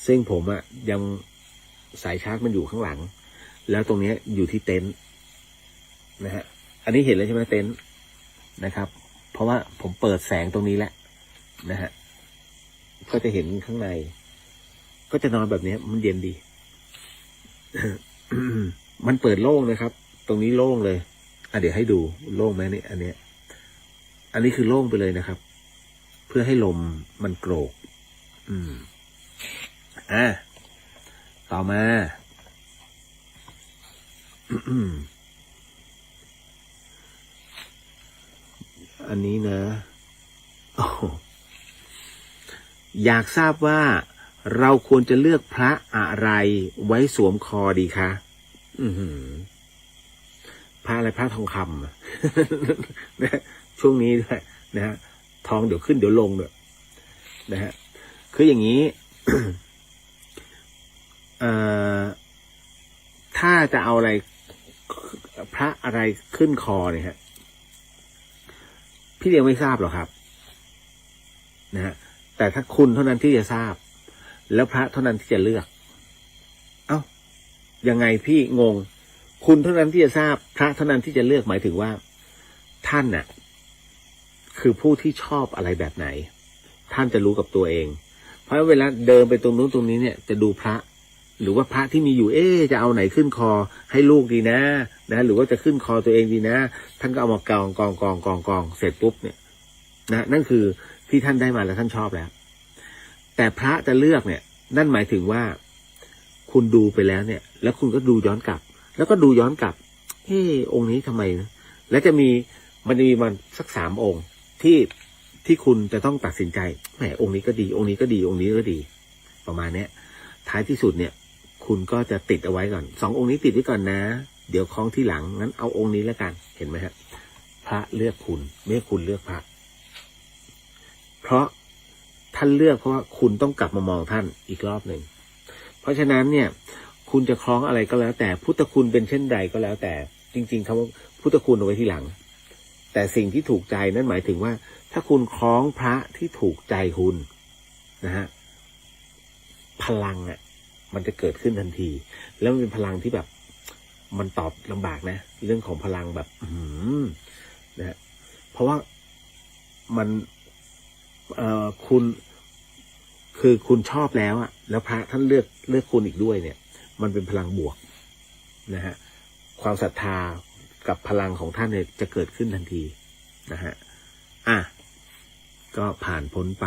ซึ่งผมยังสายชาร์จมันอยู่ข้างหลังแล้วตรงนี้อยู่ที่เต็นท์นะฮะอันนี้เห็นแล้วใช่ไหมเต็นท์นะครับเพราะว่าผมเปิดแสงตรงนี้แหละนะฮะก็จะเห็นข้างในก็จะนอนแบบนี้มันเย็นดี มันเปิดโล่งนะครับตรงนี้โล่งเลยเดี๋ยวให้ดูโล่งไหมเนี่ยอันนี้คือโล่งไปเลยนะครับเพื่อให้ลมมันโกรกต่อมา อันนี้นะอยากทราบว่าเราควรจะเลือกพระอะไรไว้สวมคอดีคะพระอะไรพระทองคำนะช่วงนี้ด้วยนะฮะทองเดี๋ยวขึ้นเดี๋ยวลงด้วยนะฮะคืออย่างนี้ ถ้าจะเอาอะไรพระอะไรขึ้นคอเนี่ยฮะพี่เดียวไม่ทราบหรอกครับนะฮะแต่ถ้าคุณเท่านั้นที่จะทราบแล้วพระเท่านั้นที่จะเลือกยังไงพี่งงคุณเท่านั้นที่จะทราบพระเท่านั้นที่จะเลือกหมายถึงว่าท่านน่ะคือผู้ที่ชอบอะไรแบบไหนท่านจะรู้กับตัวเองเพราะเวลาเดินไปตรงนู้นตรงนี้เนี่ยจะดูพระหรือว่าพระที่มีอยู่จะเอาไหนขึ้นคอให้ลูกดีนะหรือว่าจะขึ้นคอตัวเองดีนะท่านก็เอามากองเสร็จปุ๊บเนี่ยนะนั่นคือที่ท่านได้มาแล้วท่านชอบแล้วแต่พระจะเลือกเนี่ยนั่นหมายถึงว่าคุณดูไปแล้วเนี่ยแล้วคุณก็ดูย้อนกลับแล้วก็ดูย้อนกลับองค์นี้ทำไมนะแล้วมันจะมีสัก3 องค์ที่คุณจะต้องตัดสินใจแหมองค์นี้ก็ดีองค์นี้ก็ดีองค์นี้ก็ดีประมาณเนี้ยท้ายที่สุดเนี่ยคุณก็จะติดเอาไว้ก่อน2 องค์นี้ติดไว้ก่อนนะเดี๋ยวคล้องที่หลังงั้นเอาองค์นี้แล้วกันเห็นไหมฮะพระเลือกคุณไม่ใช่คุณเลือกพระเพราะท่านเลือกเพราะว่าคุณต้องกลับมามองท่านอีกรอบหนึ่งเพราะฉะนั้นเนี่ยคุณจะคล้องอะไรก็แล้วแต่พุทธคุณเป็นเช่นใดก็แล้วแต่จริงๆคำว่าพุทธคุณเอาไว้ที่หลัง แต่สิ่งที่ถูกใจนั่นหมายถึงว่าถ้าคุณคล้องพระที่ถูกใจคุณนะฮะพลังอ่ะมันจะเกิดขึ้นทันที แล้วมันเป็นพลังที่แบบมันตอบลำบากนะเรื่องของพลังแบบนะฮะเพราะว่ามันคุณคือคุณชอบแล้วอ่ะแล้วพระท่านเลือกคุณอีกด้วยเนี่ยมันเป็นพลังบวกนะฮะความศรัทธากับพลังของท่านเนี่ยจะเกิดขึ้นทันทีนะฮะก็ผ่านพ้นไป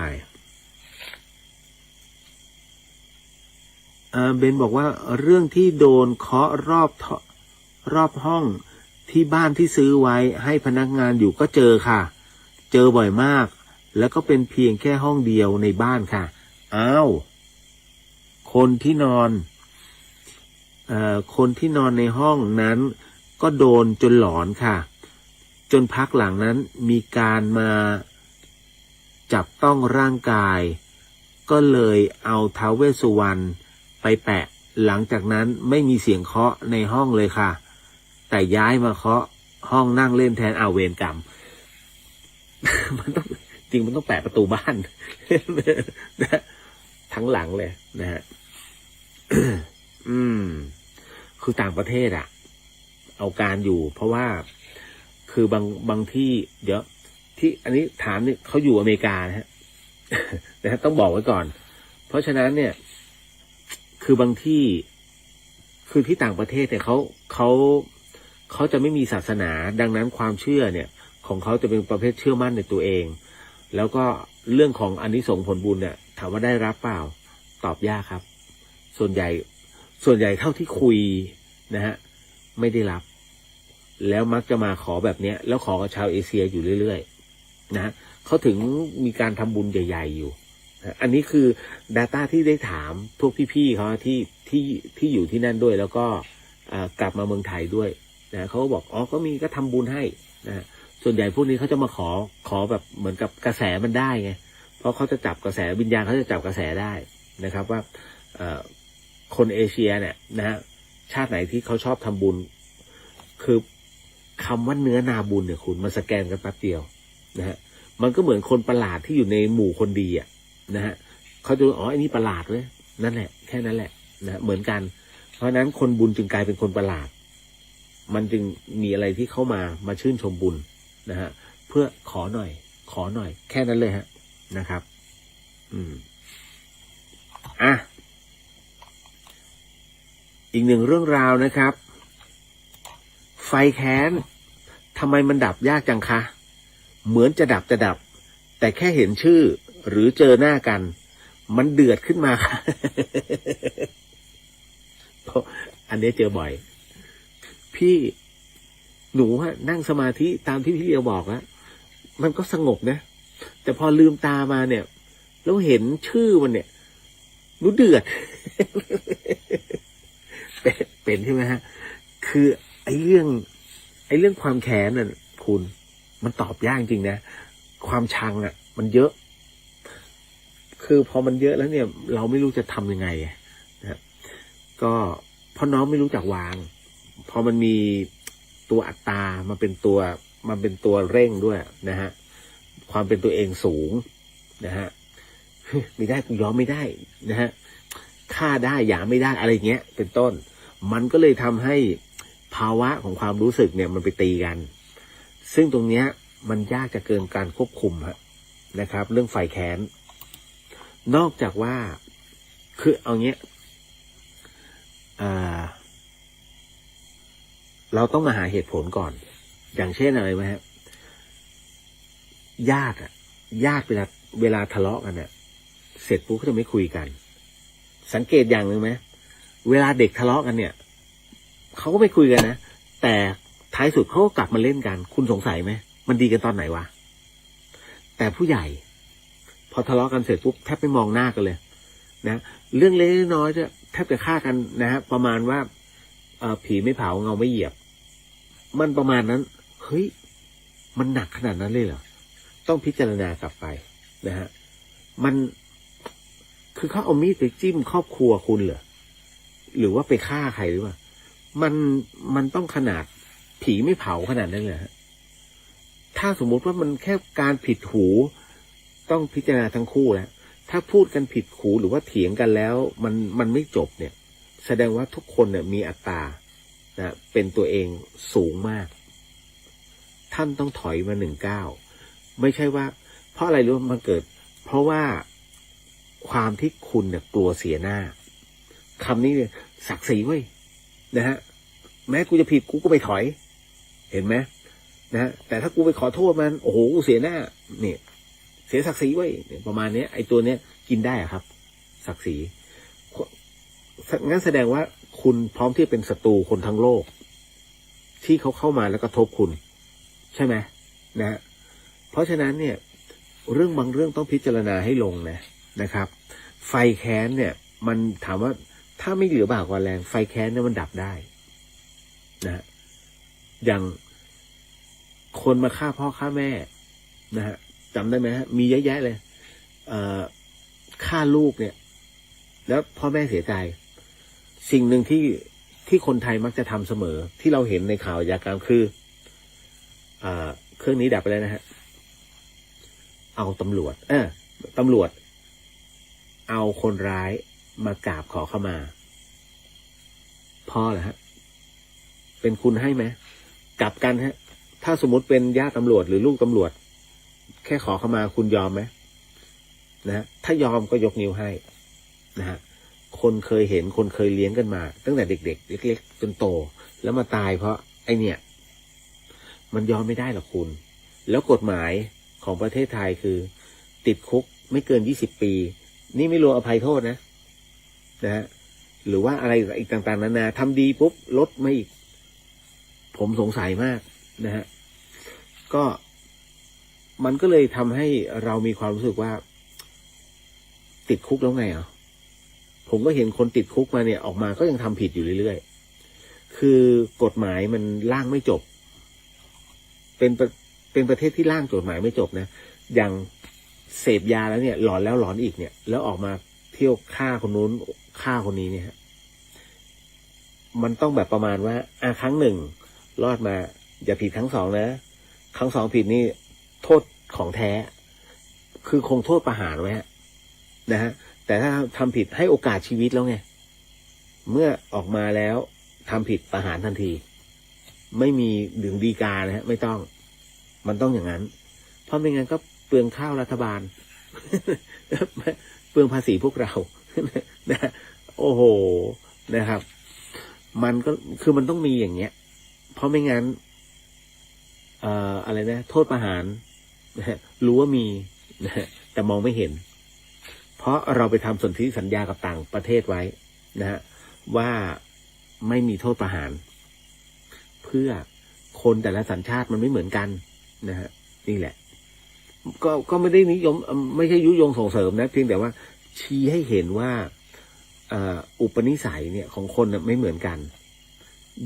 เบนบอกว่าเรื่องที่โดนเคาะรอบห้องที่บ้านที่ซื้อไว้ให้พนักงานอยู่ก็เจอค่ะเจอบ่อยมากแล้วก็เป็นเพียงแค่ห้องเดียวในบ้านค่ะอ้าวคนที่นอนในห้องนั้นก็โดนจนหลอนค่ะจนพักหลังนั้นมีการมาจับต้องร่างกายก็เลยเอาท้าวเวสสุวรรณไปแปะหลังจากนั้นไม่มีเสียงเคาะในห้องเลยค่ะแต่ย้ายมาเคาะห้องนั่งเล่นแทนเวรกรรม มันต้องแปะประตูบ้าน ทั้งหลังเลยนะฮะ คือต่างประเทศอ่ะเอาการอยู่เพราะว่าคือบางที่เดี๋ยวที่อันนี้ถามเนี่ยเขาอยู่อเมริกานะฮะ นะฮะต้องบอกไว้ก่อนเพราะฉะนั้นเนี่ยคือบางที่คือที่ต่างประเทศเนี่ยเขาจะไม่มีศาสนาดังนั้นความเชื่อเนี่ยของเขาจะเป็นประเภทเชื่อมั่นในตัวเองแล้วก็เรื่องของอานิสงส์ผลบุญเนี่ยถามว่าได้รับเปล่าตอบยากครับส่วนใหญ่เท่าที่คุยนะฮะไม่ได้รับแล้วมักจะมาขอแบบเนี้ยแล้วขอกับชาวเอเชียอยู่เรื่อยๆนะฮะเขาถึงมีการทำบุญใหญ่ๆอยู่อันนี้คือ data ที่ได้ถามพวกพี่ๆเขาที่อยู่ที่นั่นด้วยแล้วก็กลับมาเมืองไทยด้วยนะเขาก็บอกก็ทำบุญให้นะส่วนใหญ่พวกนี้เขาจะมาขอแบบเหมือนกับกระแสมันได้ไงเพราะเขาจะจับกระแสวิญญาณเขาจะจับกระแสได้นะครับว่าคนเอเชียเนี่ยนะฮะชาติไหนที่เขาชอบทำบุญคือคำว่าเนื้อนาบุญเนี่ยคุณมันสแกนกันแป๊บเดียวนะฮะมันก็เหมือนคนประหลาดที่อยู่ในหมู่คนดีอ่ะนะฮะเขาจะไอ้นี่ประหลาดเลยนั่นแหละแค่นั้นแหละนะเหมือนกันเพราะนั้นคนบุญจึงกลายเป็นคนประหลาดมันจึงมีอะไรที่เข้ามาชื่นชมบุญนะฮะเพื่อขอหน่อยแค่นั้นเลยฮะนะครับอีกหนึ่งเรื่องราวนะครับไฟแค้นทำไมมันดับยากจังคะเหมือนจะดับแต่แค่เห็นชื่อหรือเจอหน้ากันมันเดือดขึ้นมาค่ะ อันนี้เจอบ่อยพี่หนูนั่งสมาธิตามที่พี่เลียวบอกแล้วมันก็สงบนะแต่พอลืมตามาเนี่ยแล้วเห็นชื่อมันเนี่ยหนูเดือด เป็นใช่ไหมฮะคือไอ้เรื่องความแค้นน่ะคุณมันตอบยากจริงนะความชังอ่ะมันเยอะคือพอมันเยอะแล้วเนี่ยเราไม่รู้จะทำยังไงนะก็เพราะน้องไม่รู้จักวางพอมันมีตัวอัตตามันเป็นตัวเร่งด้วยนะฮะความเป็นตัวเองสูงนะฮะไม่ได้กูยอมไม่ได้นะฮะฆ่าได้หย่าไม่ได้อะไรเงี้ยเป็นต้นมันก็เลยทำให้ภาวะของความรู้สึกเนี่ยมันไปตีกันซึ่งตรงเนี้ยมันยากจะเกินการควบคุมนะครับเรื่องไฟแค้นนอกจากว่าคือเอาเงี้ยเราต้องมาหาเหตุผลก่อนอย่างเช่นอะไรไหมฮะญาติเวลาทะเลาะกันเนี่ยเสร็จปุ๊บก็จะไม่คุยกันสังเกตอย่างหนึ่งไหมเวลาเด็กทะเลาะกันเนี่ยเขาก็ไม่คุยกันนะแต่ท้ายสุดเขาก็กลับมาเล่นกันคุณสงสัยไหมมันดีกันตอนไหนวะแต่ผู้ใหญ่พอทะเลาะกันเสร็จปุ๊บแทบไม่มองหน้ากันเลยนะเรื่องเล็กน้อยจะแทบจะฆ่ากันนะฮะประมาณว่าผีไม่เผาเงาไม่เหยียบมันประมาณนั้นเฮ้ยมันหนักขนาดนั้นเลยเหรอต้องพิจารณากลับไปนะฮะมันคือเขาเอามีดไปจิ้มครอบครัวคุณเหรอหรือว่าไปฆ่าใครหรือเปล่ามันต้องขนาดผีไม่เผาขนาดนั้นเลยฮะ ถ้าสมมุติว่ามันแค่การผิดหูต้องพิจารณาทั้งคู่แล้วถ้าพูดกันผิดหูหรือว่าเถียงกันแล้วมันไม่จบเนี่ยแสดงว่าทุกคนเนี่ยมีอัตรานะเป็นตัวเองสูงมากท่านต้องถอยมา1 ก้าวไม่ใช่ว่าเพราะอะไรรู้มันเกิดเพราะว่าความที่คุณเนี่ยกลัวเสียหน้าคำนี้เนี่ยศักดิ์ศรีเว้ยนะฮะแม้กูจะผิดกูก็ไม่ถอยเห็นไหมนะฮะแต่ถ้ากูไปขอโทษมันโอ้โหกูเสียหน้าเนี่ยเสียศักดิ์ศรีเว้ยประมาณนี้ไอ้ตัวเนี้ยกินได้อะครับศักดิ์ศรีงั้นแสดงว่าคุณพร้อมที่เป็นศัตรูคนทั้งโลกที่เขาเข้ามาแล้วกระทบคุณใช่ไหมนะฮะเพราะฉะนั้นเนี่ยเรื่องบางเรื่องต้องพิจารณาให้ลงนะครับไฟแค้นเนี่ยมันถามว่าถ้าไม่เหลือบากกว่าแรงไฟแค้นเนี่ยมันดับได้นะอย่างคนมาฆ่าพ่อฆ่าแม่นะฮะจำได้ไหมฮะมีเยอะแยะเลยฆ่าลูกเนี่ยแล้วพ่อแม่เสียใจสิ่งหนึ่งที่คนไทยมักจะทำเสมอที่เราเห็นในข่าวอาชญากรรมคือเครื่องนี้ดับไปแล้วนะฮะเอาตำรวจเอาคนร้ายมากราบขอเข้ามาพ่อเหรอฮะเป็นคุณให้ไหมกลับกันฮะถ้าสมมติเป็นญาติตำรวจหรือลูกตำรวจแค่ขอเข้ามาคุณยอมไหมนะฮะถ้ายอมก็ยกนิ้วให้นะฮะคนเคยเห็นคนเคยเลี้ยงกันมาตั้งแต่เด็กๆเล็กๆจนโตแล้วมาตายเพราะไอเนี่ยมันยอมไม่ได้หรอกคุณแล้วกฎหมายของประเทศไทยคือติดคุกไม่เกิน20 ปีนี่ไม่รวมอภัยโทษนะฮะหรือว่าอะไรอีกต่างๆนานาทำดีปุ๊บลดมาอีกผมสงสัยมากนะฮะก็มันก็เลยทำให้เรามีความรู้สึกว่าติดคุกแล้วไงผมก็เห็นคนติดคุกมาเนี่ยออกมาก็ยังทำผิดอยู่เรื่อยๆคือกฎหมายมันร่างไม่จบเป็นประเทศที่ร่างกฎหมายไม่จบนะอย่างเสพยาแล้วเนี่ยหลอนแล้วหลอนอีกเนี่ยแล้วออกมาเที่ยวฆ่าคนนู้นฆ่าคนนี้เนี่ยมันต้องแบบประมาณว่าครั้งหนึ่งรอดมาอย่าผิดครั้งสองนะครั้งสองผิดนี่โทษของแท้คือคงโทษประหารไว้นะฮะแต่ถ้าทำผิดให้โอกาสชีวิตแล้วไงเมื่อออกมาแล้วทำผิดประหารทันทีไม่มีดึงฎีกานะฮะไม่ต้องมันต้องอย่างนั้นเพราะไม่งั้นก็เปลืองข้าวรัฐบาล เปลืองภาษีพวกเรา นะโอ้โหนะครับมันก็คือมันต้องมีอย่างเงี้ยเพราะไม่งั้นอะไรนะโทษประหารนะรู้ว่ามีนะแต่มองไม่เห็นเพราะเราไปทำสนธิสัญญากับต่างประเทศไว้นะฮะว่าไม่มีโทษประหารเพื่อคนแต่ละสัญชาติมันไม่เหมือนกันนะฮะนี่แหละก็ไม่ได้นิยมไม่ใช่ยุยงส่งเสริมนะเพียงแต่ว่าชี้ให้เห็นว่าอุปนิสัยเนี่ยของคนไม่เหมือนกัน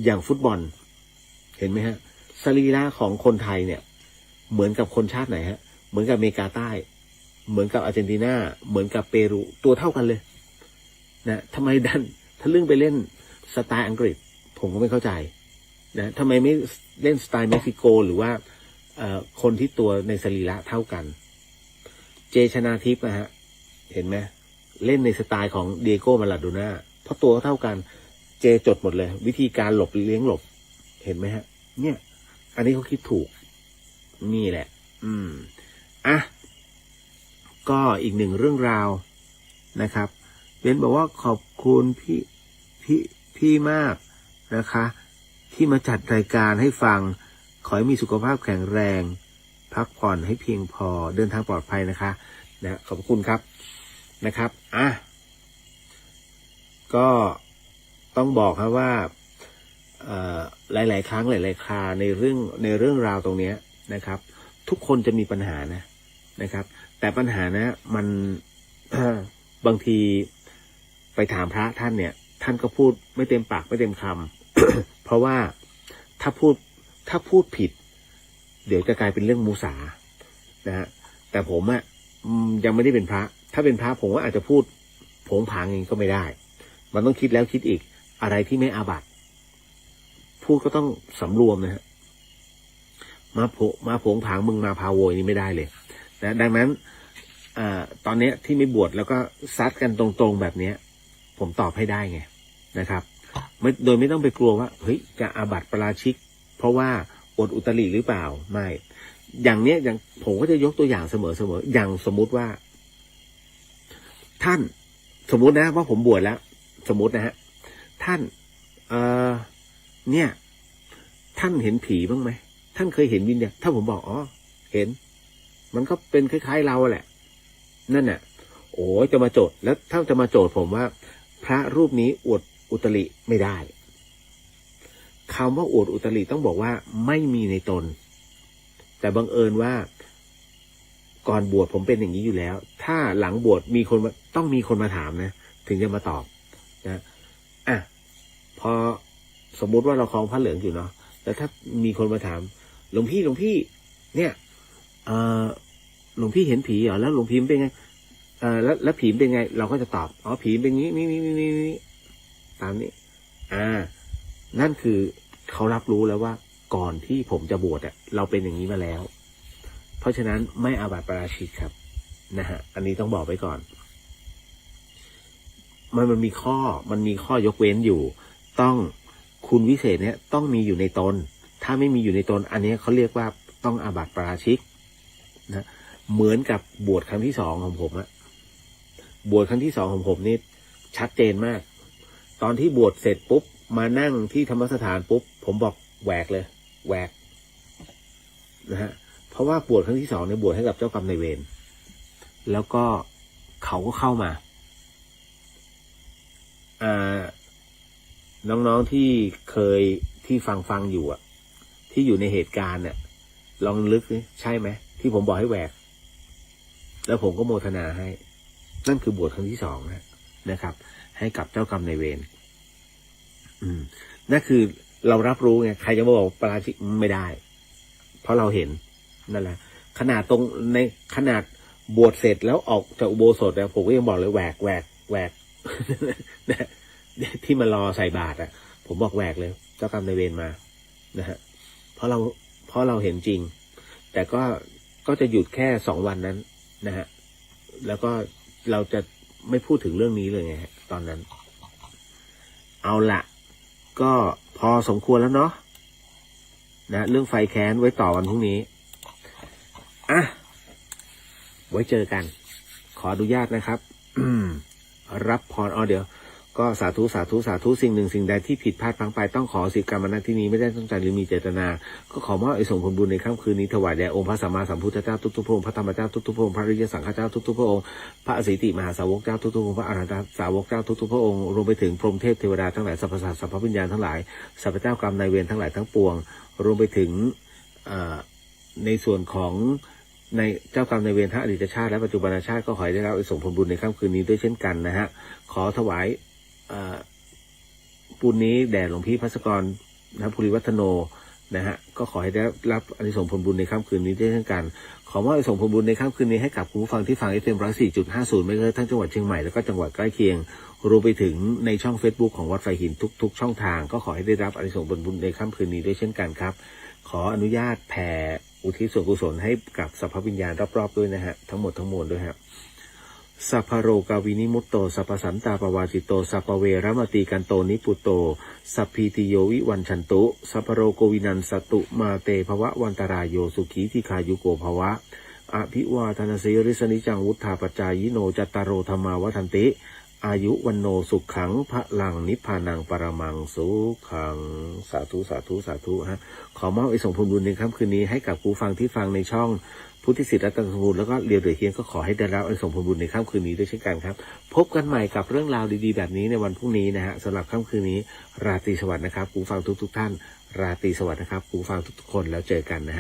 อย่างฟุตบอลเห็นไหมฮะสรีระของคนไทยเนี่ยเหมือนกับคนชาติไหนฮะเหมือนกับอเมริกาใต้เหมือนกับอาร์เจนตินาเหมือนกับเปรูตัวเท่ากันเลยนะทำไมดันถ้าเรื่องไปเล่นสไตล์อังกฤษผมก็ไม่เข้าใจนะทำไมไม่เล่นสไตล์เม็กซิโกหรือว่าคนที่ตัวในสรีระเท่ากันเจชนาทิพย์นะฮะเห็นไหมเล่นในสไตล์ของเดียโก้มาลาโดน่าเพราะตัวเท่ากันเจจดหมดเลยวิธีการหลบเลี้ยงหลบเห็นไหมฮะเนี่ยอันนี้เขาคิดถูกนี่แหละก็อีกหนึ่งเรื่องราวนะครับเบนบอกว่าขอบคุณพี่มากนะคะที่มาจัดรายการให้ฟังขอให้มีสุขภาพแข็งแรงพักผ่อนให้เพียงพอเดินทางปลอดภัยนะคะนะขอบคุณครับนะครับก็ต้องบอกครับว่าหลายๆครั้งหลายๆคราในเรื่องราวตรงนี้นะครับทุกคนจะมีปัญหานะครับแต่ปัญหานะมัน บางทีไปถามพระท่านเนี่ยท่านก็พูดไม่เต็มปากไม่เต็มคำ เพราะว่าถ้าพูดผิดเดี๋ยวจะกลายเป็นเรื่องมุสานะฮะแต่ผมยังไม่ได้เป็นพระถ้าเป็นพระผมก็อาจจะพูดโผงผางเองก็ไม่ได้มันต้องคิดแล้วคิดอีกอะไรที่ไม่อาบัติพูดก็ต้องสำรวมนะฮะ มาผงผางมึงมาพาโวยนี่ไม่ได้เลยนะดังนั้นตอนเนี้ยที่ไม่บวชแล้วก็ซัดกันตรงๆแบบเนี้ยผมตอบให้ได้ไงนะครับโดยไม่ต้องไปกลัวว่าเฮ้ยจะอาบัติปาราชิกเพราะว่าอดอุตริหรือเปล่าไม่อย่างเนี้ยอย่างผมก็จะยกตัวอย่างเสมออย่างสมมุติว่าท่านสมมุตินะว่าผมบวชแล้วสมมุตินะฮะท่านเนี่ยท่านเห็นผีบ้างไหมท่านเคยเห็นวิญญาณถ้าผมบอกอ๋อเห็นมันก็เป็นคล้ายๆเราแหละนั่นน่ะโอ้จะมาโจทย์แล้วถ้าจะมาโจทย์ผมว่าพระรูปนี้อวดอุตริไม่ได้คำว่าอวดอุตริต้องบอกว่าไม่มีในตนแต่บังเอิญว่าก่อนบวชผมเป็นอย่างนี้อยู่แล้วถ้าหลังบวชต้องมีคนมาถามนะถึงจะมาตอบนะพอสมมุติว่าเราคลองพระเหลืองอยู่เนาะแล้วถ้ามีคนมาถามหลวงพี่เนี่ยหลวงพี่เห็นผีเหรอแล้วหลวงพี่เป็นไงแล้วผีเป็นไงเราก็จะตอบอ๋อผีเป็นงี้นี่ตามนี้นั่นคือเขารับรู้แล้วว่าก่อนที่ผมจะบวชเราเป็นอย่างนี้มาแล้วเพราะฉะนั้นไม่อาบัติปาราชิกครับนะฮะอันนี้ต้องบอกไว้ก่อนมันมีข้อยกเว้นอยู่ต้องคุณวิเศษเนี่ยต้องมีอยู่ในตนถ้าไม่มีอยู่ในตนอันนี้เขาเรียกว่าต้องอาบัติปาราชิกนะเหมือนกับบวชครั้งที่2ของผมบวชครั้งที่2ของผมนี่ชัดเจนมากตอนที่บวชเสร็จปุ๊บมานั่งที่ธรรมสถานปุ๊บผมบอกแหวกเลยแหวกนะฮะเพราะว่าบวชครั้งที่2เนี่ยบวชให้กับเจ้ากรรมนายเวรแล้วก็เขาก็เข้ามาน้องๆที่เคยที่ฟังอยู่ที่อยู่ในเหตุการณ์เนี่ยลองลึกสิใช่ไหมที่ผมบอกให้แหวกแล้วผมก็โมทนาให้นั่นคือบวชครั้งที่2นะครับให้กับเจ้ากรรมนายเวรนั่นคือเรารับรู้ไงใครจะมาบอกปาราชิกไม่ได้เพราะเราเห็นนั่นแหละขนาดขนาดบวชเสร็จแล้วออกจากอุโบสถแล้วผมก็ยังบอกเลยแหวก ที่มารอใส่บาตรผมบอกแหวกเลยเจ้ากรรมนายเวรมานะฮะเพราะเราเห็นจริงแต่ก็จะหยุดแค่2 วันนั้นนะฮะแล้วก็เราจะไม่พูดถึงเรื่องนี้เลยไงตอนนั้นเอาละก็พอสมควรแล้วเนาะนะเรื่องไฟแค้นไว้ต่อวันพรุ่งนี้ไว้เจอกันขออนุญาตนะครับ รับพรเดี๋ยวก็สาธุสิ่งหนึ่งสิ่งใดที่ผิดพลาดพลั้งไปต้องขอสิกรรมณที่นี้ไม่ได้ตั้งใจหรือมีเจตนาก็ขอมอบส่งผลบุญในค่ำคืนนี้ถวายแด่องค์พระสัมมาสัมพุทธเจ้าทุกๆพระองค์พระธรรมเจ้าทุกๆพระองค์พระอริยสังฆเจ้าทุกๆพระองค์พระอสิติมหาสาวกเจ้าทุกๆพระองค์พระอรหันตสาวกเจ้าทุกๆพระองค์รวมไปถึงพรหมเทพเทวดาทั้งหลายสรรพสัตว์สรรพวิญญาณทั้งหลายสรรพเจ้ากรรมนายเวรทั้งหลายทั้งปวงรวมไปถึงในส่วนของในเจ้ากรรมนายเวรทั้งอดีตชาติและปัจจุบันชาติก็ขอให้ได้รับส่งผลบุญในค่ำคืนนี้ด้วยเช่นกันนะฮะขอถวายบุญนี้แด่หลวงพี่ภัสกรภูริวัฒโนนะฮะก็ขอให้ได้รับอานิสงส์ผลบุญในค่ำคืนนี้ด้วยเช่นกันขอมอบอานิสงส์ผลบุญในค่ำคืนนี้ให้กับคุณผู้ฟังที่ฟัง FM 104.50ไม่เกินทั้งจังหวัดเชียงใหม่แล้วก็จังหวัดใกล้เคียงรวมไปถึงในช่อง Facebook ของวัดไฟหินทุกช่องทางก็ขอให้ได้รับอานิสงส์ผลบุญในค่ำคืนนี้ด้วยเช่นกันครับขออนุญาตแผ่อุทิศส่วนกุศลให้กับสรรพวิญญาณรอบๆด้วยนะฮะทั้งหมดทั้งมวลด้วยครับสัพพโรกาวินิมุตโตสัพพสันตาปวาจิโตสัพพเวรมติกันโตนิปุตโตสัพพีติโยวิวันชันตุสัพพโรโกวินันสตุมาเตภวะวันตรายโยสุขีทิคายุโกภวะอภิวาทนาสิริสนิจังวุฒาปจายโนจัตตารโรธรรมาวัฏันติอายุวันโนสุขขังพระลังนิพพานังปรมังสุขังสาธุฮะขอมอบส่งผลบุญในค่ำคืนนี้ให้กับผู้ฟังที่ฟังในช่องพุทธิสิทธิ์รัตนสมบูรณ์แล้วก็เรียวเดือดเฮียนก็ขอให้ได้รับส่งผลบุญในค่ำคืนนี้ด้วยเช่นกันครับพบกันใหม่กับเรื่องราวดีๆแบบนี้ในวันพรุ่งนี้นะฮะสำหรับค่ำคืนนี้ราตรีสวัสดิ์นะครับผู้ฟังทุกท่านราตรีสวัสดิ์นะครับผู้ฟังทุกคนแล้วเจอกันนะฮะ